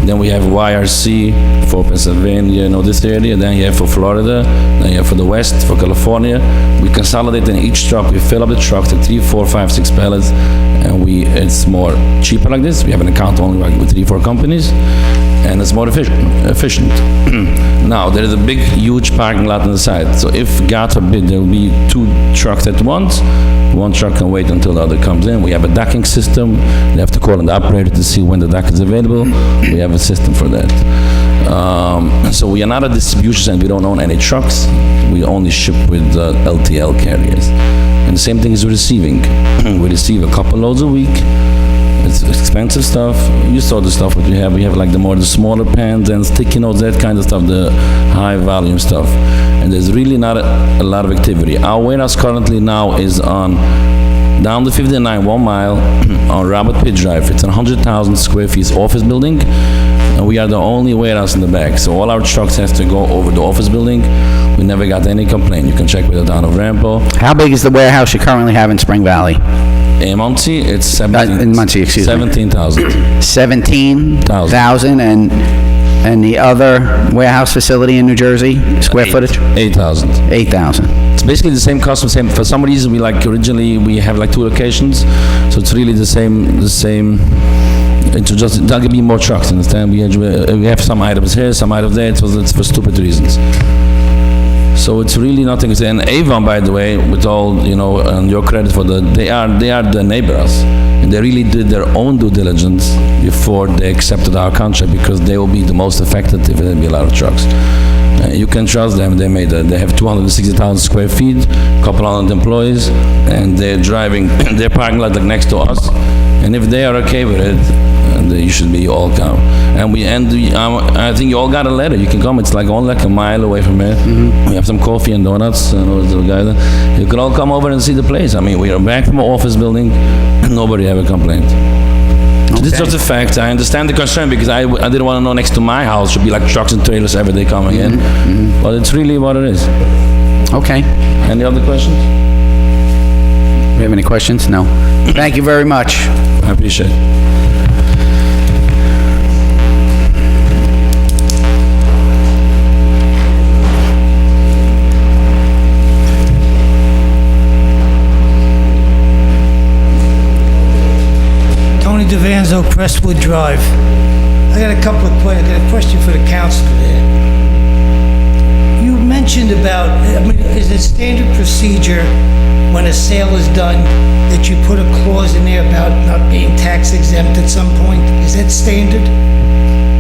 then we have YRC for Pennsylvania, this area, then you have for Florida, then you have for the West, for California. We consolidate in each truck, we fill up the trucks at 3, 4, 5, 6 pallets, and it's more cheaper like this. We have an account only like with 3, 4 companies, and it's more efficient. Now, there is a big, huge parking lot on the side, so if, God forbid, there will be 2 trucks at once, one truck can wait until the other comes in. We have a docking system. They have to call an operator to see when the dock is available. We have a system for that. So we are not a distribution center. We don't own any trucks. We only ship with LTL carriers. And the same thing is receiving. We receive a couple loads a week. It's expensive stuff. You saw the stuff that we have. We have like the smaller pans and sticky notes, that kind of stuff, the high volume stuff. And there's really not a lot of activity. Our warehouse currently now is on down the 59, 1 mile on Robert Pitt Drive. It's a 100,000 square feet office building, and we are the only warehouse in the back. So all our trucks has to go over the office building. We never got any complaint. You can check with the town of Rampo. How big is the warehouse you currently have in Spring Valley? In Muncie, it's 17,000. 17,000, and the other warehouse facility in New Jersey, square footage? 8,000. 8,000. It's basically the same customer, for some reason originally we have like 2 locations, so it's really the same, there'll be more trucks, understand? We have some items here, some items there, it's for stupid reasons. So it's really nothing. And Avon, by the way, with all, and your credit for they are the neighbors. And they really did their own due diligence before they accepted our contract, because they will be the most affected if there be a lot of trucks. You can trust them. They have 260,000 square feet, couple hundred employees, and they're driving their parking lot like next to us. And if they are okay with it, you should be all come. I think you all got a letter. You can come. It's like only like a mile away from here. Mm-hmm. We have some coffee and donuts. You can all come over and see the place. I mean, we are back from an office building, and nobody ever complained. Okay. This is just a fact. I understand the concern, because I didn't want to know next to my house should be like trucks and trailers every day coming in. Mm-hmm. But it's really what it is. Okay. Any other questions? Do you have any questions? No. Thank you very much. I appreciate it. Tony DeVanzo, Crestwood Drive. I got a couple of questions. I got a question for the council there. You mentioned about, is it standard procedure when a sale is done that you put a clause in there about not being tax exempt at some point? Is that standard?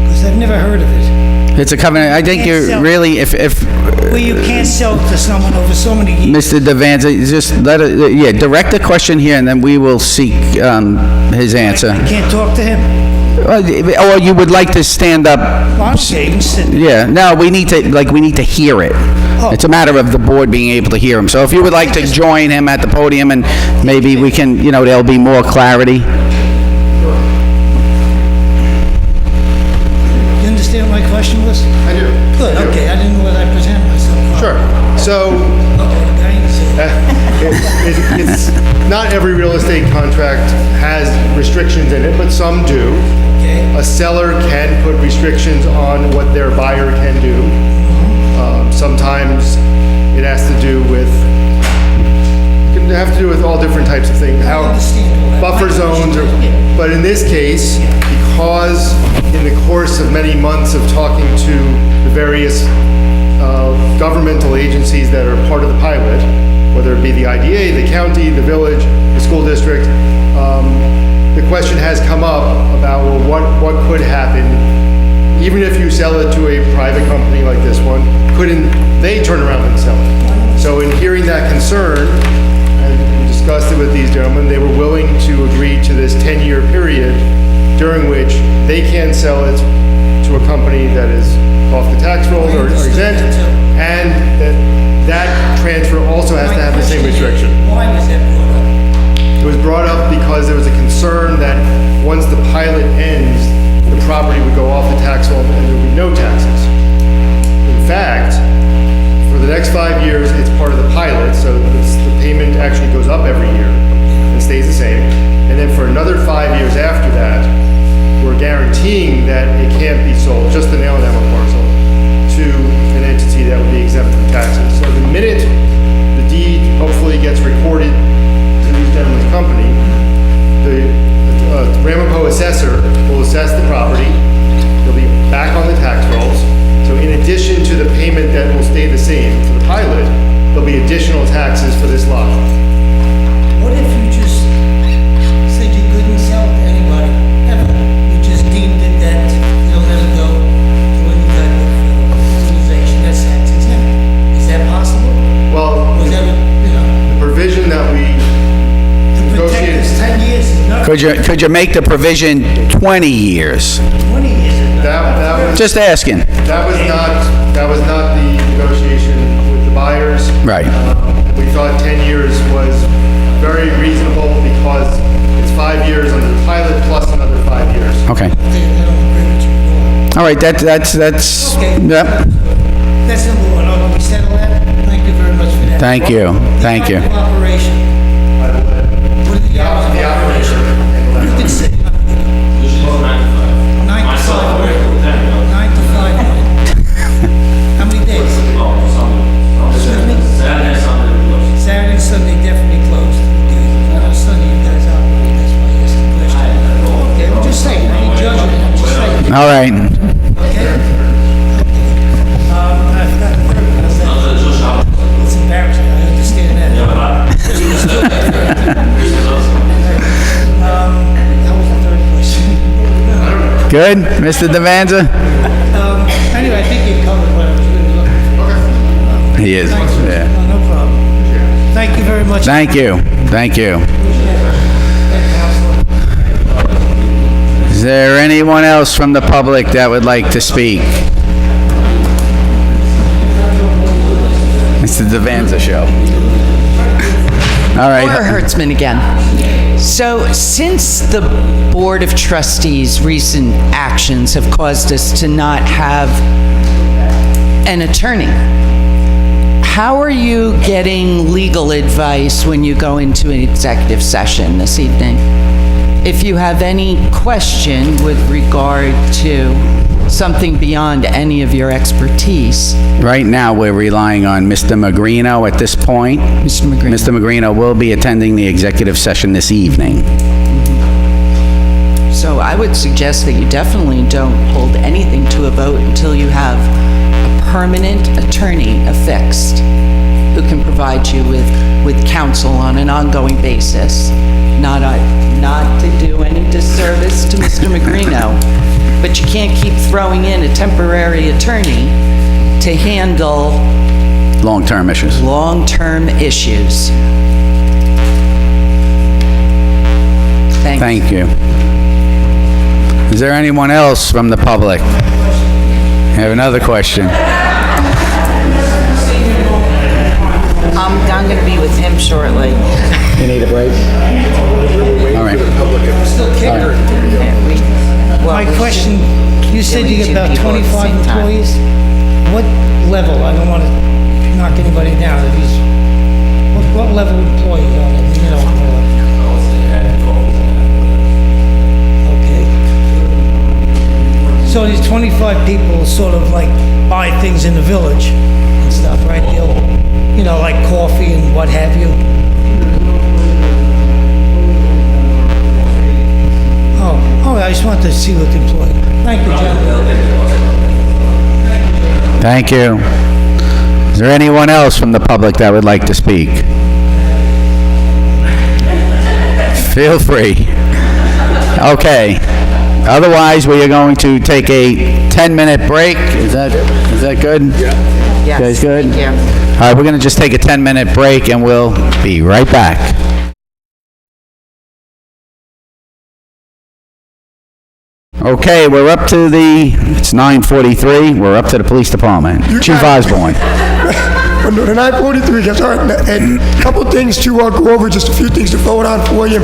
Because I've never heard of it. It's a covenant. I think you're really, if Where you can't sell to someone over so many years. Mr. Devanza, just direct the question here, and then we will seek his answer. I can't talk to him. Or you would like to stand up? Well, I'm okay, you can sit there. Yeah, no, we need to hear it. It's a matter of the board being able to hear him. So if you would like to join him at the podium, and maybe we can, there'll be more clarity. You understand what my question was? I do. Good, okay, I didn't know whether I presented myself. Sure. So, it's not every real estate contract has restrictions in it, but some do. A seller can put restrictions on what their buyer can do. Sometimes it has to do with, all different types of things. How buffer zones, but in this case, because in the course of many months of talking to the various governmental agencies that are part of the pilot, whether it be the IDA, the county, the village, the school district, the question has come up about, well, what could happen, even if you sell it to a private company like this one, couldn't they turn around and sell it? So in hearing that concern, and we discussed it with these gentlemen, they were willing to agree to this 10-year period during which they can sell it to a company that is off the tax rolls or exempt, and that transfer also has to have the same restriction. Why was that brought up? It was brought up because there was a concern that once the pilot ends, the property would go off the tax roll and there would be no taxes. In fact, for the next 5 years, it's part of the pilot, so the payment actually goes up every year and stays the same. And then for another 5 years after that, we're guaranteeing that it can't be sold, just the nail down parcel, to an entity that would be exempt from taxes. So the minute the deed hopefully gets recorded to these gentlemen's company, the Ramapo assessor will assess the property. They'll be back on the tax rolls. So in addition to the payment that will stay the same for the pilot, there'll be additional taxes for this lot. What if you just said you couldn't sell to anybody, ever? You just deemed it that you'll never go to any type of organization that's tax exempt. Is that possible? Well, Was that, the provision that we protect negotiated. us 10 years is nothing. Could you make the provision 20 years? 20 years is nothing. That was Just asking. That was not the negotiation with the buyers. Right. We thought 10 years was very reasonable because it's 5 years under the pilot plus another 5 years. Okay. I don't agree with you. All right, that's, Okay. yep. That's number one. Oh, we settle that? Thank you very much for that. Thank you. Thank you. The hours of operation. What are the hours of operation? You can say. 9 to 5. 9 to 5. How many days? Excuse me? Saturday and Sunday definitely closed. Okay. I know Sunday you guys operate. That's why I asked the question. Okay, I'm just saying. I ain't judging it. I'm just saying. All right. Okay? I forgot the third one. It's embarrassing. I understand that. That was the third question. Good, Mr. Devanza? Anyway, I think you covered what I was really looking for. He is, Thanks. yeah. No problem. Thank you very much. Thank you. Thank you. Is there anyone else from the public that would like to speak? It's the Devanza Show. All right. Laura Hertzman again. So, since the Board of Trustees' recent actions have caused us to not have an attorney, how are you getting legal advice when you go into an executive session this evening? If you have any question with regard to something beyond any of your expertise. Right now, we're relying on Mr. Magrino at this point. Mr. Magrino. Mr. Magrino will be attending the executive session this evening. So I would suggest that you definitely don't hold anything to a vote until you have a permanent attorney affixed who can provide you with counsel on an ongoing basis, not not to do any disservice to Mr. Magrino, but you can't keep throwing in a temporary attorney to handle Long-term issues. long-term issues. Thank you. Is there anyone else from the public? I have another question. I'm going to be with him shortly. You need a break? All right. My question, you said you get about 25 employees. What level? I don't want to knock anybody down. What level employees are they? You know, okay. So these 25 people sort of like buy things in the village and stuff, right? They'll, you know, like coffee and what have you. Oh, I just wanted to see what the employee. Thank you, gentlemen. Thank you. Is there anyone else from the public that would like to speak? Feel free. Okay. Otherwise, we are going to take a 10-minute break. Is that good? Yeah. Yes. You guys good? Thank you. All right, we're going to just take a 10-minute break, and we'll be right back. Okay, we're up to it's 9:43, we're up to the police department. Chief Osborne. When the 9:43 gets started, and a couple things to go over, just a few things to vote on for you.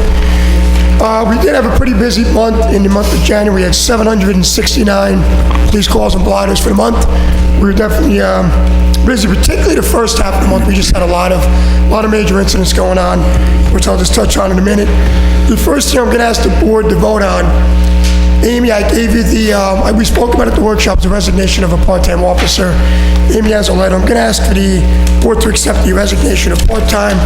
We did have a pretty busy month in the month of January. We had 769 police calls and blotters for the month. We were definitely busy, particularly the first half of the month. We just had a lot of major incidents going on, which I'll just touch on in a minute. The first thing I'm going to ask the board to vote on, Amy, I gave you we spoke about it at the workshop, the resignation of a part-time officer. Amy has a letter. I'm going to ask for the board to accept the resignation of part-time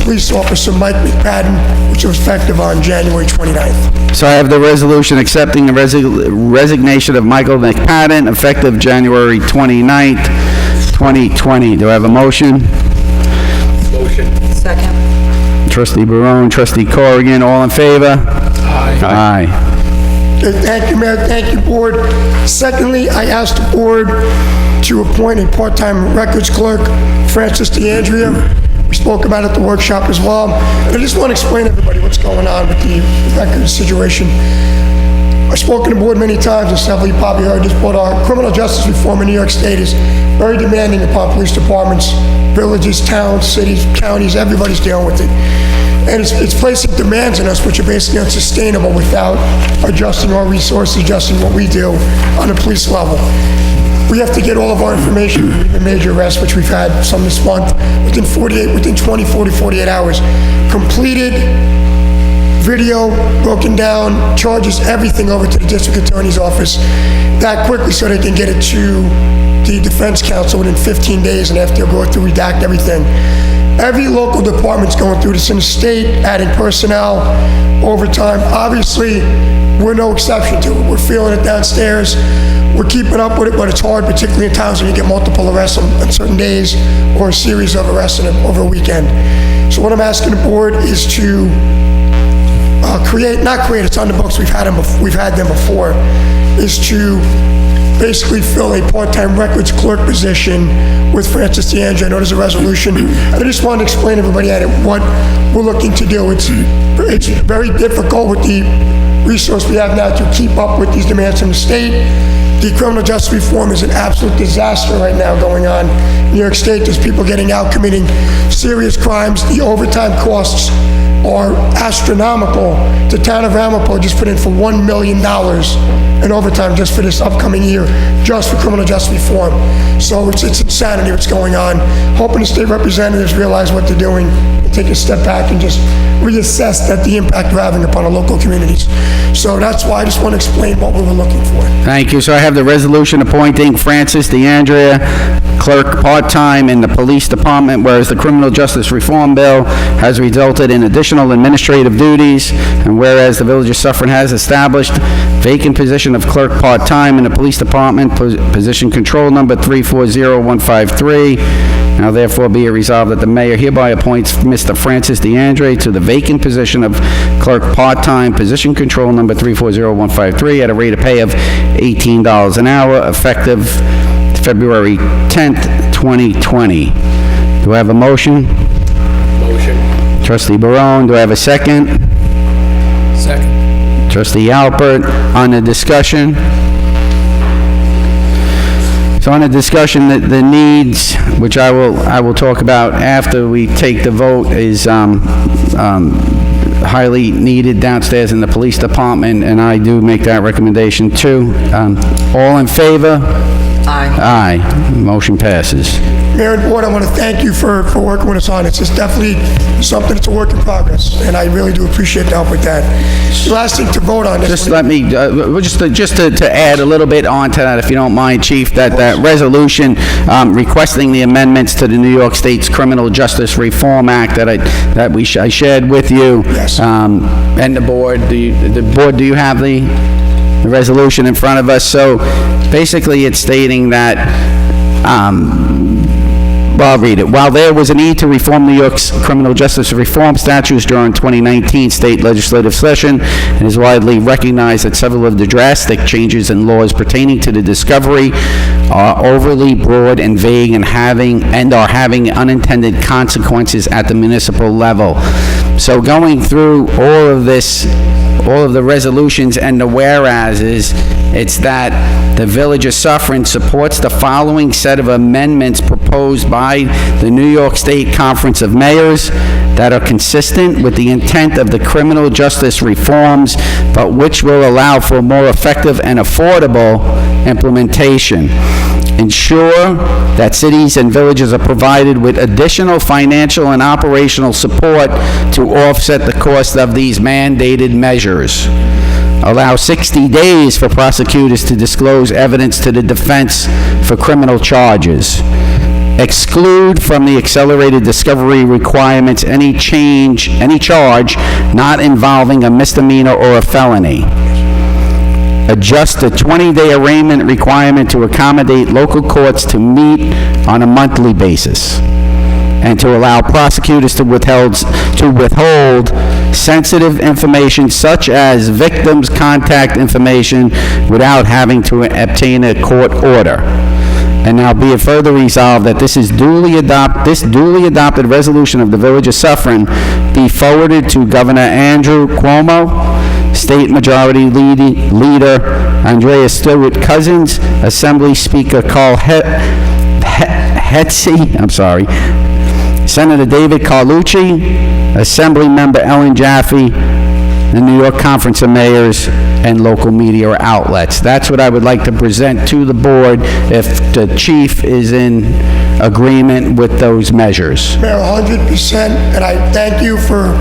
police officer Mike McPadden, which was effective on January 29th. So I have the resolution accepting the resignation of Michael McPadden, effective January 29th, 2020. Do I have a motion? Motion. Second. Trustee Barone, Trustee Corrigan, all in favor? Aye. Aye. Thank you, Mayor. Thank you, Board. Secondly, I asked the Board to appoint a part-time records clerk, Francis DeAndrea. We spoke about it at the workshop as well. And I just want to explain to everybody what's going on with the records situation. I've spoken to the Board many times, and several you probably heard this, but our criminal justice reform in New York State is very demanding upon police departments, villages, towns, cities, counties, everybody's dealing with it. And it's placing demands on us which are basically unsustainable without adjusting our resources, adjusting what we do on a police level. We have to get all of our information, even major arrests, which we've had some this month, within 20, 40, 48 hours. Completed, video, broken down, charges, everything over to the district attorney's office that quickly so they can get it to the defense counsel within 15 days and have to go through, redact everything. Every local department's going through this in the state, adding personnel, overtime. Obviously, we're no exception to it. We're feeling it downstairs. We're keeping up with it, but it's hard, particularly in towns when you get multiple arrests on certain days or a series of arrests over a weekend. So what I'm asking the board is to it's on the books, we've had them before, is to basically fill a part-time records clerk position with Francis DeAndrea. I know there's a resolution. I just want to explain to everybody what we're looking to do. It's very difficult with the resource we have now to keep up with these demands from the state. The criminal justice reform is an absolute disaster right now going on in New York State. There's people getting out committing serious crimes. The overtime costs are astronomical. The town of Ramapo just put in for $1 million in overtime just for this upcoming year, just for criminal justice reform. So it's insanity what's going on. Hoping the state representatives realize what they're doing and take a step back and just reassess the impact we're having upon our local communities. So that's why I just want to explain what we were looking for. Thank you. So I have the resolution appointing Francis DeAndrea, clerk part-time in the police department, whereas the criminal justice reform bill has resulted in additional administrative duties, and whereas the Village of Suffern has established vacant position of clerk part-time in the police department, position control number 340153. Now therefore be it resolved that the mayor hereby appoints Mr. Francis DeAndre to the vacant position of clerk part-time, position control number 340153, at a rate of pay of $18 an hour, effective February 10th, 2020. Do I have a motion? Motion. Trustee Barone, do I have a second? Second. Trustee Alpert, on the discussion. So on the discussion, the needs, which I will talk about after we take the vote, is highly needed downstairs in the police department, and I do make that recommendation too. All in favor? Aye. Aye. Motion passes. Mayor and Board, I want to thank you for working with us on this. It's definitely something that's a work in progress, and I really do appreciate the help with that. The last thing to vote on this. Just let me, just to add a little bit on to that, if you don't mind, Chief, that resolution requesting the amendments to the New York State's Criminal Justice Reform Act that I shared with you. Yes. And the board, do you have the resolution in front of us? So basically, it's stating that, well, I'll read it. While there was a need to reform New York's criminal justice reform statutes during 2019 state legislative session, it is widely recognized that several of the drastic changes in laws pertaining to the discovery are overly broad and vague and are having unintended consequences at the municipal level. So going through all of this, all of the resolutions and the whereases, it's that the Village of Suffern supports the following set of amendments proposed by the New York State Conference of Mayors that are consistent with the intent of the criminal justice reforms, but which will allow for more effective and affordable implementation. Ensure that cities and villages are provided with additional financial and operational support to offset the cost of these mandated measures. Allow 60 days for prosecutors to disclose evidence to the defense for criminal charges. Exclude from the accelerated discovery requirements any charge not involving a misdemeanor or a felony. Adjust the 20-day arraignment requirement to accommodate local courts to meet on a monthly basis, and to allow prosecutors to withhold sensitive information such as victims' contact information without having to obtain a court order. And now be it further resolved that this duly adopted resolution of the Village of Suffern be forwarded to Governor Andrew Cuomo, State Majority Leader Andrea Stewart Cousins, Assembly Speaker Carl Hetze, Senator David Carlucci, Assembly Member Ellen Jaffe, the New York Conference of Mayors, and local media outlets. That's what I would like to present to the board if the chief is in agreement with those measures. Mayor, 100%, and I thank you for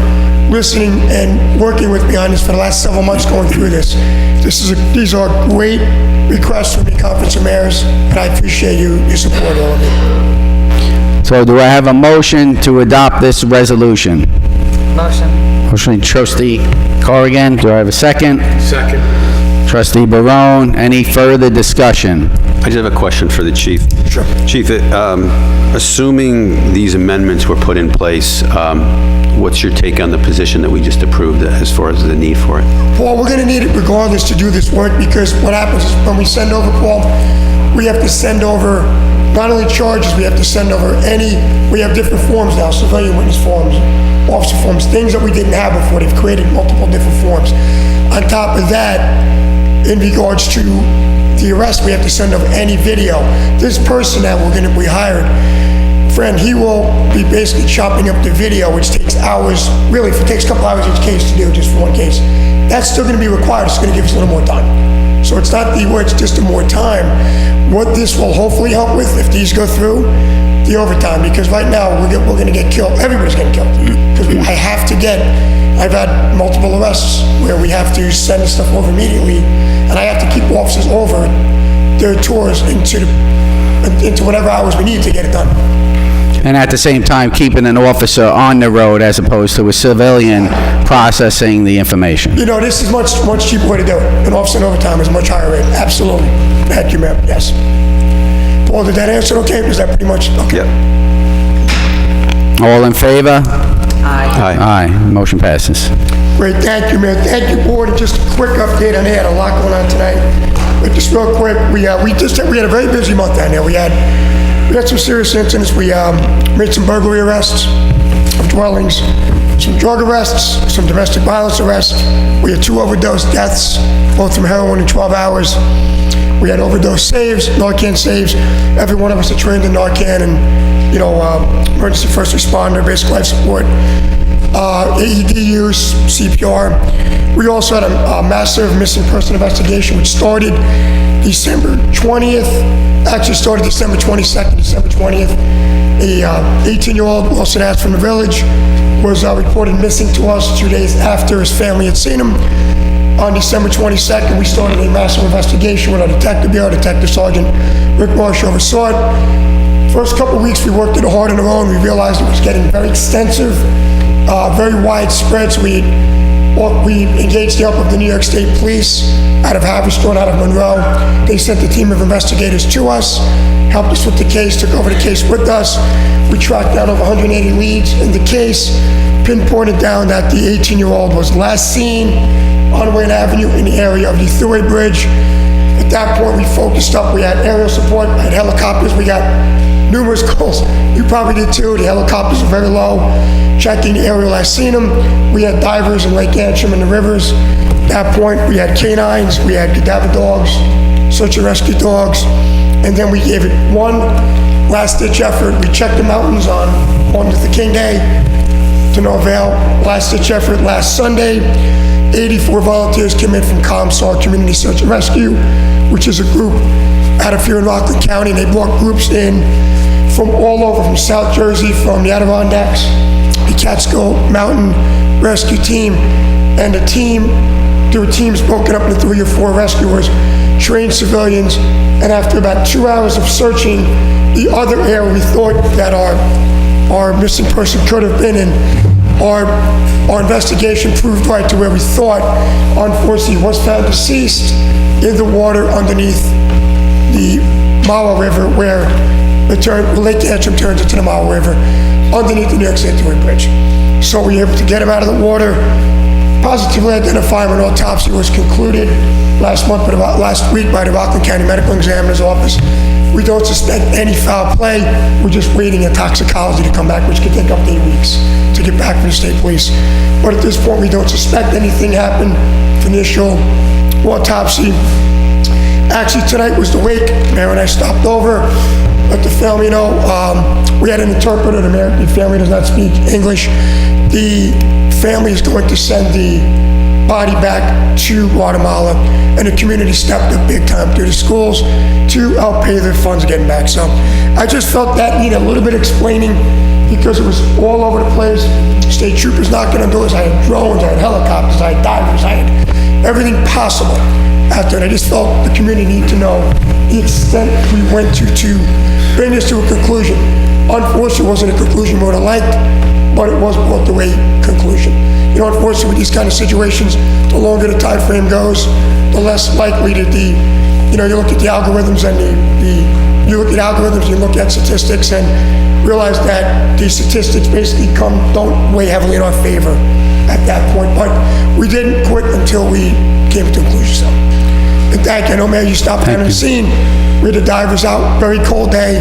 listening and working with me on this for the last several months going through this. These are great requests from the Conference of Mayors, and I appreciate your support, all of you. So do I have a motion to adopt this resolution? Motion. Motion, Trustee Corrigan. Do I have a second? Second. Trustee Barone. Any further discussion? I just have a question for the chief. Sure. Chief, assuming these amendments were put in place, what's your take on the position that we just approved as far as the need for it? Paul, we're going to need it regardless to do this work, because what happens is when we send over, Paul, we have to send over not only charges, we have to send over we have different forms now, civilian witness forms, officer forms, things that we didn't have before. They've created multiple different forms. On top of that, in regards to the arrest, we have to send over any video. This person that we hired, friend, he will be basically chopping up the video, which takes hours, really, it takes a couple hours each case to do, just for one case. That's still going to be required. It's going to give us a little more time. So it's not it's just more time. What this will hopefully help with, if these go through, the overtime, because right now we're going to get killed. Everybody's getting killed. Because I've had multiple arrests where we have to send stuff over immediately, and I have to keep officers over their tours into whatever hours we need to get it done. And at the same time, keeping an officer on the road as opposed to a civilian processing the information. You know, this is much cheaper way to do it. An officer in overtime is a much higher rate. Absolutely. Thank you, Mayor. Yes. Paul, did that answer okay? Was that pretty much okay? All in favor? Aye. Aye. Motion passes. Great, thank you, Mayor. Thank you, Board. And just a quick update on had a lot going on tonight. But just real quick, we had a very busy month down there. We had some serious incidents. We made some burglary arrests of dwellings, some drug arrests, some domestic violence arrests. We had 2 overdose deaths, both from heroin in 12 hours. We had overdose saves, Narcan saves. Every one of us are trained in Narcan and, emergency first responder, basic life support. AED use, CPR. We also had a massive missing person investigation, which started December 20th. Actually started December 22nd, December 20th. A 18-year-old Wilson Ash from the Village was reported missing to us 2 days after his family had seen him. On December 22nd, we started a massive investigation with our Detective Bureau, Detective Sergeant Rick Marsh oversaw it. First couple of weeks, we worked it hard on our own. We realized it was getting very extensive, very widespread, so we engaged the help of the New York State Police out of Haverstraw, out of Monroe. They sent a team of investigators to us, helped us with the case, took over the case with us. We tracked down over 180 leads in the case, pinpointed down that the 18-year-old was last seen on Wayne Avenue in the area of the Thruway Bridge. At that point, we focused up. We had aerial support, we had helicopters. We got numerous calls. You probably did too. The helicopters were very low. Checking the area last seen them. We had divers in Lake Antrim and the rivers. At that point, we had canines, we had cadaver dogs, search and rescue dogs, and then we gave it one last-ditch effort. We checked the mountains on Martin Luther King Day to no avail. Last-ditch effort last Sunday. 84 volunteers came in from ComSAR, Community Search and Rescue, which is a group out of here in Rockland County, and they brought groups in from all over, from South Jersey, from the Adirondacks, the Catskill Mountain Rescue Team, and there were teams broken up into 3 or 4 rescuers, trained civilians, and after about 2 hours of searching the other area we thought that our missing person could have been in, our investigation proved right to where we thought. Unfortunately, he was found deceased in the water underneath the Mawa River, where Lake Antrim turns into the Mawa River, underneath the New York State Thruway Bridge. So we were able to get him out of the water, positively identify him. An autopsy was concluded last week by the Rockland County Medical Examiner's Office. We don't suspect any foul play. We're just waiting on toxicology to come back, which could take up to 8 weeks to get back from the state police. But at this point, we don't suspect anything happened from the initial autopsy. Actually, tonight was the wake. Mayor and I stopped over, let the family know. We had an interpreter. The family does not speak English. The family is going to send the body back to Guatemala, and the community stepped up big time through the schools to help pay their funds getting back. So I just felt that needed a little bit of explaining because it was all over the place. State troopers knocking on doors. I had drones, I had helicopters, I had divers, I had everything possible out there. And I just felt the community needed to know the extent we went to bring this to a conclusion. Unfortunately, it wasn't a conclusion we would have liked, but it was brought to a conclusion. Unfortunately, with these kind of situations, the longer the time frame goes, the less likely that you look at the algorithms and you look at algorithms, you look at statistics and realize that these statistics basically don't weigh heavily in our favor at that point. But we didn't quit until we came to a conclusion. So, and thank you. I know, Mayor, you stopped down on the scene. We had the divers out, very cold day,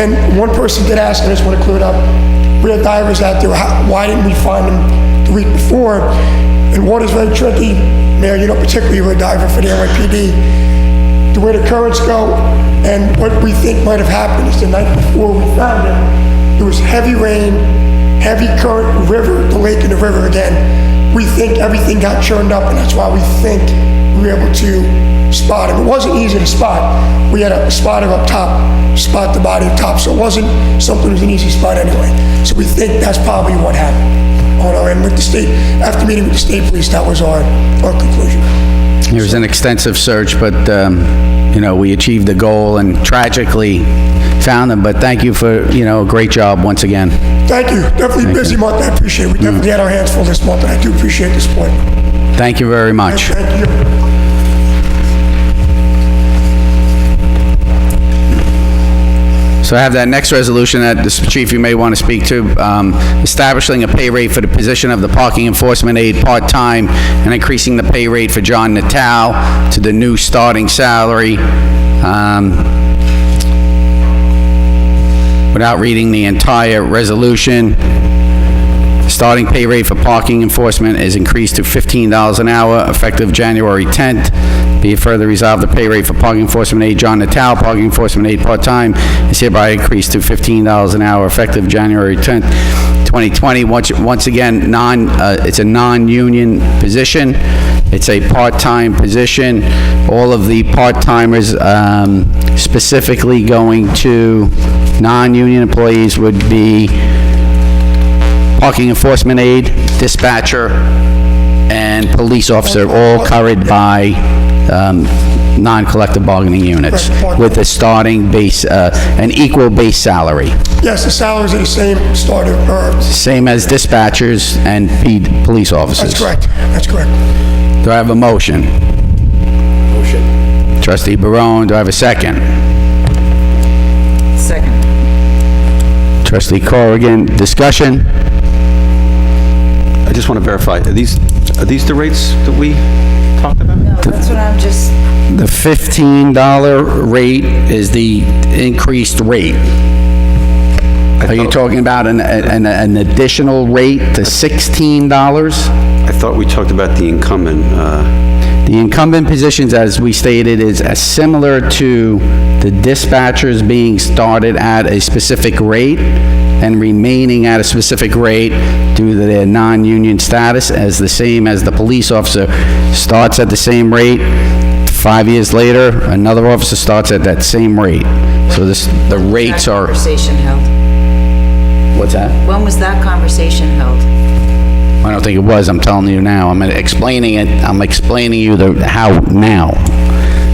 and one person did ask, and I just want to clear it up. We had divers out there. Why didn't we find them the week before? And water's very tricky. Mayor, particularly you're a diver for the NYPD. The way the currents go, and what we think might have happened is the night before we found him, there was heavy rain, heavy current, the lake and the river again. We think everything got churned up, and that's why we think we were able to spot him. It wasn't easy to spot. We had a spotter up top, spot the body up top, so it wasn't something that was an easy spot anyway. So we think that's probably what happened. And with the state, after meeting with the state police, that was our conclusion. It was an extensive search, but, we achieved the goal, and tragically, found them, but thank you for, a great job once again. Thank you. Definitely a busy month. I appreciate it. We definitely had our hands full this month, and I do appreciate the support. Thank you very much. Thank you. So I have that next resolution that, the Chief, you may want to speak to, establishing a pay rate for the position of the parking enforcement aide part-time and increasing the pay rate for John Natal to the new starting salary. Without reading the entire resolution, starting pay rate for parking enforcement is increased to $15 an hour effective January 10th. Be it further resolved, the pay rate for parking enforcement aide John Natal, parking enforcement aide part-time, is hereby increased to $15 an hour effective January 10th, 2020. Once again, it's a non-union position. It's a part-time position. All of the part-timers, specifically going to non-union employees, would be parking enforcement aide, dispatcher, and police officer, all covered by non-collective bargaining units with a starting base, an equal base salary. Yes, the salaries are the same starter. Same as dispatchers and police officers. That's correct. That's correct. Do I have a motion? Motion. Trustee Barone, do I have a second? Second. Trustee Corrigan, discussion? I just want to verify, are these the rates that we talked about? No, that's what I'm just, The $15 rate is the increased rate. Are you talking about an additional rate to $16? I thought we talked about the incumbent. The incumbent positions, as we stated, is similar to the dispatchers being started at a specific rate and remaining at a specific rate due to their non-union status, as the same as the police officer starts at the same rate. 5 years later, another officer starts at that same rate. So the rates that are... conversation held. What's that? When was that conversation held? I don't think it was. I'm telling you now. I'm explaining it. I'm explaining you how now.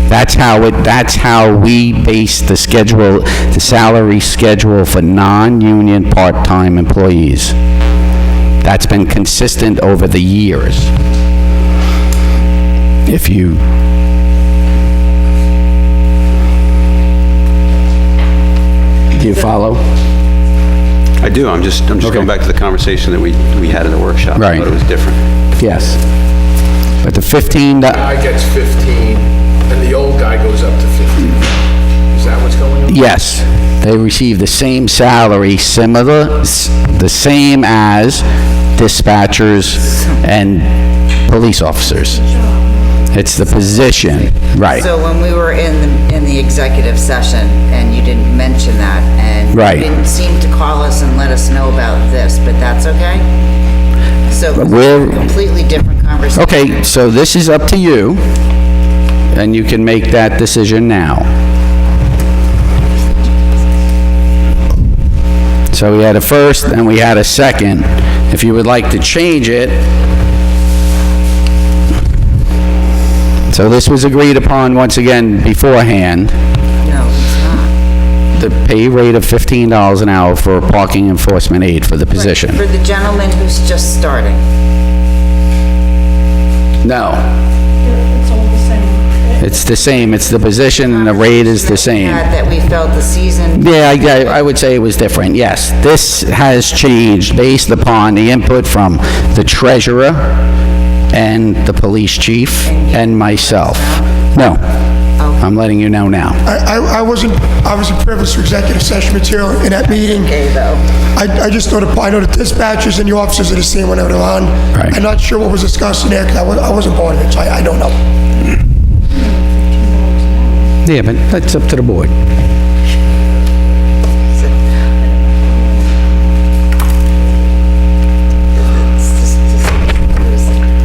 That's how we base the schedule, the salary schedule for non-union part-time employees. That's been consistent over the years. If you... Do you follow? I do. I'm just going back to the conversation that we had at the workshop. Right. I thought it was different. Yes. But the 15... The guy gets 15, and the old guy goes up to 15. Is that what's going on? Yes. They receive the same salary, the same as dispatchers and police officers. It's the position, right. So when we were in the executive session, and you didn't mention that, and Right. you didn't seem to call us and let us know about this, but that's okay? So it's We're- a completely different conversation. Okay, so this is up to you, and you can make that decision now. So we had a first and we had a second. If you would like to change it. So this was agreed upon once again beforehand. No, it's not. The pay rate of $15 an hour for a parking enforcement aide for the position. For the gentleman who's just starting. No, It's all the same. it's the same. It's the position and the rate is the same. That we felt the season. Yeah, I would say it was different, yes. This has changed based upon the input from the treasurer and the police chief and myself. No, I'm letting you know now. I wasn't obviously privileged to executive session material in that meeting. Okay, though. I just know I know the dispatchers and the officers are the same when they're on. Right. I'm not sure what was discussed in there, because I wasn't part of it, so I don't know. Yeah, but that's up to the board.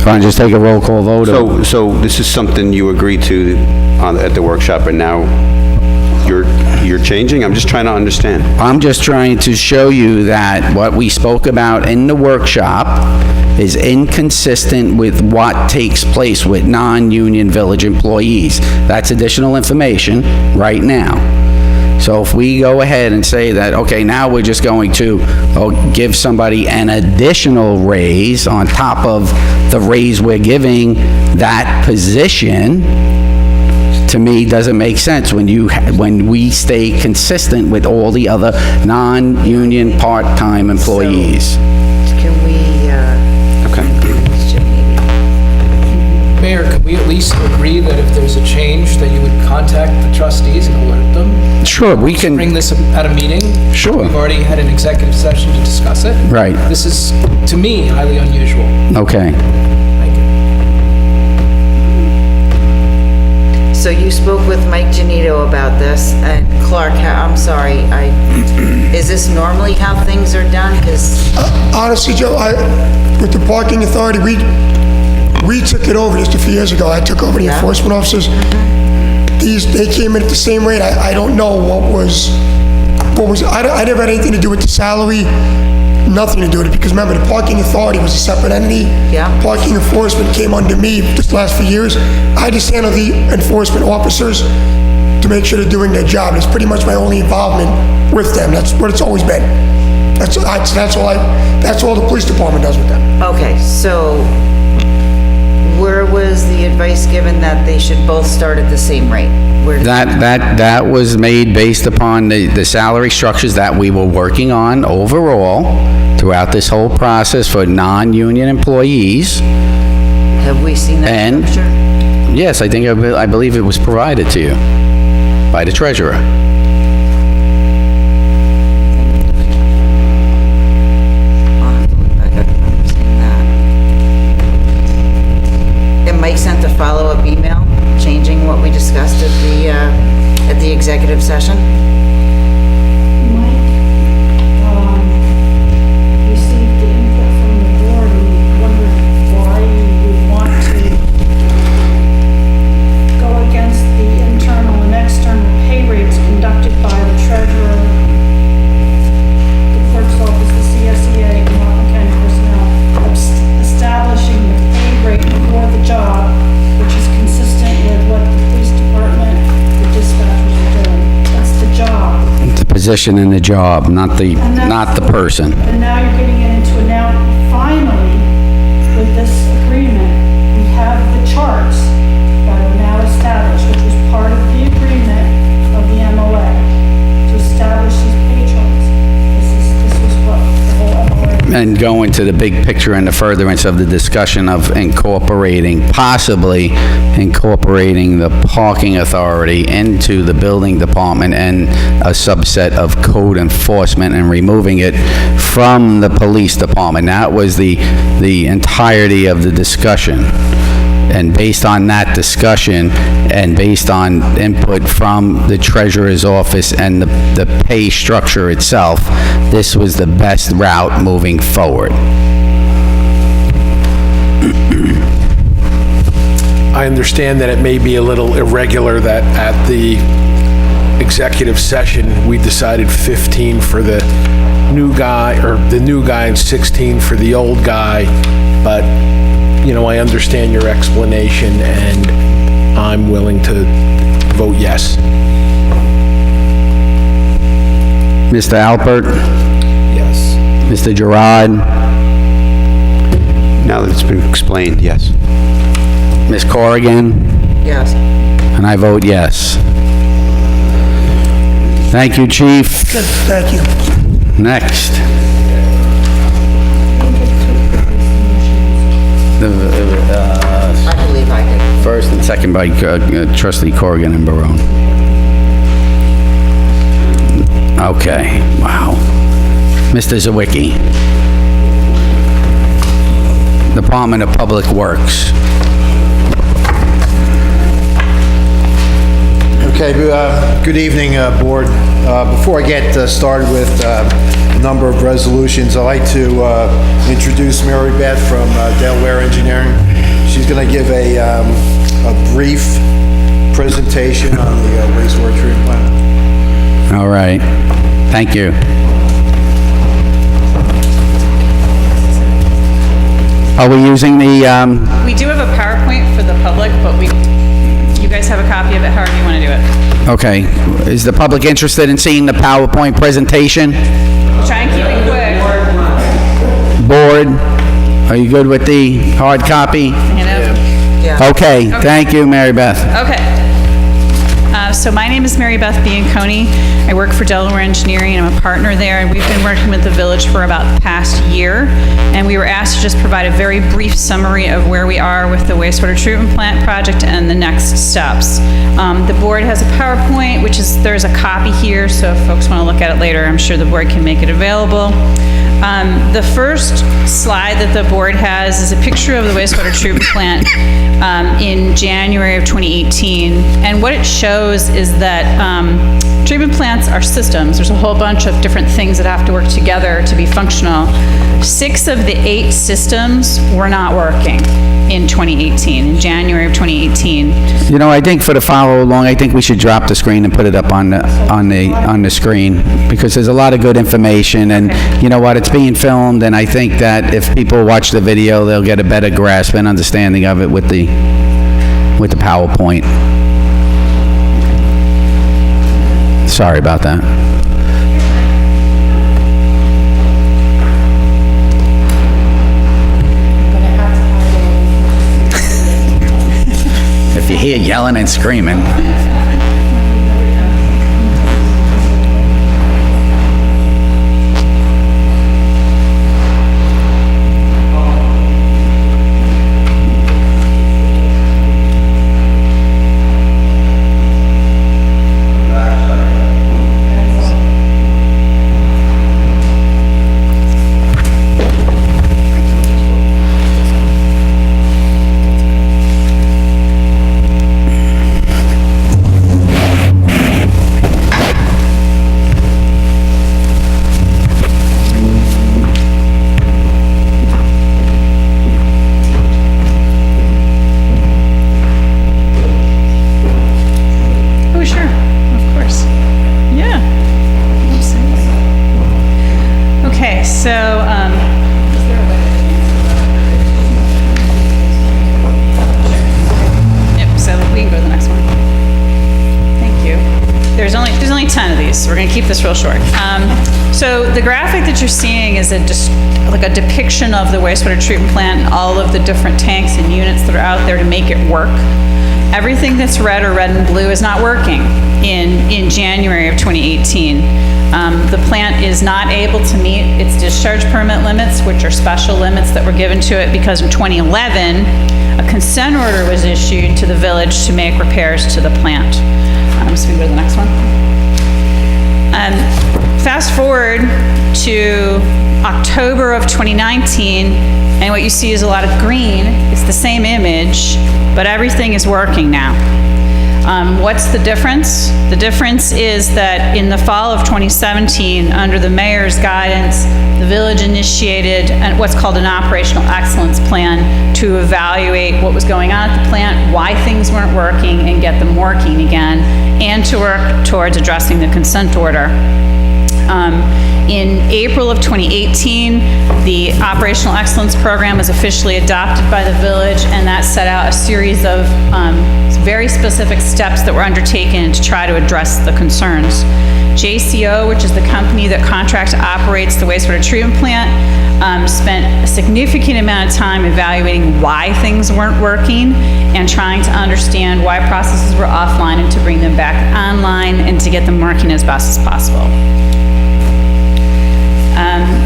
Fine, just take a roll call vote. So this is something you agreed to at the workshop, and now you're changing? I'm just trying to understand. I'm just trying to show you that what we spoke about in the workshop is inconsistent with what takes place with non-union village employees. That's additional information right now. So if we go ahead and say that, okay, now we're just going to give somebody an additional raise on top of the raise we're giving that position, to me, doesn't make sense when we stay consistent with all the other non-union part-time employees. Can we, Mayor, can we at least agree that if there's a change, that you would contact the trustees and alert them? Sure, we can. Bring this at a meeting? Sure. We've already had an executive session to discuss it. Right. This is, to me, highly unusual. Okay. Thank you. so you spoke with Mike Janito about this, and Clark, I'm sorry, is this normally how things are done? Because Honestly, Joe, with the parking authority, we took it over just a few years ago. I took over the enforcement officers. They came in at the same rate. I don't know what was, I never had anything to do with the salary, nothing to do with it, because remember, the parking authority was a separate entity. Yeah. Parking enforcement came under me this last few years. I just handle the enforcement officers to make sure they're doing their job. It's pretty much my only involvement with them. That's what it's always been. That's all the police department does with them. okay, so where was the advice given that they should both start at the same rate? That was made based upon the salary structures that we were working on overall throughout this whole process for non-union employees. Have we seen that structure? Yes, I believe it was provided to you by the treasurer. Mike sent a follow-up email changing what we discussed at the executive session. Received the input from the board and wondered why you would want to go against the internal and external pay rates conducted by the treasurer, the clerk's office, the CSEA, and Rockland County personnel, establishing the pay rate for the job, which is consistent with what the police department, the dispatchers are doing. That's the job. The position and the job, not the person. And now you're getting into now, finally, with this agreement, we have the charts that are now established, which was part of the agreement of the MOA, to establish these pay charts. This was what the whole MOA. And go into the big picture and the furtherance of the discussion of possibly incorporating the parking authority into the building department and a subset of code enforcement and removing it from the police department. That was the entirety of the discussion. And based on that discussion and based on input from the treasurer's office and the pay structure itself, this was the best route moving forward. I understand that it may be a little irregular that at the executive session, we decided 15 for the new guy, or the new guy, and 16 for the old guy, but, you know, I understand your explanation, and I'm willing to vote yes. Mr. Alpert? Yes. Mr. Girard? Now that it's been explained, yes. Ms. Corrigan? Yes. And I vote yes. Thank you, Chief. Good, thank you. Next. I believe I did. First and second by Trustee Corrigan and Barone. Okay, wow. Mr. Zawicki. Department of Public Works. Okay, good evening, Board. Before I get started with a number of resolutions, I'd like to introduce Mary Beth from Delaware Engineering. She's going to give a brief presentation on the wastewater treatment plant. All right, thank you. Are we using the, We do have a PowerPoint for the public, but you guys have a copy of it, however you want to do it. Okay. Is the public interested in seeing the PowerPoint presentation? Try and keep it quick. Board, are you good with the hard copy? Okay, thank you, Mary Beth. Okay. So my name is Mary Beth Bianconi. I work for Delaware Engineering, and I'm a partner there, and we've been working with the village for about the past year, and we were asked to just provide a very brief summary of where we are with the wastewater treatment plant project and the next steps. The board has a PowerPoint, there's a copy here, so if folks want to look at it later, I'm sure the board can make it available. The first slide that the board has is a picture of the wastewater treatment plant in January of 2018. And what it shows is that treatment plants are systems. There's a whole bunch of different things that have to work together to be functional. 6 of the 8 systems were not working in 2018, in January of 2018. You know, I think for the follow along, I think we should drop the screen and put it up on the screen, because there's a lot of good information, and you know what, it's being filmed, and I think that if people watch the video, they'll get a better grasp and understanding of it with the PowerPoint. Sorry about that. If you hear yelling and screaming. We're going to keep this real short. So the graphic that you're seeing is like a depiction of the wastewater treatment plant and all of the different tanks and units that are out there to make it work. Everything that's red or red and blue is not working in January of 2018. The plant is not able to meet its discharge permit limits, which are special limits that were given to it because in 2011, a consent order was issued to the village to make repairs to the plant. So we can go to the next one. Fast forward to October of 2019, and what you see is a lot of green. It's the same image, but everything is working now. What's the difference? The difference is that in the fall of 2017, under the mayor's guidance, the village initiated what's called an operational excellence plan to evaluate what was going on at the plant, why things weren't working, and get them working again, and to work towards addressing the consent order. In April of 2018, the Operational Excellence Program was officially adopted by the village, and that set out a series of very specific steps that were undertaken to try to address the concerns. JCO, which is the company that contracts operates the wastewater treatment plant, spent a significant amount of time evaluating why things weren't working and trying to understand why processes were offline and to bring them back online and to get them working as best as possible.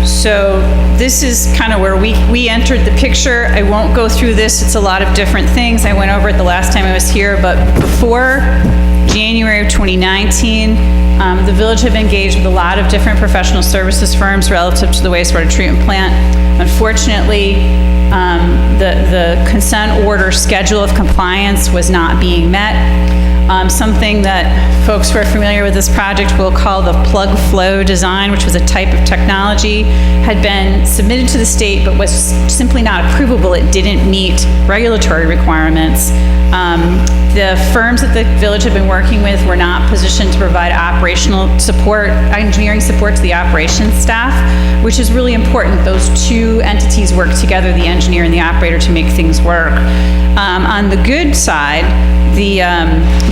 So this is kind of where we entered the picture. I won't go through this. It's a lot of different things. I went over it the last time I was here, but before January of 2019, the village had engaged with a lot of different professional services firms relative to the wastewater treatment plant. Unfortunately, the consent order schedule of compliance was not being met. Something that folks who are familiar with this project will call the plug flow design, which was a type of technology, had been submitted to the state but was simply not approvable. It didn't meet regulatory requirements. The firms that the village had been working with were not positioned to provide operational support, engineering support to the operations staff, which is really important. Those two entities work together, the engineer and the operator, to make things work. On the good side, the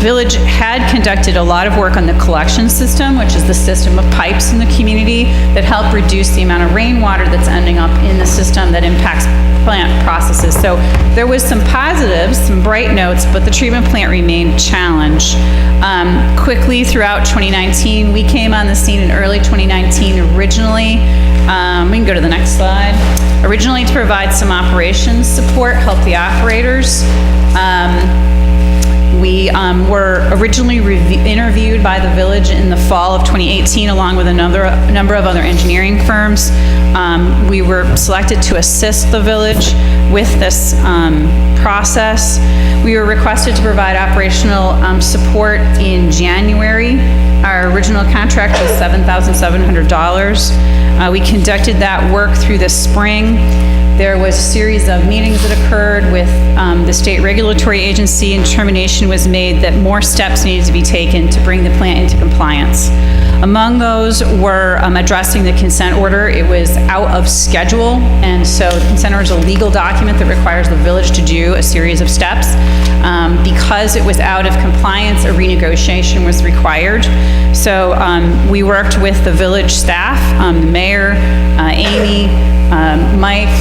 Village had conducted a lot of work on the collection system, which is the system of pipes in the community that help reduce the amount of rainwater that's ending up in the system that impacts plant processes. So there was some positives, some bright notes, but the treatment plant remained challenged. Quickly throughout 2019, we came on the scene in early 2019 originally. We can go to the next slide. Originally to provide some operations support, help the operators. We were originally interviewed by the village in the fall of 2018 along with a number of other engineering firms. We were selected to assist the village with this process. We were requested to provide operational support in January. Our original contract was $7,700. We conducted that work through the spring. There was a series of meetings that occurred with the state regulatory agency, and determination was made that more steps needed to be taken to bring the plant into compliance. Among those were addressing the consent order. It was out of schedule, and so the consent order is a legal document that requires the village to do a series of steps. Because it was out of compliance, a renegotiation was required. So we worked with the village staff, the mayor, Amy, Mike,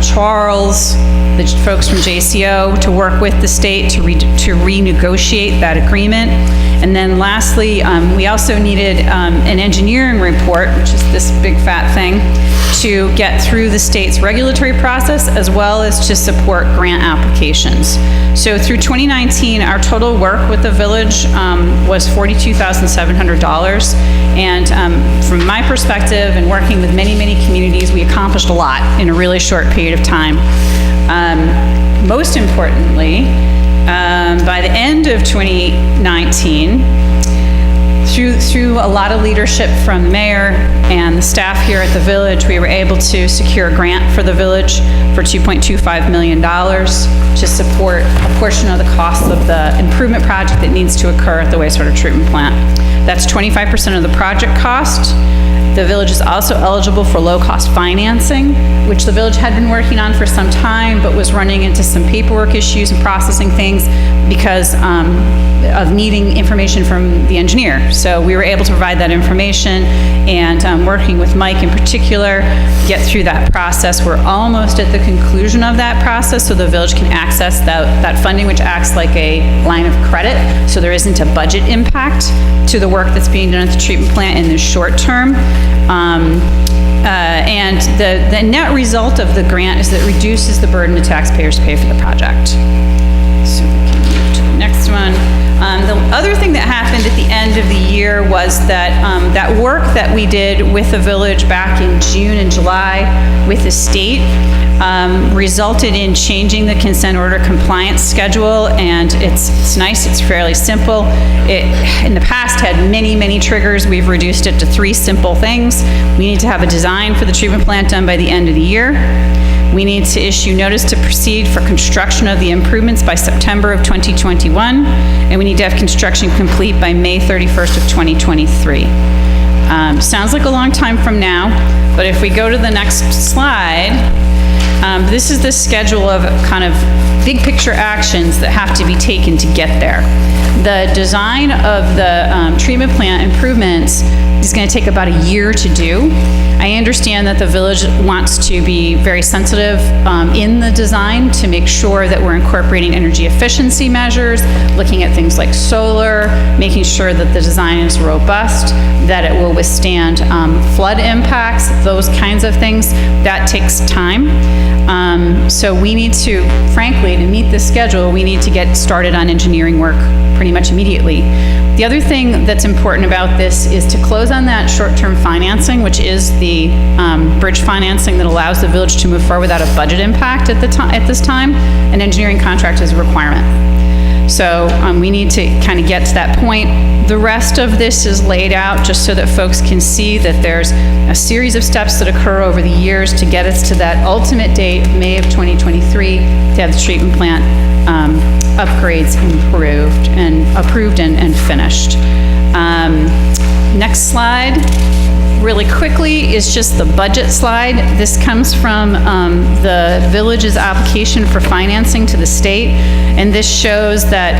Charles, the folks from JCO, to work with the state to renegotiate that agreement. And then lastly, we also needed an engineering report, which is this big fat thing, to get through the state's regulatory process as well as to support grant applications. So through 2019, our total work with the village was $42,700. And from my perspective and working with many, many communities, we accomplished a lot in a really short period of time. Most importantly, by the end of 2019, through a lot of leadership from the mayor and the staff here at the village, we were able to secure a grant for the village for $2.25 million to support a portion of the cost of the improvement project that needs to occur at the wastewater treatment plant. That's 25% of the project cost. The village is also eligible for low-cost financing, which the village had been working on for some time, but was running into some paperwork issues and processing things because of needing information from the engineer. So we were able to provide that information, and working with Mike in particular, get through that process. We're almost at the conclusion of that process, so the village can access that funding, which acts like a line of credit, so there isn't a budget impact to the work that's being done at the treatment plant in the short term. And the net result of the grant is that it reduces the burden to taxpayers to pay for the project. So we can move to the next one. The other thing that happened at the end of the year was that that work that we did with the village back in June and July with the state resulted in changing the consent order compliance schedule, and it's nice, it's fairly simple. It, in the past, had many, many triggers. We've reduced it to 3 simple things. We need to have a design for the treatment plant done by the end of the year. We need to issue notice to proceed for construction of the improvements by September of 2021, and we need to have construction complete by May 31st of 2023. Sounds like a long time from now, but if we go to the next slide, this is the schedule of kind of big picture actions that have to be taken to get there. The design of the treatment plant improvements is going to take about a year to do. I understand that the village wants to be very sensitive in the design to make sure that we're incorporating energy efficiency measures, looking at things like solar, making sure that the design is robust, that it will withstand flood impacts, those kinds of things. That takes time. So we need to, frankly, to meet this schedule, we need to get started on engineering work pretty much immediately. The other thing that's important about this is to close on that short-term financing, which is the bridge financing that allows the village to move forward without a budget impact at this time. An engineering contract is a requirement. So we need to kind of get to that point. The rest of this is laid out just so that folks can see that there's a series of steps that occur over the years to get us to that ultimate date of May of 2023 to have the treatment plant upgrades approved and finished. Next slide. really quickly is just the budget slide. This comes from the village's application for financing to the state, and this shows that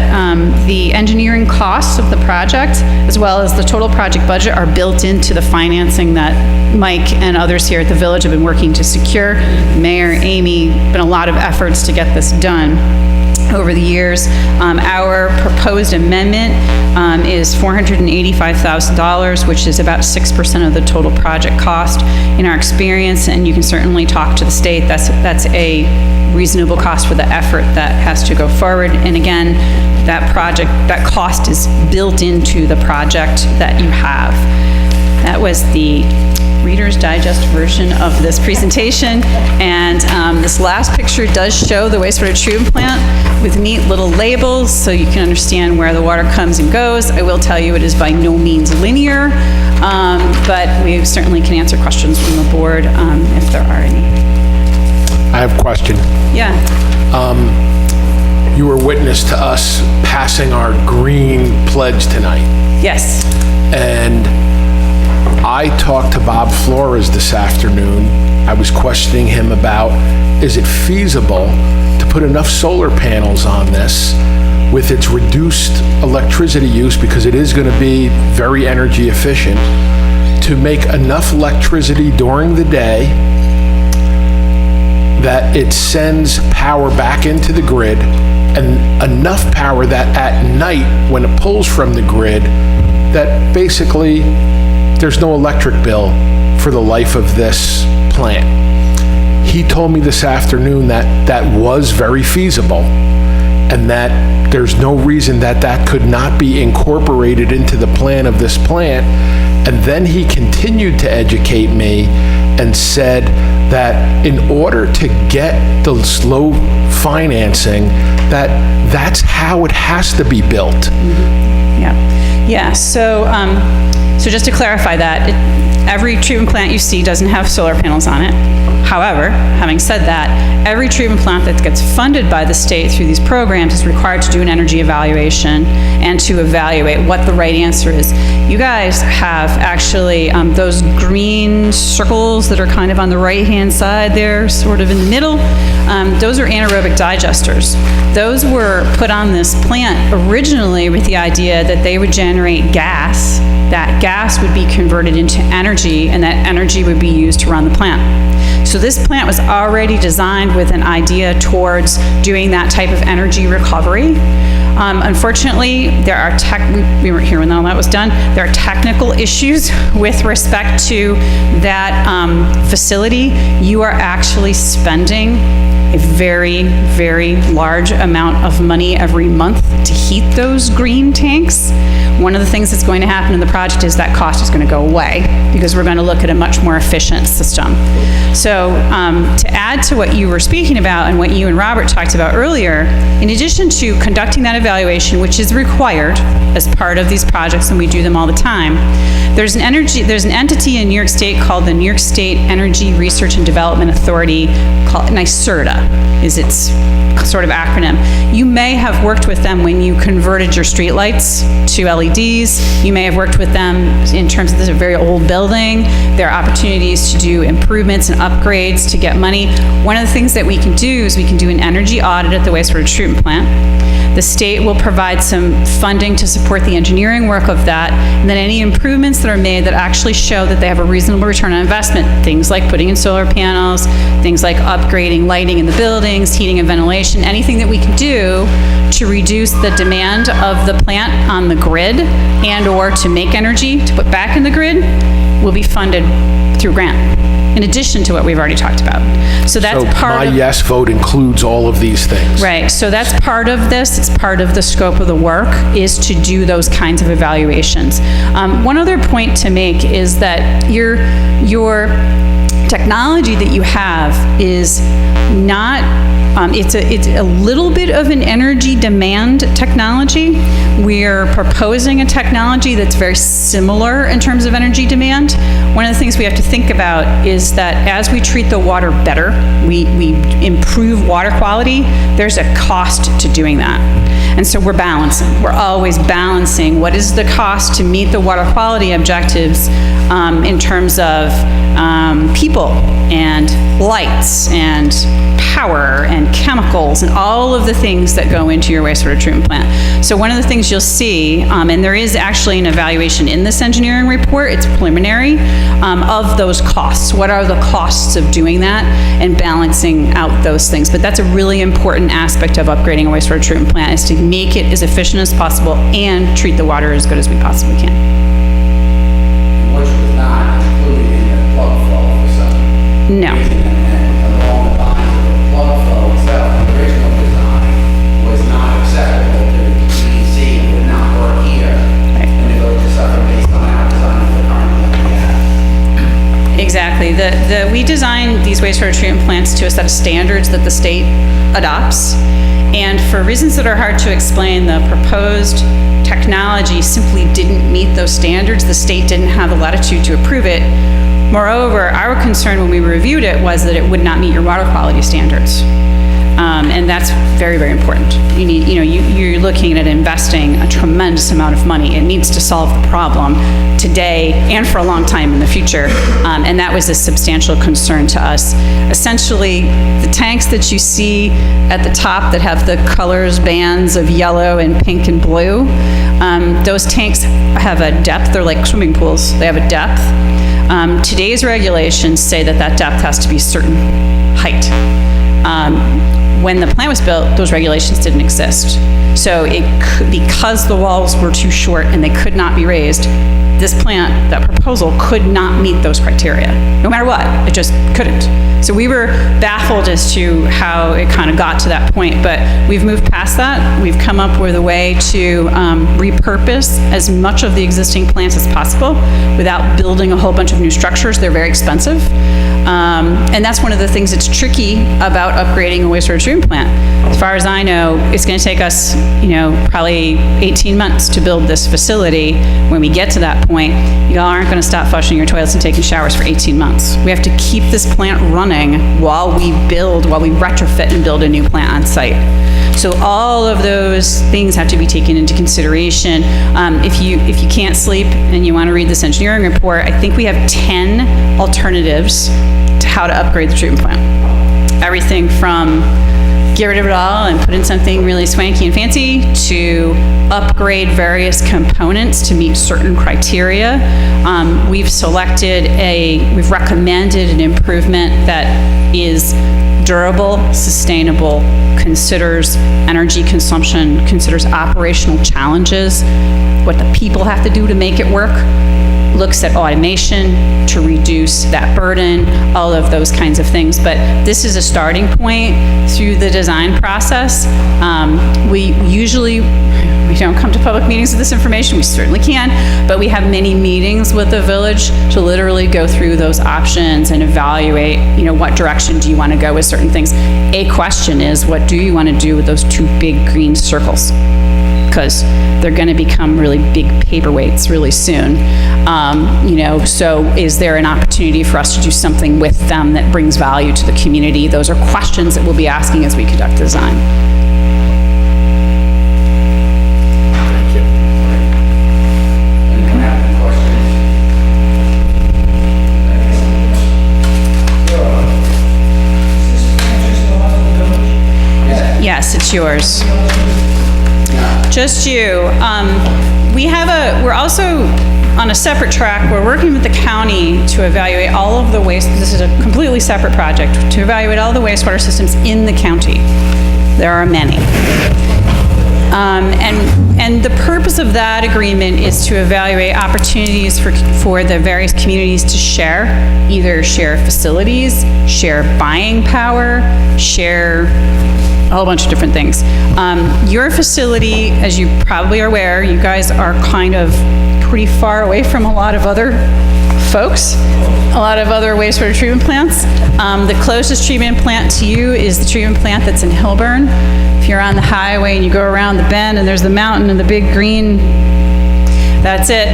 the engineering costs of the project, as well as the total project budget, are built into the financing that Mike and others here at the village have been working to secure. Mayor, Amy, been a lot of efforts to get this done over the years. Our proposed amendment is $485,000, which is about 6% of the total project cost. In our experience, and you can certainly talk to the state, that's a reasonable cost for the effort that has to go forward. And again, that cost is built into the project that you have. That was the Reader's Digest version of this presentation, and this last picture does show the wastewater treatment plant with neat little labels so you can understand where the water comes and goes. I will tell you it is by no means linear, but we certainly can answer questions from the board if there are any. I have a question. Yeah. You were witness to us passing our green pledge tonight. Yes. And I talked to Bob Flores this afternoon. I was questioning him about, is it feasible to put enough solar panels on this with its reduced electricity use, because it is going to be very energy efficient, to make enough electricity during the day that it sends power back into the grid, and enough power that at night, when it pulls from the grid, that basically there's no electric bill for the life of this plant. He told me this afternoon that that was very feasible, and that there's no reason that that could not be incorporated into the plan of this plant. And then he continued to educate me and said that in order to get the slow financing, that's how it has to be built. Yeah, so just to clarify that, every treatment plant you see doesn't have solar panels on it. However, having said that, every treatment plant that gets funded by the state through these programs is required to do an energy evaluation and to evaluate what the right answer is. You guys have actually those green circles that are kind of on the right-hand side there, sort of in the middle. Those are anaerobic digesters. Those were put on this plant originally with the idea that they would generate gas. That gas would be converted into energy, and that energy would be used to run the plant. So this plant was already designed with an idea towards doing that type of energy recovery. Unfortunately, there are we weren't here when all that was done. There are technical issues with respect to that facility. You are actually spending a very, very large amount of money every month to heat those green tanks. One of the things that's going to happen in the project is that cost is going to go away, because we're going to look at a much more efficient system. So to add to what you were speaking about and what you and Robert talked about earlier, in addition to conducting that evaluation, which is required as part of these projects, and we do them all the time, there's an entity in New York State called the New York State Energy Research and Development Authority, called NYSERDA is its sort of acronym. You may have worked with them when you converted your streetlights to LEDs. You may have worked with them in terms of this very old building. There are opportunities to do improvements and upgrades to get money. One of the things that we can do is we can do an energy audit at the wastewater treatment plant. The state will provide some funding to support the engineering work of that, and then any improvements that are made that actually show that they have a reasonable return on investment, things like putting in solar panels, things like upgrading lighting in the buildings, heating and ventilation, anything that we can do to reduce the demand of the plant on the grid and or to make energy to put back in the grid will be funded through grant, in addition to what we've already talked about. So that's part of... my yes vote includes all of these things. Right, so that's part of this. It's part of the scope of the work is to do those kinds of evaluations. One other point to make is that your technology that you have is not, it's a little bit of an energy demand technology. We're proposing a technology that's very similar in terms of energy demand. One of the things we have to think about is that as we treat the water better, we improve water quality, there's a cost to doing that. And so we're balancing. We're always balancing what is the cost to meet the water quality objectives in terms of people and lights and power and chemicals and all of the things that go into your wastewater treatment plant. So one of the things you'll see, and there is actually an evaluation in this engineering report, it's preliminary, of those costs. What are the costs of doing that and balancing out those things? But that's a really important aspect of upgrading a wastewater treatment plant, is to make it as efficient as possible and treat the water as good as we possibly can. Which was not included in the plug flow for some No. reason, and along the lines of the plug flow itself, the original design was not acceptable to the DEC and would not work here. And the Village of Suffern based on our design of the current that we have. Exactly. We designed these wastewater treatment plants to a set of standards that the state adopts. And for reasons that are hard to explain, the proposed technology simply didn't meet those standards. The state didn't have the latitude to approve it. Moreover, our concern when we reviewed it was that it would not meet your water quality standards. And that's very, very important. You need, you're looking at investing a tremendous amount of money. It needs to solve the problem today and for a long time in the future. And that was a substantial concern to us. Essentially, the tanks that you see at the top that have the colors bands of yellow and pink and blue, those tanks have a depth. They're like swimming pools. They have a depth. Today's regulations say that depth has to be a certain height. When the plant was built, those regulations didn't exist. So because the walls were too short and they could not be raised, this plant, that proposal, could not meet those criteria. No matter what, it just couldn't. So we were baffled as to how it kind of got to that point, but we've moved past that. We've come up with a way to repurpose as much of the existing plants as possible without building a whole bunch of new structures. They're very expensive. And that's one of the things that's tricky about upgrading a wastewater treatment plant. As far as I know, it's going to take us, probably 18 months to build this facility. When we get to that point, y'all aren't going to stop flushing your toilets and taking showers for 18 months. We have to keep this plant running while we retrofit and build a new plant on site. So all of those things have to be taken into consideration. If you can't sleep and you want to read this engineering report, I think we have 10 alternatives to how to upgrade the treatment plant. Everything from get rid of it all and put in something really swanky and fancy to upgrade various components to meet certain criteria. We've recommended an improvement that is durable, sustainable, considers energy consumption, considers operational challenges, what the people have to do to make it work, looks at automation to reduce that burden, all of those kinds of things. But this is a starting point through the design process. We don't come to public meetings with this information. We certainly can, but we have many meetings with the village to literally go through those options and evaluate, what direction do you want to go with certain things. A question is, what do you want to do with those two big green circles? Because they're going to become really big paperweights really soon. So is there an opportunity for us to do something with them that brings value to the community? Those are questions that we'll be asking as we conduct design. Thank you. Anyone have any questions? Yes, it's yours. Just you. We're also on a separate track. We're working with the county to evaluate all of the waste. This is a completely separate project to evaluate all the wastewater systems in the county. There are many. And the purpose of that agreement is to evaluate opportunities for the various communities to either share facilities, share buying power, share a whole bunch of different things. Your facility, as you probably are aware, you guys are kind of pretty far away from a lot of other folks, a lot of other wastewater treatment plants. The closest treatment plant to you is the treatment plant that's in Hillburn. If you're on the highway and you go around the bend and there's the mountain and the big green, that's it.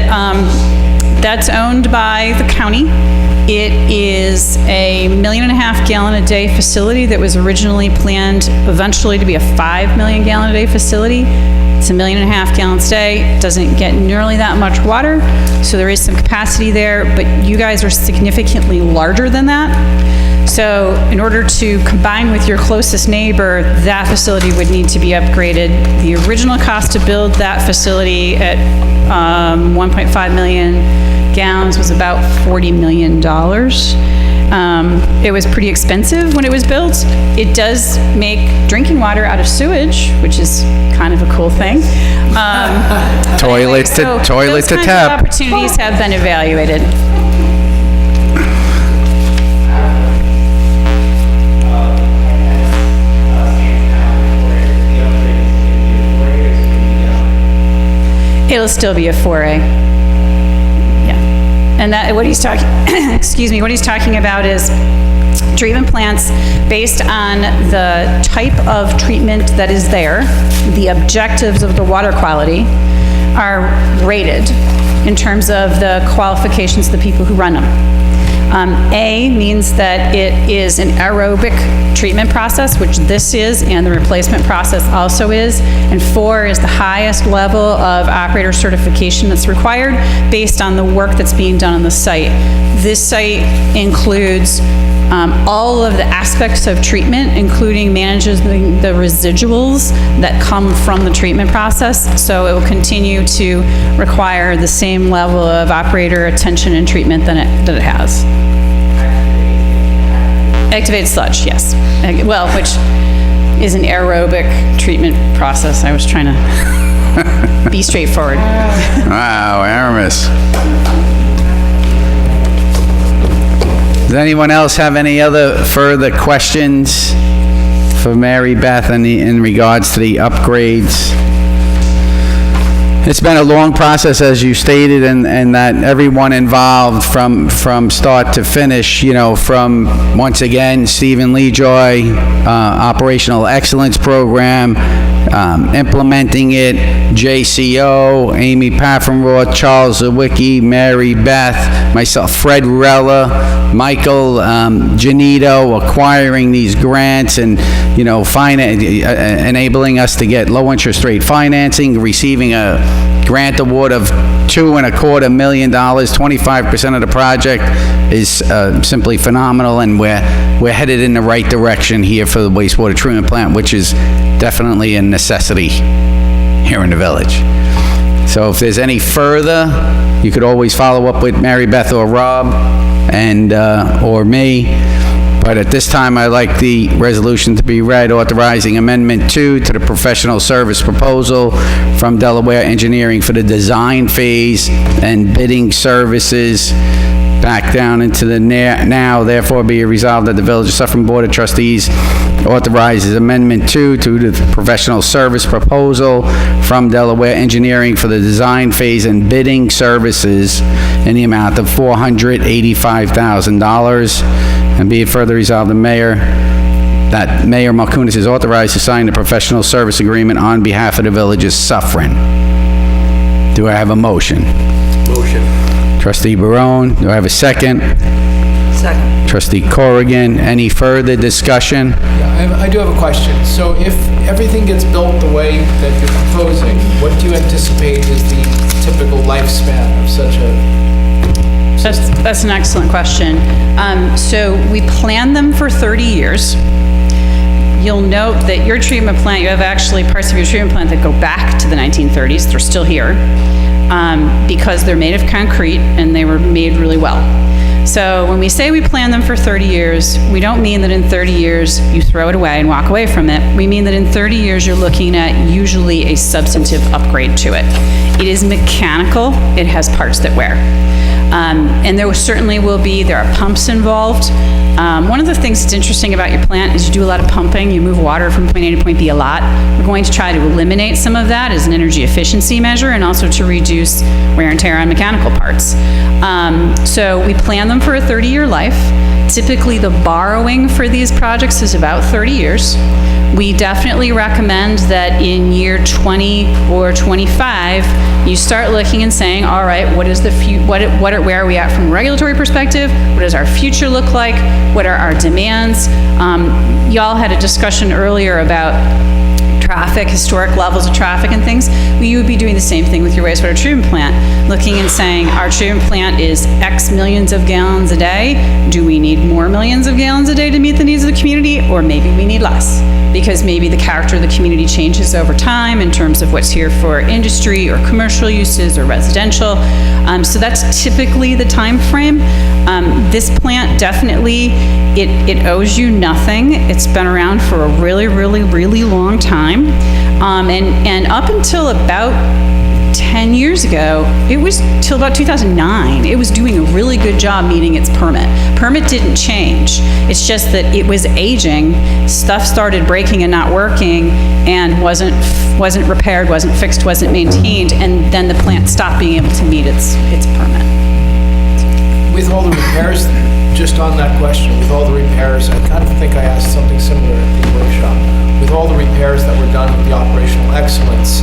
That's owned by the county. It is a 1.5 million gallon a day facility that was originally planned eventually to be a 5 million gallon a day facility. It's a 1.5 million gallons a day. It doesn't get nearly that much water, so there is some capacity there, but you guys are significantly larger than that. So in order to combine with your closest neighbor, that facility would need to be upgraded. The original cost to build that facility at 1.5 million gallons was about $40 million. It was pretty expensive when it was built. It does make drinking water out of sewage, which is kind of a cool thing. Toilet to those kinds tap. of opportunities have been evaluated. It'll still be a 4A. Yeah. And that, what he's talking, excuse me, what he's talking about is treatment plants based on the type of treatment that is there, the objectives of the water quality are rated in terms of the qualifications of the people who run them. A means that it is an aerobic treatment process, which this is, and the replacement process also is. And 4 is the highest level of operator certification that's required based on the work that's being done on the site. This site includes all of the aspects of treatment, including manages the residuals that come from the treatment process. So it will continue to require the same level of operator attention and treatment that it has. Activated sludge, yes. Well, which is an aerobic treatment process. I was trying to be straightforward. Wow, Aramis. Does anyone else have any other further questions for Mary Beth in regards to the upgrades? It's been a long process, as you stated, and that everyone involved from start to finish, you know, from, once again, Stephen Lejoy, Operational Excellence Program, implementing it, JCO, Amy Paffenroth, Charles Zawicki, Mary Beth, myself, Fred Rella, Michael Janito, acquiring these grants and, you know, enabling us to get low interest rate financing, receiving a grant award of $2.25 million. 25% of the project is simply phenomenal, and we're headed in the right direction here for the wastewater treatment plant, which is definitely a necessity here in the village. So if there's any further, you could always follow up with Mary Beth or Rob and or me. But at this time, I'd like the resolution to be read, authorizing Amendment 2 to the professional service proposal from Delaware Engineering for the design phase and bidding services. Back down into the now, therefore be it resolved that the Village of Suffern Board of Trustees authorizes Amendment 2 to the professional service proposal from Delaware Engineering for the design phase and bidding services in the amount of $485,000. And be it further resolved, that Mayor Markunas is authorized to sign the professional service agreement on behalf of the Village of Suffern. Do I have a motion? Motion. Trustee Barone, do I have a second? Second. Trustee Corrigan, any further discussion? Yeah, I do have a question. So if everything gets built the way that you're proposing, what do you anticipate is the typical lifespan of such a... That's an excellent question. So we plan them for 30 years. You'll note that your treatment plant, you have actually parts of your treatment plant that go back to the 1930s. They're still here because they're made of concrete and they were made really well. So when we say we plan them for 30 years, we don't mean that in 30 years you throw it away and walk away from it. We mean that in 30 years you're looking at usually a substantive upgrade to it. It is mechanical. It has parts that wear. And there are pumps involved. One of the things that's interesting about your plant is you do a lot of pumping. You move water from point A to point B a lot. We're going to try to eliminate some of that as an energy efficiency measure and also to reduce wear and tear on mechanical parts. So we plan them for a 30-year life. Typically, the borrowing for these projects is about 30 years. We definitely recommend that in year 20 or 25, you start looking and saying, all right, what is the where are we at from a regulatory perspective? What does our future look like? What are our demands? Y'all had a discussion earlier about traffic, historic levels of traffic and things. You would be doing the same thing with your wastewater treatment plant, looking and saying, our treatment plant is X millions of gallons a day. Do we need more millions of gallons a day to meet the needs of the community? Or maybe we need less, because maybe the character of the community changes over time in terms of what's here for industry or commercial uses or residential. So that's typically the time frame. This plant definitely, it owes you nothing. It's been around for a really, really, really long time. And up until about 10 years ago, it was till about 2009, it was doing a really good job meeting its permit. Permit didn't change. It's just that it was aging, stuff started breaking and not working, and wasn't repaired, wasn't fixed, wasn't maintained, and then the plant stopped being able to meet its permit. With all the repairs, just on that question, with all the repairs, I kind of think I asked something similar at the workshop. With all the repairs that were done with the operational excellence,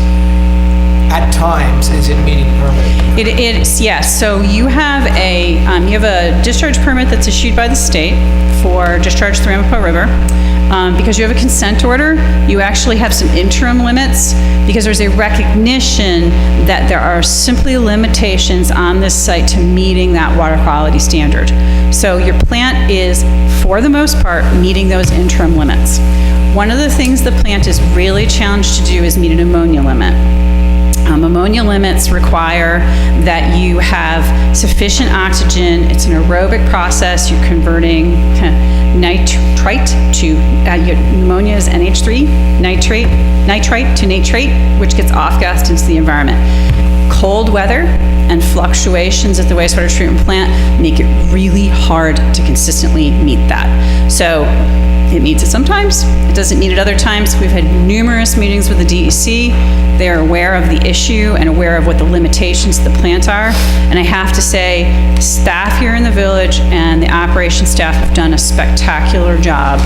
at times, is it meeting permit? It is, yes. So you have a discharge permit that's issued by the state for discharge through Ramapo River. Because you have a consent order, you actually have some interim limits, because there's a recognition that there are simply limitations on this site to meeting that water quality standard. So your plant is, for the most part, meeting those interim limits. One of the things the plant is really challenged to do is meet an ammonia limit. Ammonia limits require that you have sufficient oxygen. It's an aerobic process. You're converting nitrite to, ammonia is NH3, nitrite to nitrate, which gets off-gassed into the environment. Cold weather and fluctuations at the wastewater treatment plant make it really hard to consistently meet that. So it meets it sometimes, it doesn't meet it other times. We've had numerous meetings with the DEC. They're aware of the issue and aware of what the limitations of the plant are. And I have to say, staff here in the village and the operations staff have done a spectacular job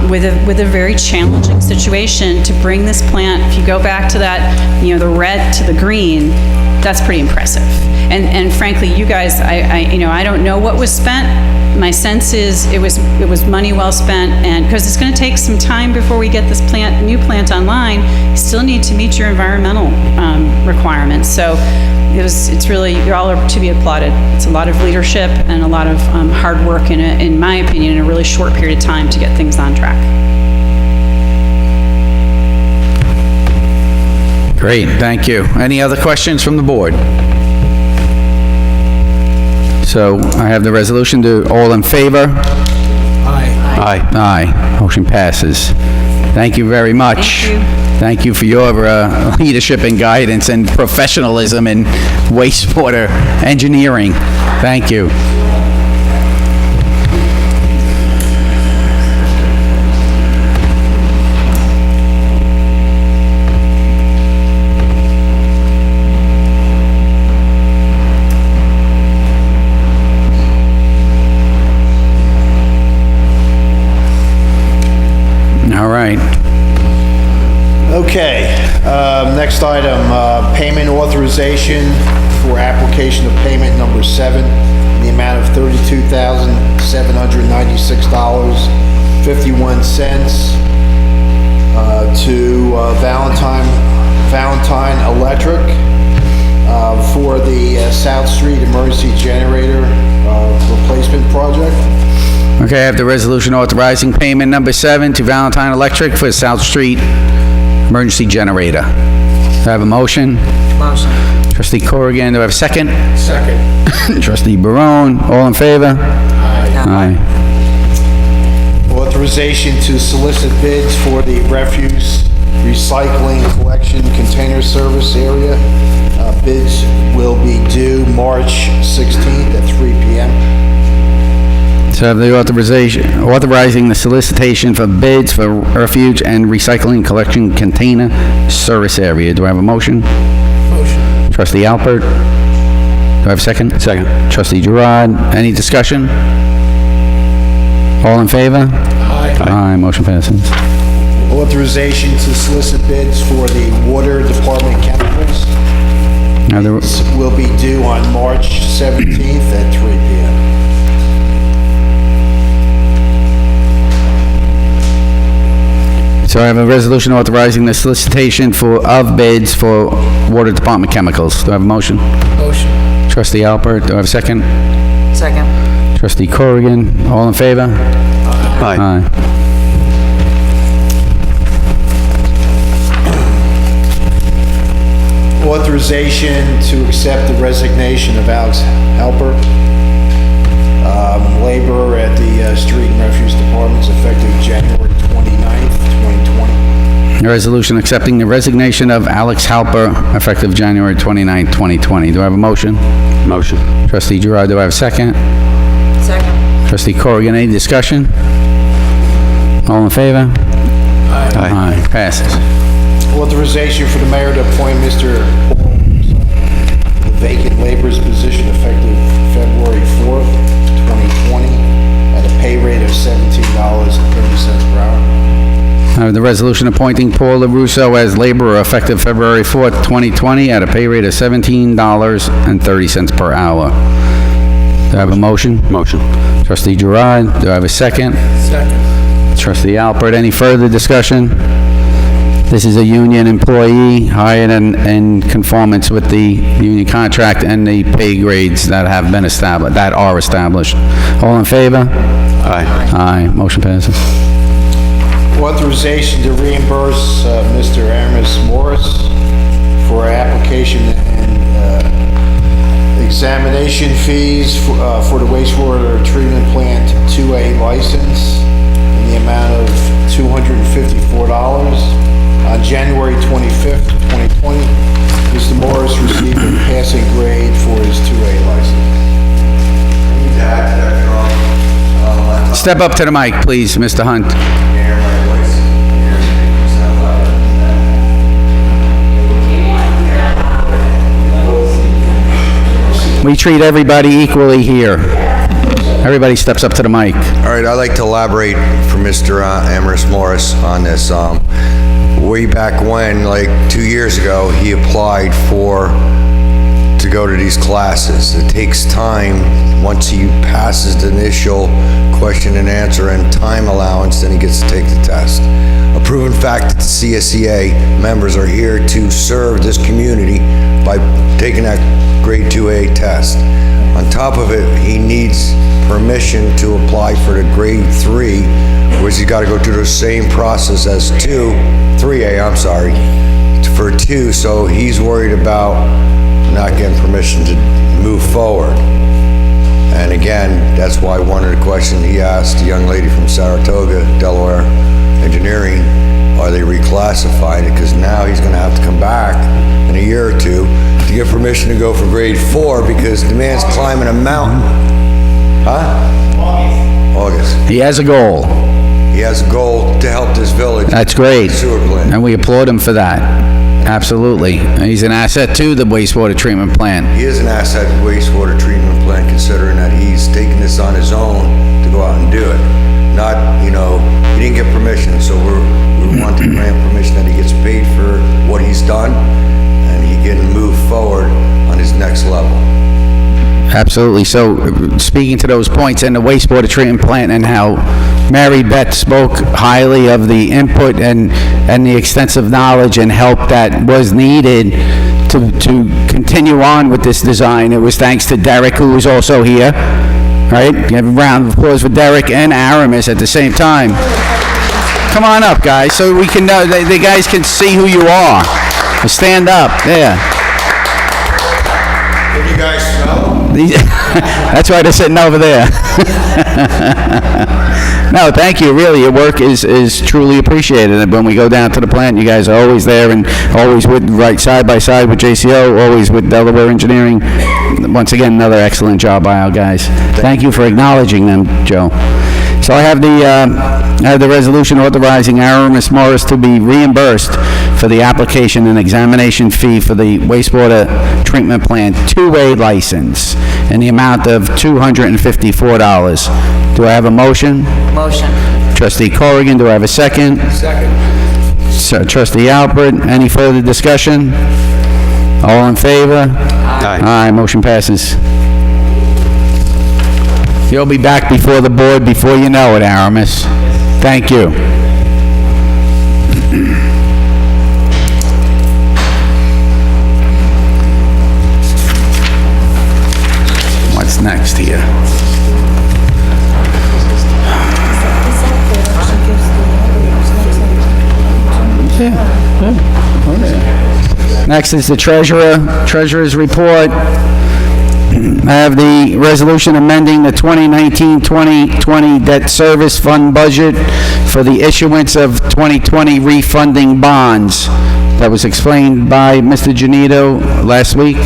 with a very challenging situation to bring this plant. If you go back to that, the red to the green, that's pretty impressive. And frankly, you guys, I don't know what was spent. My sense is it was money well spent, and because it's going to take some time before we get this new plant online, you still need to meet your environmental requirements. So it's really, you're all to be applauded. It's a lot of leadership and a lot of hard work in my opinion, in a really short period of time to get things on track. Great, thank you. Any other questions from the board? So I have the resolution. All in favor? Aye. Aye. Aye. Motion passes. Thank you very much. Thank you. Thank you for your leadership and guidance and professionalism in wastewater engineering. Thank you. All right. Okay, next item, payment authorization for application of payment number 7 in the amount of $32,796.51 to Valentine Electric for the South Street Emergency Generator replacement project. Okay, I have the resolution authorizing payment number 7 to Valentine Electric for South Street Emergency Generator. Do I have a motion? Motion. Trustee Corrigan, do I have a second? Second. Trustee Barone, all in favor? Aye. Authorization to solicit bids for the refuse recycling collection container service area. Bids will be due March 16th at 3 p.m. So I have the authorizing the solicitation for bids for refuge and recycling collection container service area. Do I have a motion? Motion. Trustee Alpert. Do I have a second? Second. Trustee Girard. Any discussion? All in favor? Aye. Aye, motion passes. Authorization to solicit bids for the water department chemicals. Now, This will be due on March 17th at 3 p.m. So I have a resolution authorizing the solicitation of bids for water department chemicals. Do I have a motion? Motion. Trustee Alpert, do I have a second? Second. Trustee Corrigan, all in favor? Aye. Authorization to accept the resignation of Alex Alpert, laborer at the Street and Refuse Departments, effective January 29th, 2020. A resolution accepting the resignation of Alex Halper, effective January 29, 2020. Do I have a motion? Motion. Trustee Girard, do I have a second? Second. Trustee Corrigan, any discussion? All in favor? Aye. Aye, passes. Authorization for the mayor to appoint Mr. Paul Girard, the vacant laborer's position, effective February 4th, 2020, at a pay rate of $17.30 per hour. I have the resolution appointing Paul LaRusso as laborer effective February 4th, 2020, at a pay rate of $17.30 per hour. Do I have a motion? Motion. Trustee Girard, do I have a second? Second. Trustee Alpert, any further discussion? This is a union employee hired in conformance with the union contract and the pay grades that have been established, that are established. All in favor? Aye. Aye, motion passes. Authorization to reimburse Mr. Aramis Morris for application and examination fees for the wastewater treatment plant 2A license in the amount of $254. On January 25th, 2020, Mr. Morris received a passing grade for his 2A license. Step up to the mic, please, Mr. Hunt. We treat everybody equally here. Everybody steps up to the mic. All right, I'd like to elaborate for Mr. Amaris Morris on this. Way back when, like 2 years ago, he applied to go to these classes. It takes time. Once he passes the initial question and answer and time allowance, then he gets to take the test. A proven fact that the CSEA members are here to serve this community by taking that grade 2A test. On top of it, he needs permission to apply for the grade 3, which he's got to go through the same process as 3A, I'm sorry, for 2, so he's worried about not getting permission to move forward. And again, that's why one of the questions he asked the young lady from Saratoga, Delaware Engineering, are they reclassified? Because now he's going to have to come back in a year or two to get permission to go for grade 4 because the man's climbing a mountain. Huh? August. He has a goal. He has a goal to help this village. That's great. Sewer plant. And we applaud him for that. Absolutely. And he's an asset to the wastewater treatment plant. He is an asset to wastewater treatment plant, considering that he's taking this on his own to go out and do it. Not, he didn't get permission, so we want to grant permission that he gets paid for what he's done, and he can move forward on his next level. Absolutely. So, speaking to those points in the wastewater treatment plant and how Mary Beth spoke highly of the input and the extensive knowledge and help that was needed to continue on with this design, it was thanks to Derek, who was also here, right? Give a round of applause for Derek and Aramis at the same time. Come on up, guys, so we can know, the guys can see who you are. Stand up, there. Can you guys smell? That's why they're sitting over there. No, thank you. Really, your work is truly appreciated. And when we go down to the plant, you guys are always there and always right side by side with JCO, always with Delaware Engineering. Once again, another excellent job by our guys. Thank you for acknowledging them, Joe. So I have the resolution authorizing Aramis Morris to be reimbursed for the application and examination fee for the wastewater treatment plant two-way license in the amount of $254. Do I have a motion? Motion. Trustee Corrigan, do I have a second? Second. Trustee Alpert, any further discussion? All in favor? Aye. Aye, motion passes. You'll be back before the board before you know it, Aramis. Thank you. What's next here? Next is the treasurer's report. I have the resolution amending the 2019-2020 debt service fund budget for the issuance of 2020 refunding bonds. That was explained by Mr. Janito last week.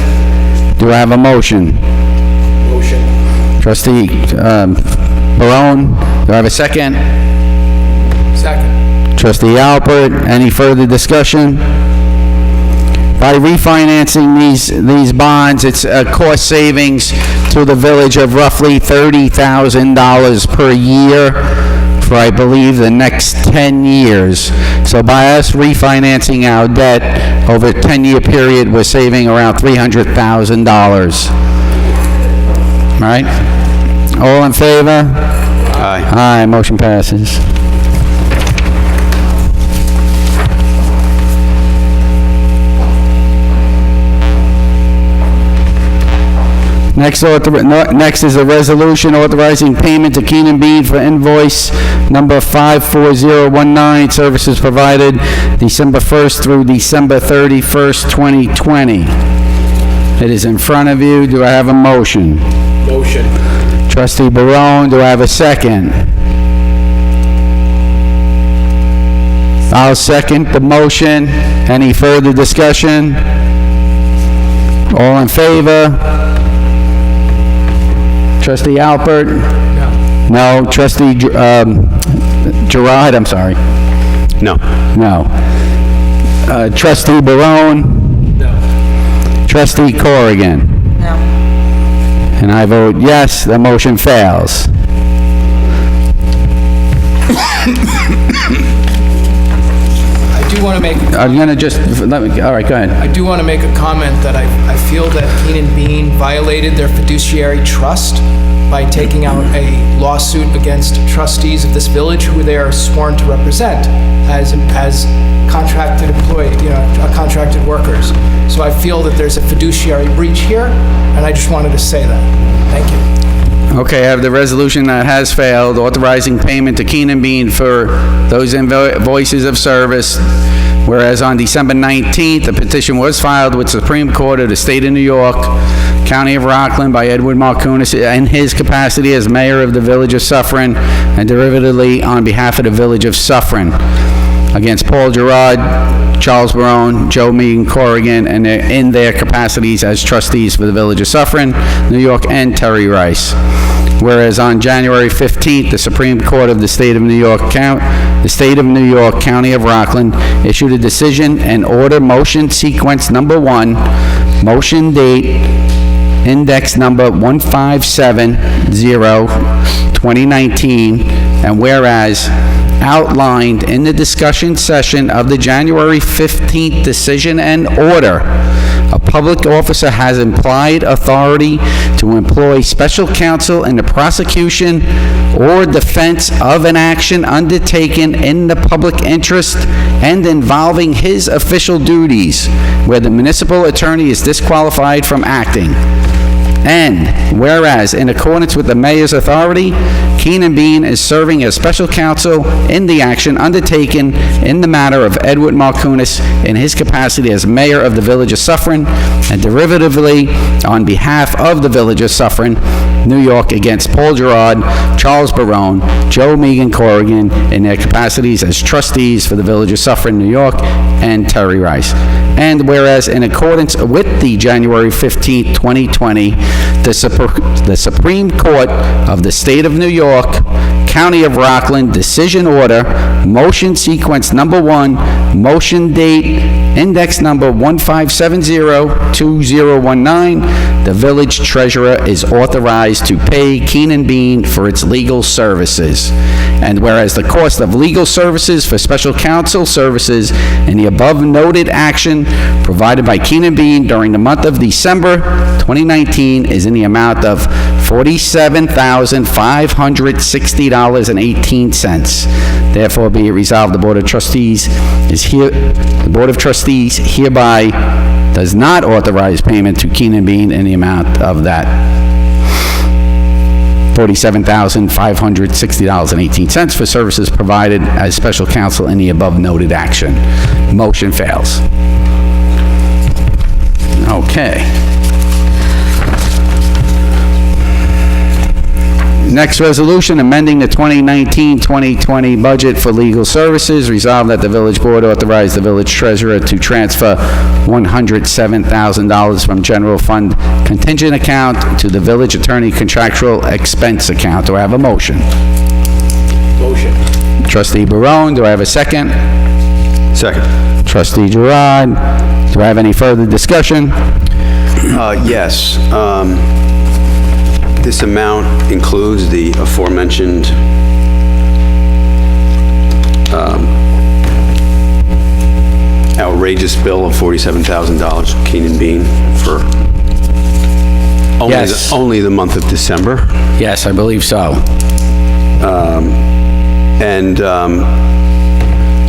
Do I have a motion? Motion. Trustee Barone, do I have a second? Second. Trustee Alpert, any further discussion? By refinancing these bonds, it's a cost savings to the village of roughly $30,000 per year for, I believe, the next 10 years. So by us refinancing our debt over a 10-year period, we're saving around $300,000. All right? All in favor? Aye. Aye, motion passes. Next is a resolution authorizing payment to Keenan Bean for invoice number 54019, services provided December 1st through December 31st, 2020. It is in front of you. Do I have a motion? Motion. Trustee Barone, do I have a second? I'll second the motion. Any further discussion? All in favor? Trustee Alpert? No. No. Trustee Girard, I'm sorry. No. No. Trustee Barone? No. Trustee Corrigan? No. And I vote yes, the motion fails. I do want to make, I'm gonna just, let me, all right, go ahead. I do want to make a comment that I feel that Keenan Bean violated their fiduciary trust by taking out a lawsuit against trustees of this village who they are sworn to represent as contracted contracted workers. So I feel that there's a fiduciary breach here, and I just wanted to say that. Thank you. Okay, I have the resolution that has failed, authorizing payment to Keenan Bean for those invoices of service. Whereas on December 19th, a petition was filed with Supreme Court of the State of New York, County of Rockland by Ed Markunas in his capacity as mayor of the Village of Suffern and derivatively on behalf of the Village of Suffern against Paul Girard, Charles Barone, Jo Meegan-Corrigan, and in their capacities as trustees for the Village of Suffern, New York, and Terry Rice. Whereas on January 15th, the Supreme Court of the State of New York, County of Rockland, issued a decision and order motion sequence number 1, motion date, index number 1570-2019, and whereas outlined in the discussion session of the January 15th decision and order, a public officer has implied authority to employ special counsel in the prosecution or defense of an action undertaken in the public interest and involving his official duties, where the municipal attorney is disqualified from acting. And whereas, in accordance with the mayor's authority, Keenan Bean is serving as special counsel in the action undertaken in the matter of Ed Markunas in his capacity as mayor of the Village of Suffern, and derivatively on behalf of the Village of Suffern, New York, against Paul Girard, Charles Barone, Jo Meegan-Corrigan in their capacities as trustees for the Village of Suffern, New York, and Terry Rice. And whereas, in accordance with the January 15, 2020, the Supreme Court of the State of New York, County of Rockland Decision Order, Motion Sequence Number 1, Motion Date, Index Number 15702019. The village treasurer is authorized to pay Keenan Bean for its legal services. And whereas the cost of legal services for special counsel services in the above noted action provided by Keenan Bean during the month of December 2019 is in the amount of $47,560.18. Therefore, be it resolved, the Board of Trustees hereby does not authorize payment to Keenan Bean in the amount of that $47,560.18 for services provided as special counsel in the above noted action. Motion fails. Okay. Next resolution, amending the 2019-2020 budget for legal services. Resolved that the village board authorize the village treasurer to transfer $107,000 from general fund contingent account to the village attorney contractual expense account. Do I have a motion? Motion. Trustee Barone, do I have a second? Second. Trustee Girard, do I have any further discussion? Yes. This amount includes the aforementioned outrageous bill of $47,000 from Keenan Bean for only the month of December. Yes, I believe so.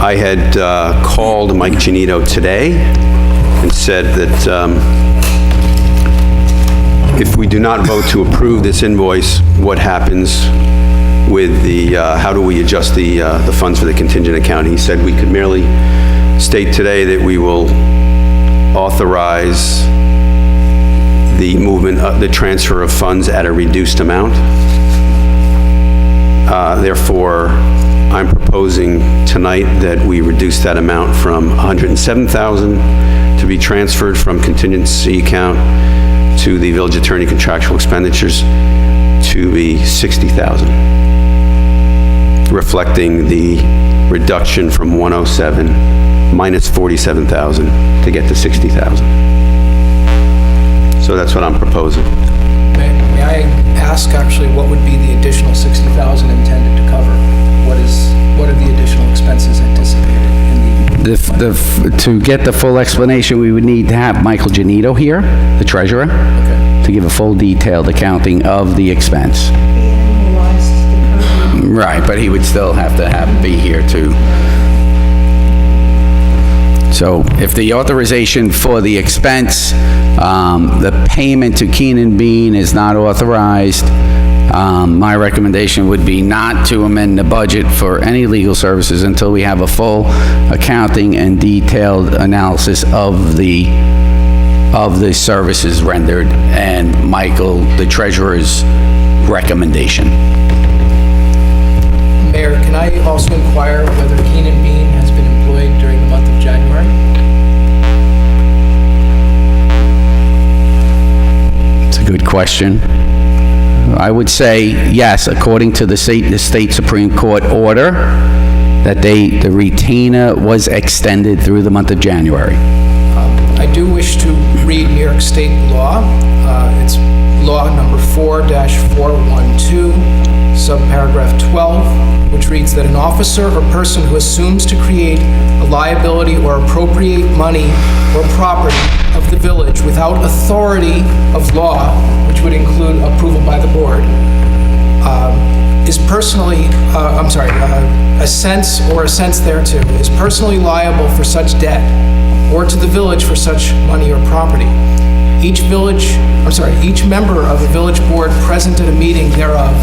I had called Mike Giannino today and said that if we do not vote to approve this invoice, what happens with the, how do we adjust the funds for the contingent account? He said we could merely state today that we will authorize the movement, the transfer of funds at a reduced amount. Therefore, I'm proposing tonight that we reduce that amount from $107,000 to be transferred from contingency account to the village attorney contractual expenditures to be $60,000, reflecting the reduction from 107 minus 47,000 to get to 60,000. So that's what I'm proposing. May I ask actually what would be the additional 60,000 intended to cover? What are the additional expenses anticipated in the? To get the full explanation, we would need to have Michael Giannino here, the treasurer, to give a full detailed accounting of the expense. Right, but he would still have to be here too. So if the authorization for the expense, the payment to Keenan Bean is not authorized, my recommendation would be not to amend the budget for any legal services until we have a full accounting and detailed analysis of the services rendered and Michael, the treasurer's recommendation. Mayor, can I also inquire whether Keenan Bean has been employed during the month of January? It's a good question. I would say yes, according to the state Supreme Court order, that the retainer was extended through the month of January. I do wish to read New York State law. It's law number 4-412, subparagraph 12, which reads that an officer or person who assumes to create a liability or appropriate money or property of the village without authority of law, which would include approval by the board, is personally, assents or assents thereto, is personally liable for such debt or to the village for such money or property. Each member of the village board present at a meeting thereof,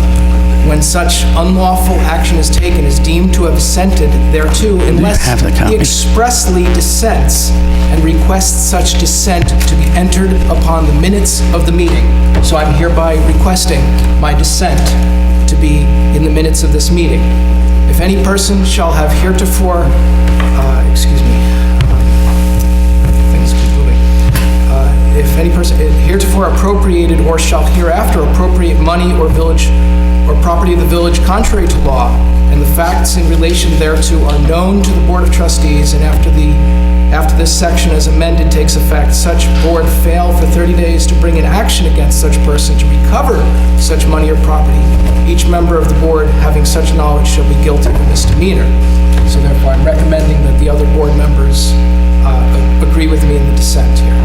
when such unlawful action is taken, is deemed to have assented thereto unless he expressly dissents and requests such dissent to be entered upon the minutes of the meeting. So I'm hereby requesting my dissent to be in the minutes of this meeting. If any person shall have heretofore, things keep moving. If any person heretofore appropriated or shall hereafter appropriate money or village or property of the village contrary to law, and the facts in relation thereto are known to the Board of Trustees, and after this section as amended takes effect, such board fail for 30 days to bring an action against such person to recover such money or property, each member of the board having such knowledge shall be guilty of a misdemeanor. So therefore, I'm recommending that the other board members agree with me in the dissent here.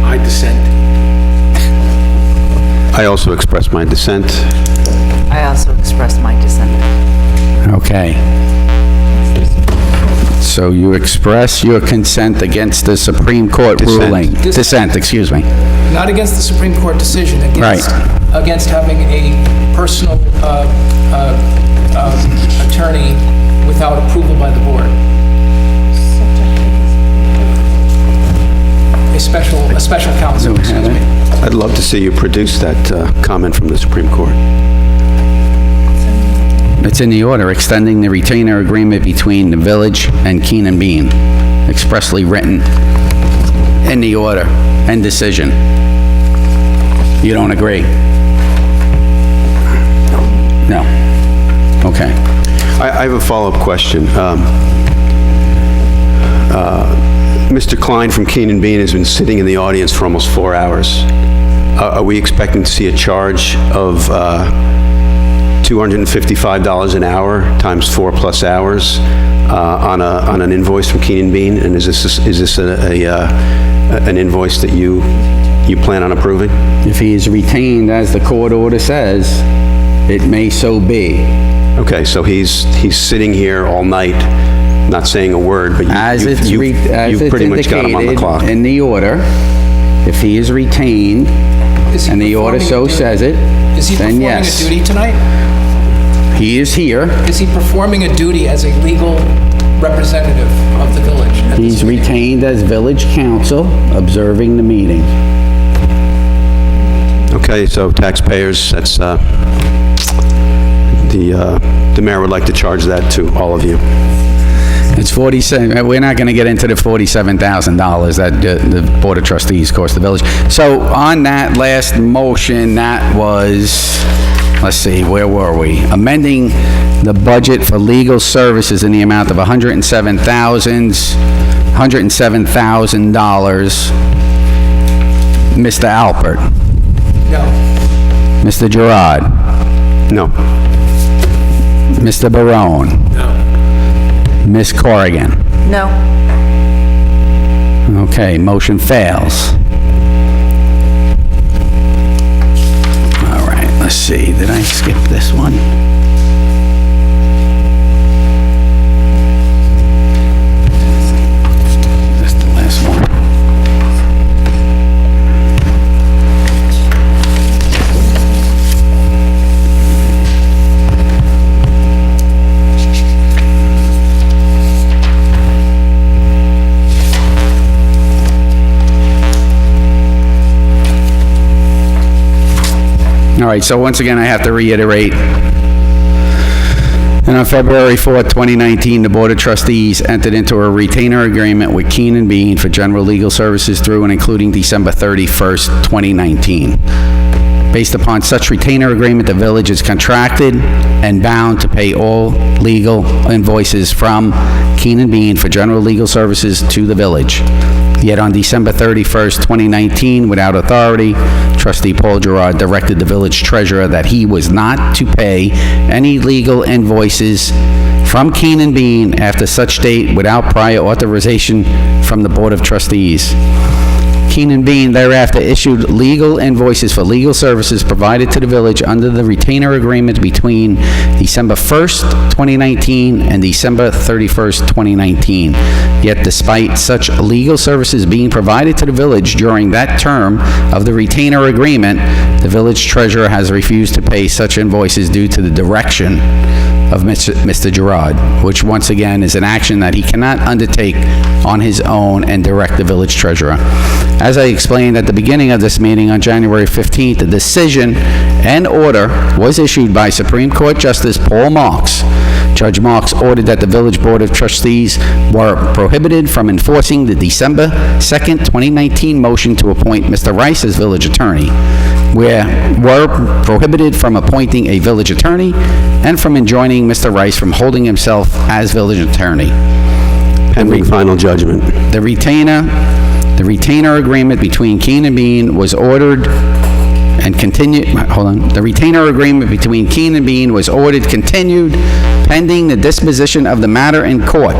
I dissent. I also express my dissent. I also express my dissent. Okay. So you express your consent against the Supreme Court ruling. Dissent, excuse me. Not against the Supreme Court decision, against having a personal attorney without approval by the board. A special counsel, excuse me. I'd love to see you produce that comment from the Supreme Court. It's in the order, extending the retainer agreement between the village and Keenan Bean, expressly written in the order and decision. You don't agree? No. Okay. I have a follow-up question. Mr. Klein from Keenan Bean has been sitting in the audience for almost 4 hours. Are we expecting to see a charge of $255 an hour times 4+ hours on an invoice from Keenan Bean? And is this an invoice that you plan on approving? If he is retained, as the court order says, it may so be. Okay, so he's sitting here all night, not saying a word, but you've pretty much got him on the clock. In the order, if he is retained, and the order so says it, then yes. Is he performing a duty tonight? He is here. Is he performing a duty as a legal representative of the village? He's retained as village counsel, observing the meeting. Okay, so taxpayers, that's, the mayor would like to charge that to all of you. It's 47, we're not going to get into the $47,000 that the Board of Trustees cost the village. So on that last motion, that was, let's see, where were we? Amending the budget for legal services in the amount of $107,000. Mr. Alpert? No. Mr. Girard? No. Mr. Barone? No. Ms. Corrigan? No. Okay, motion fails. All right, let's see, did I skip this one? That's the last one. All right, so once again, I have to reiterate. And on February 4th, 2019, the Board of Trustees entered into a retainer agreement with Keenan Bean for general legal services through and including December 31st, 2019. Based upon such retainer agreement, the village is contracted and bound to pay all legal invoices from Keenan Bean for general legal services to the village. Yet on December 31st, 2019, without authority, Trustee Paul Girard directed the village treasurer that he was not to pay any legal invoices from Keenan Bean after such date without prior authorization from the Board of Trustees. Keenan Bean thereafter issued legal invoices for legal services provided to the village under the retainer agreement between December 1st, 2019 and December 31st, 2019. Yet despite such legal services being provided to the village during that term of the retainer agreement, the village treasurer has refused to pay such invoices due to the direction of Mr. Girard, which once again is an action that he cannot undertake on his own and direct the village treasurer. As I explained at the beginning of this meeting on January 15th, a decision and order was issued by Supreme Court Justice Paul Marks, Judge Marks ordered that the Village Board of Trustees were prohibited from enforcing the December 2nd, 2019 motion to appoint Mr. Rice as village attorney, were prohibited from appointing a village attorney and from enjoining Mr. Rice from holding himself as village attorney. Pending final judgment. The retainer agreement between Keen and Bean was ordered and continued, the retainer agreement between Keen and Bean was ordered continued pending the disposition of the matter in court.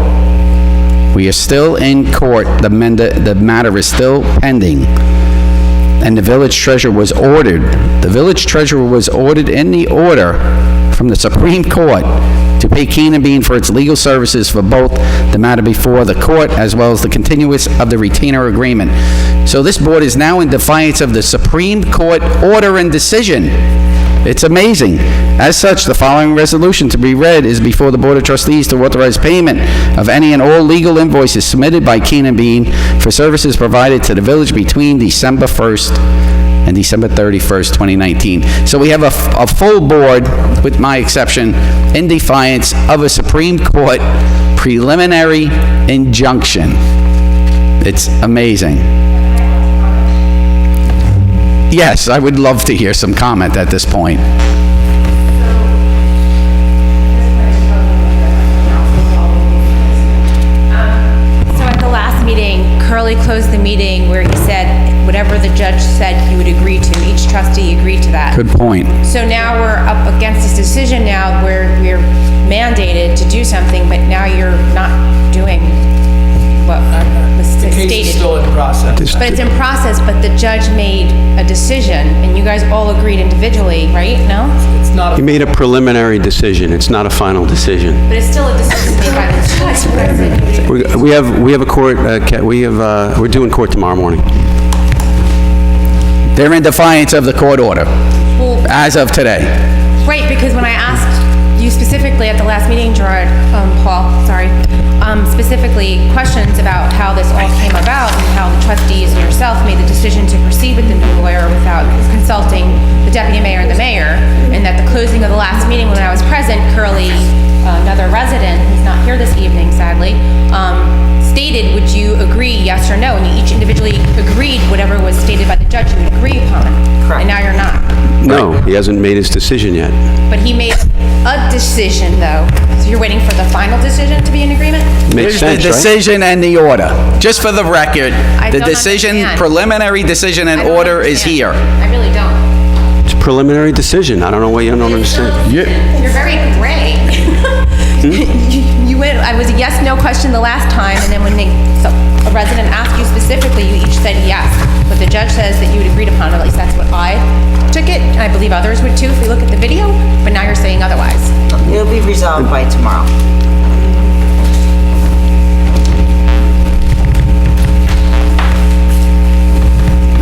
We are still in court. The matter is still pending. And the village treasurer was ordered in the order from the Supreme Court to pay Keen and Bean for its legal services for both the matter before the court as well as the continuance of the retainer agreement. So this board is now in defiance of the Supreme Court order and decision. It's amazing. As such, the following resolution to be read is before the Board of Trustees to authorize payment of any and all legal invoices submitted by Keen and Bean for services provided to the village between December 1st and December 31st, 2019. So we have a full board, with my exception, in defiance of a Supreme Court preliminary injunction. It's amazing. Yes, I would love to hear some comment at this point. So at the last meeting, Curley closed the meeting where he said whatever the judge said he would agree to. Each trustee agreed to that. Good point. So now we're up against this decision now where we're mandated to do something, but now you're not doing what was The stated. case is still in process. But it's in process, but the judge made a decision, and you guys all agreed individually, right? No? It's not He made a preliminary decision. It's not a final decision. But it's still a decision made by the judge. We have a court, we're doing court tomorrow morning. They're in defiance of the court order, as of today. Right, because when I asked you specifically at the last meeting, Gerard, Paul, sorry, specifically questions about how this all came about and how the trustees and yourself made the decision to proceed with the new lawyer without consulting the deputy mayor and the mayor, and that the closing of the last meeting when I was present, Curley, another resident who's not here this evening, sadly, stated, would you agree, yes or no? And you each individually agreed whatever was stated by the judge you would agree upon. Correct. And now you're not. No, he hasn't made his decision yet. But he made a decision, though. So you're waiting for the final decision to be in agreement? Makes There's sense, the right? decision and the order. Just for the record, the don't decision, understand. preliminary decision and order is here. I really don't. It's a preliminary decision. I don't know why you don't understand. You're very gray. You went, I was a yes/no question the last time, and then when a resident asked you specifically, you each said yes. But the judge says that you would agreed upon it, at least that's what I took it, and I believe others would too if we look at the video, but now you're saying otherwise. It'll be resolved by tomorrow.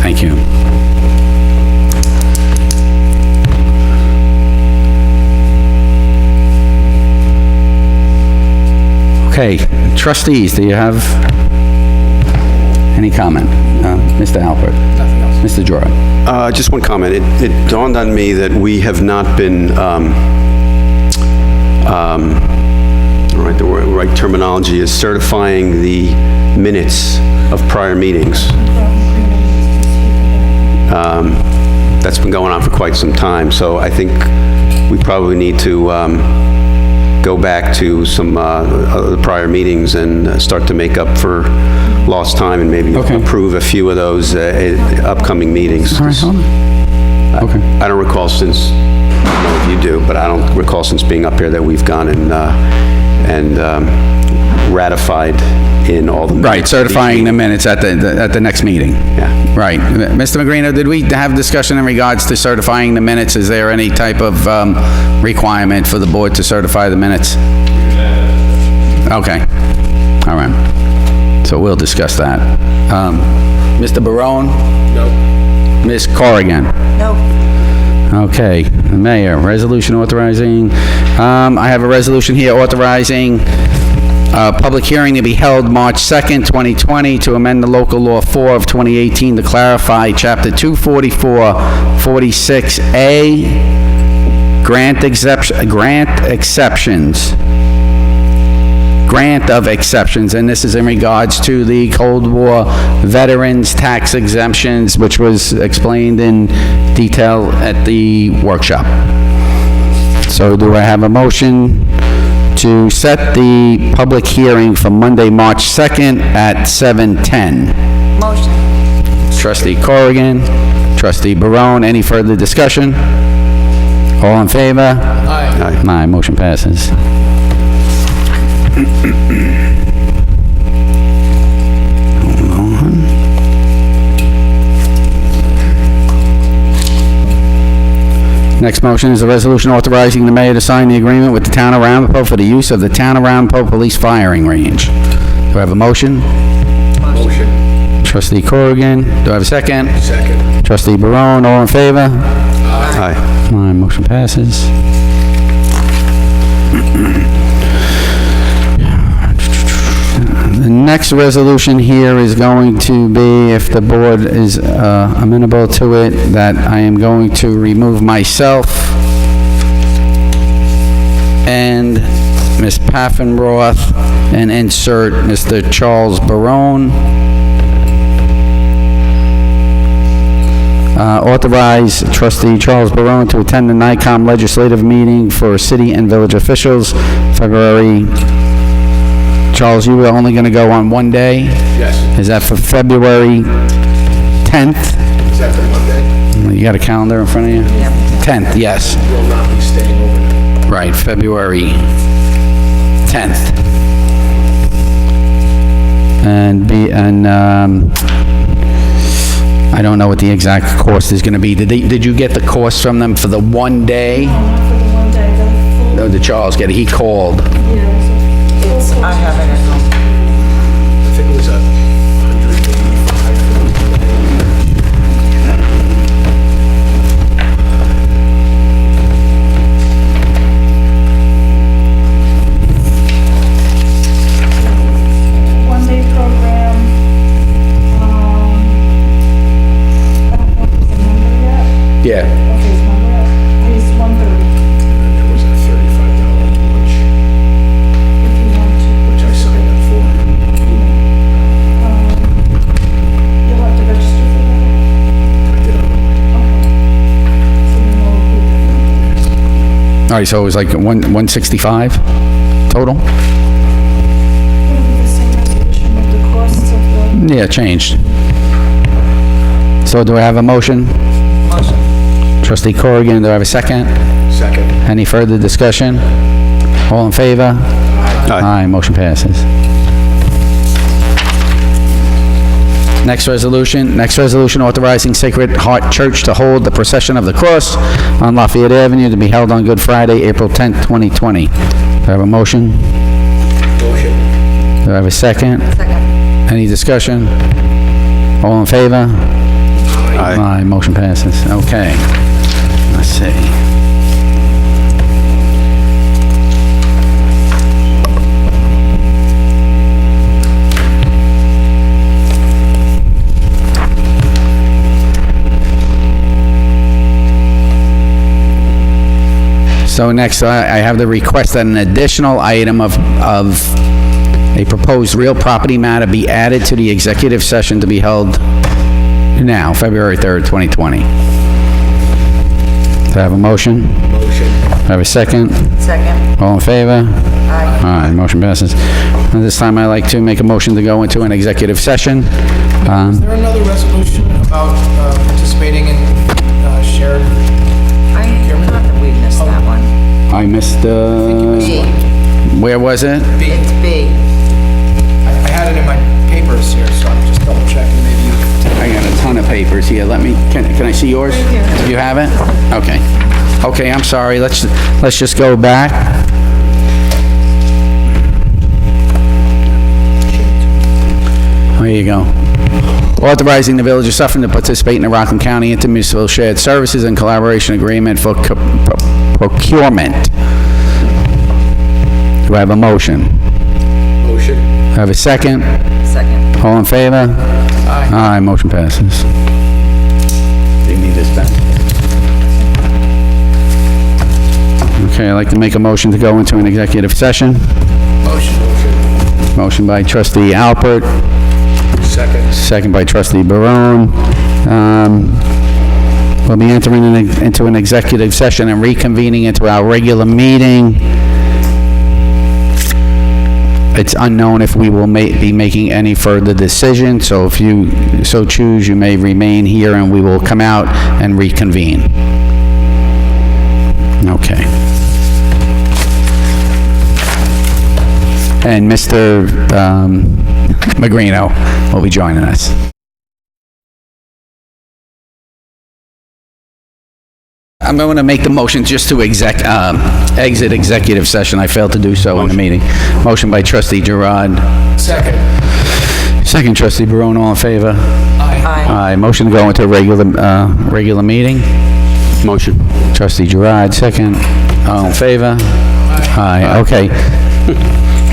Thank you. Okay, trustees, do you have any comment? Mr. Alpert? Nothing else. Mr. Girard? Just one comment. It dawned on me that we have not been, the right terminology is certifying the minutes of prior meetings. That's been going on for quite some time, so I think we probably need to go back to some of the prior meetings and start to make up for lost time and maybe approve a few of those upcoming meetings. All right, hold on. Okay. I don't recall since, I don't know if you do, but I don't recall since being up here that we've gone and ratified in all the minutes. Right, certifying the minutes at the next meeting. Yeah. Right. Mr. Magrino, did we have discussion in regards to certifying the minutes? Is there any type of requirement for the board to certify the minutes? Okay. All right. So we'll discuss that. Mr. Barone? No. Ms. Corrigan? No. Okay. The mayor, resolution authorizing, I have a resolution here authorizing public hearing to be held March 2nd, 2020, to amend the local law 4 of 2018 to clarify Chapter 244-46A, grant exceptions grant of exceptions, and this is in regards to the Cold War veterans tax exemptions, which was explained in detail at the workshop. So do I have a motion to set the public hearing for Monday, March 2nd at 7:10? Motion. Trustee Corrigan, Trustee Barone, any further discussion? All in favor? Aye. Aye, motion passes. Hold on. Next motion is a resolution authorizing the mayor to sign the agreement with the town of Ramapo for the use of the town of Ramapo Police Firing Range. Do I have a motion? Motion. Trustee Corrigan, do I have a second? Second. Trustee Barone, all in favor? Aye. Aye, motion passes. The next resolution here is going to be, if the board is amenable to it, that I am going to remove myself and Ms. Paffenroth and insert Mr. Charles Barone. Authorize Trustee Charles Barone to attend the NICOM legislative meeting for city and village officials, February. Charles, you were only going to go on one day? Yes. Is that for February 10th? Is that the Monday? You got a calendar in front of you? Yep. 10th, yes. Will not be staying overnight. Right, February 10th. I don't know what the exact cost is going to be. Did you get the cost from them for the one day? For the one day, the full. No, did Charles get it? He called. I have it at home. I think it was 185. One-day program. I don't know if it's a number yet. Yeah. Okay, it's number yet. It's 130 There was a $35 lunch, if you want to. which I signed up for. You'll have to register for that. I did on So then we'll approve it. All right, so it was like 165 total? It'll be the same resolution with the costs of the. Yeah, changed. So do I have a motion? Motion. Trustee Corrigan, do I have a second? Second. Any further discussion? All in favor? Aye, motion passes. Next resolution authorizing Sacred Heart Church to hold the Procession of the Cross on Lafayette Avenue to be held on Good Friday, April 10th, 2020. Do I have a motion? Motion. Do I have a second? Second. Any discussion? All in favor? Aye, motion passes. Okay. Let's see. So next, I have the request that an additional item of a proposed real property matter be added to the executive session to be held now, February 3rd, 2020. Do I have a motion? Motion. Do I have a second? Second. All in favor? Aye. Aye, motion passes. At this time, I'd like to make a motion to go into an executive session. Is there another resolution about participating in shared? I thought that we missed that one. I missed, B. where was it? It's B. I had it in my papers here, so I'm just double checking, maybe you... I got a ton of papers here. Can I see yours? You have it? Okay. Okay, I'm sorry. Let's just go back. There you go. Authorizing the Village of Suffern to participate in the Rockland County Intermunicipal Shared Services and Collaboration Agreement for procurement. Do I have a motion? Motion. Do I have a second? Second. All in favor? Aye. Aye, motion passes. Do you need this back? Okay, I'd like to make a motion to go into an executive session. Motion. Motion by Trustee Alpert, Second. second by Trustee Barone. We'll be entering into an executive session and reconvening into our regular meeting. It's unknown if we will be making any further decision, so if you so choose, you may remain here and we will come out and reconvene. Okay. And Mr. Magrino will be joining us. I'm going to make the motion just to exit executive session. I failed to do so in the meeting. Motion by Trustee Girard. Second. Second, Trustee Barone, all in favor? Aye. Aye. Motion to go into regular meeting. Motion. Trustee Girard, second. All in favor? Aye. Okay.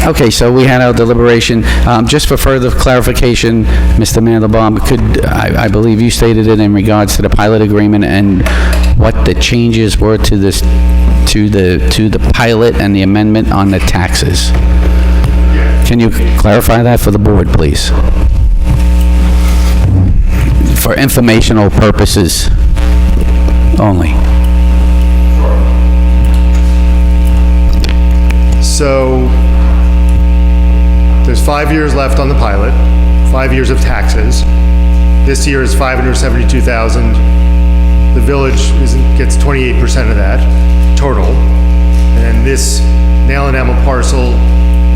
Okay, so we had our deliberation. Just for further clarification, Mr. Mandelbaum, I believe you stated it in regards to the pilot agreement and what the changes were to this, to the pilot and the amendment on the taxes. Can you clarify that for the board, please? For informational purposes only. So, there's 5 years left on the pilot, 5 years of taxes. This year is $572,000. The village gets 28% of that total. And this nail enamel parcel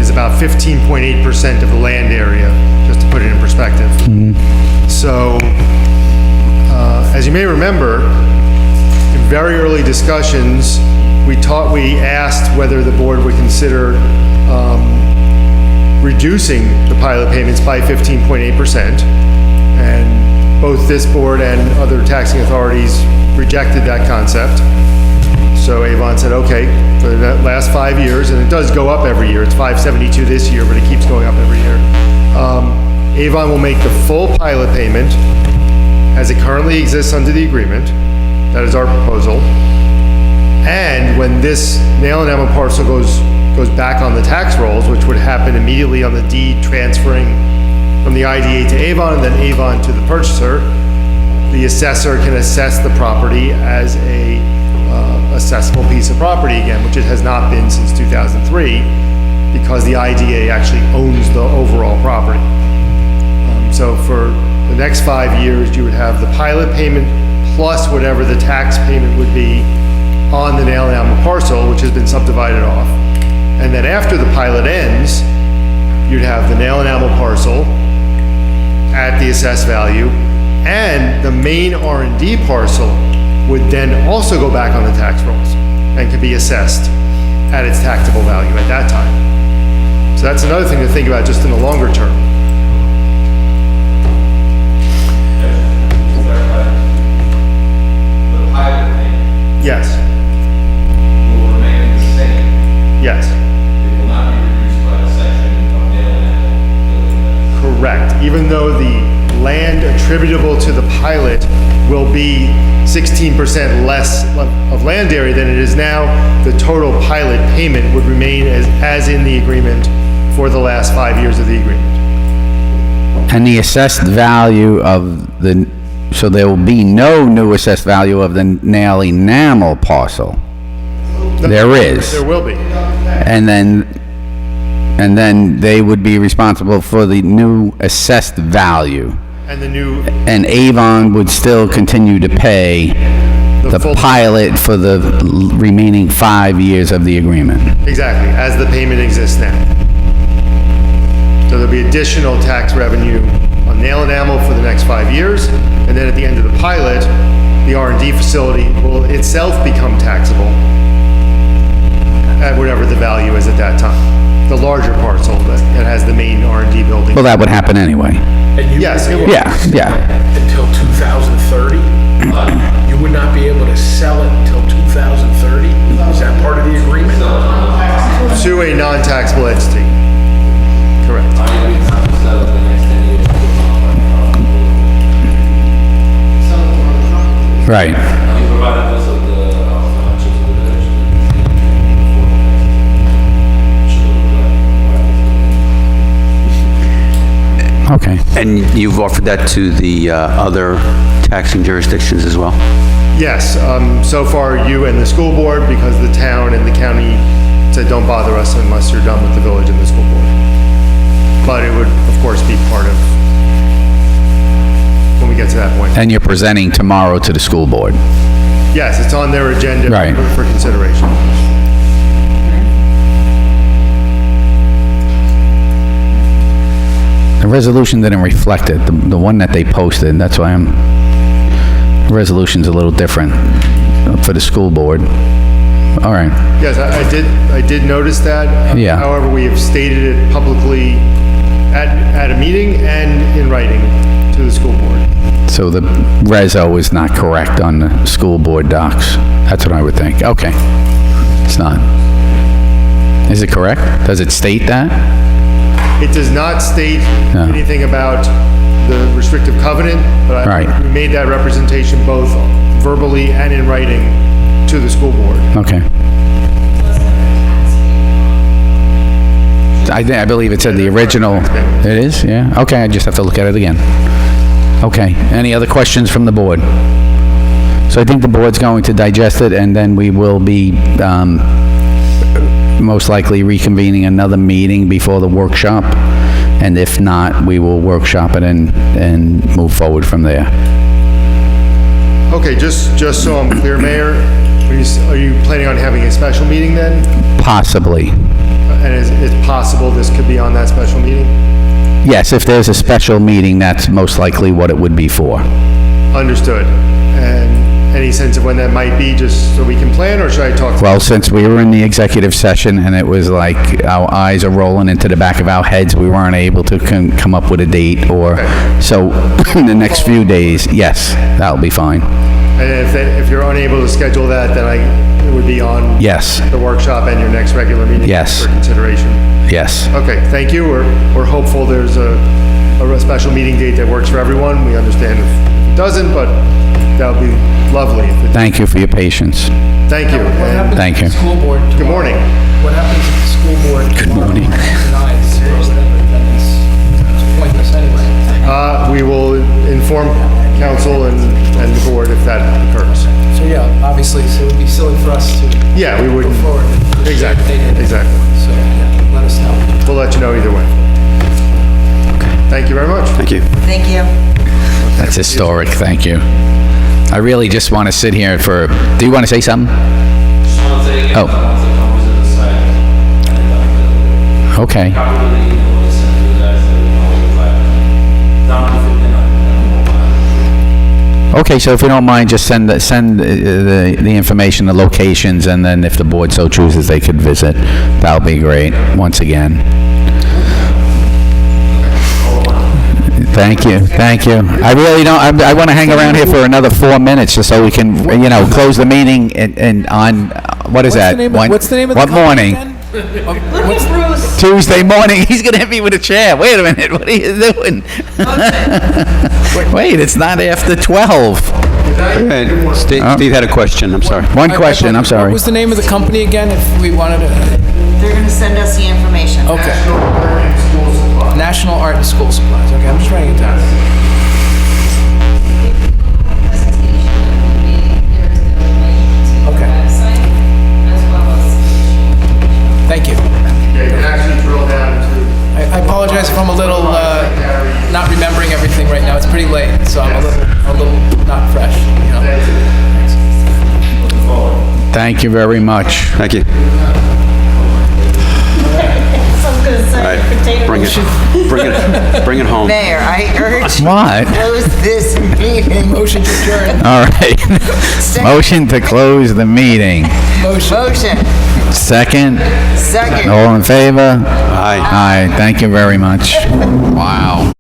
is about 15.8% of the land area, just to put it in perspective. So, as you may remember, in very early discussions, we asked whether the board would consider reducing the pilot payments by 15.8%, and both this board and other taxing authorities rejected that concept. So Avon said, okay, for the last 5 years, and it does go up every year, it's 572 this year, but it keeps going up every year. Avon will make the full pilot payment as it currently exists under the agreement. That is our proposal. And when this nail enamel parcel goes back on the tax rolls, which would happen immediately on the deed transferring from the IDA to Avon and then Avon to the purchaser, the assessor can assess the property as a assessable piece of property again, which it has not been since 2003 because the IDA actually owns the overall property. So for the next 5 years, you would have the pilot payment plus whatever the tax payment would be on the nail enamel parcel, which has been subdivided off. And then after the pilot ends, you'd have the nail enamel parcel at the assessed value, and the main R&D parcel would then also go back on the tax rolls and could be assessed at its taxable value at that time. So that's another thing to think about just in the longer term. The pilot payment Yes. will remain the same. Yes. It will not be reduced by a section of nail enamel. Correct. Even though the land attributable to the pilot will be 16% less of land area than it is now, the total pilot payment would remain as in the agreement for the last 5 years of the agreement. And the assessed value of so there will be no new assessed value of the nail enamel parcel. There is. There will be. And then they would be responsible for the new assessed value. And the new... And Avon would still continue to pay the pilot for the remaining 5 years of the agreement. Exactly, as the payment exists now. So there'll be additional tax revenue on nail enamel for the next 5 years, and then at the end of the pilot, the R&D facility will itself become taxable at whatever the value is at that time. The larger parcel that has the main R&D building. Well, that would happen anyway. Yes, it will. Yeah. Until 2030? You would not be able to sell it until 2030? Is that part of the agreement? To a non-taxable entity. Correct. Right. Okay. And you've offered that to the other taxing jurisdictions as well? Yes, so far you and the school board, because the town and the county said don't bother us unless you're done with the village and the school board. But it would, of course, be part of, when we get to that point. And you're presenting tomorrow to the school board? Yes, it's on their agenda Right. for consideration. The resolution didn't reflect it, the one that they posted, that's why the resolution's a little different for the school board. All right, Yes, I did notice that. Yeah. However, we have stated it publicly at a meeting and in writing to the school board. so the reso is not correct on the school board docs, that's what I would think. Okay, it's not. Is it correct? Does it state that? It does not state No. anything about the restrictive covenant, but Right. we made that representation both verbally and in writing to the school board. Okay. I believe it said the original, it is, yeah? Okay, I just have to look at it again. Okay, any other questions from the board? So I think the board's going to digest it, and then we will be most likely reconvening another meeting before the workshop, and if not, we will workshop it and move forward from there. Okay, just so I'm clear, Mayor, are you planning on having a special meeting then? Possibly. And is it possible this could be on that special meeting? Yes, if there's a special meeting, that's most likely what it would be for. Understood. And any sense of when that might be, just so we can plan, or should I talk? Well, since we were in the executive session and it was like our eyes are rolling into the back of our heads, we weren't able to come up with a date or, so in the next few days, yes, that'll be fine. And if you're unable to schedule that, then it would be on Yes, the workshop and your next regular meeting? Yes. For consideration? yes. Okay, thank you. We're hopeful there's a special meeting date that works for everyone. We understand if it doesn't, but that would be lovely if it. Thank you for your patience. Thank you. What happens Thank if you. the school board tomorrow? Good morning. What happens if the school board tomorrow denies or whatever, then it's pointless anyway? We will inform council and the board if that occurs. So yeah, obviously, so it would be silly for us to Yeah, we go wouldn't. forward. and- Exactly, exactly. So, yeah, let us know. We'll let you know either way. Thank you very much. Thank you. Thank you. That's historic, thank you. I really just want to sit here for, do you want to say something? Just want to say again, Oh. once it comes to the site, and Okay, probably, listen to you guys, down to 59. okay, so if you don't mind, just send the information, the locations, and then if the board so chooses, they could visit. That'll be great, once again. Thank you, thank you. I really don't, I want to hang around here for another 4 minutes, just so we can, close the meeting and on, what is that? What's the name of the What company morning? again? Tuesday morning, he's gonna hit me with a chair. Wait a minute, what are you doing? Wait, it's not after 12. Steve had a question, I'm sorry. One question, I'm sorry. What was the name of the company again, if we wanted to? They're going to send us the information. Okay. National Art and School Supplies. Okay, I'm just writing it down. Okay. Thank you. Yeah, you can actually drill down to. I apologize if I'm a little not remembering everything right now. It's pretty late, so I'm a little not fresh. You know? Thank you very much. Thank you. All right, bring it home. Mayor, I urge you What? to close this meeting. Motion to adjourn. All right. Motion to close the meeting. Motion. Second? Second. All in favor? Aye. Aye, thank you very much. Wow.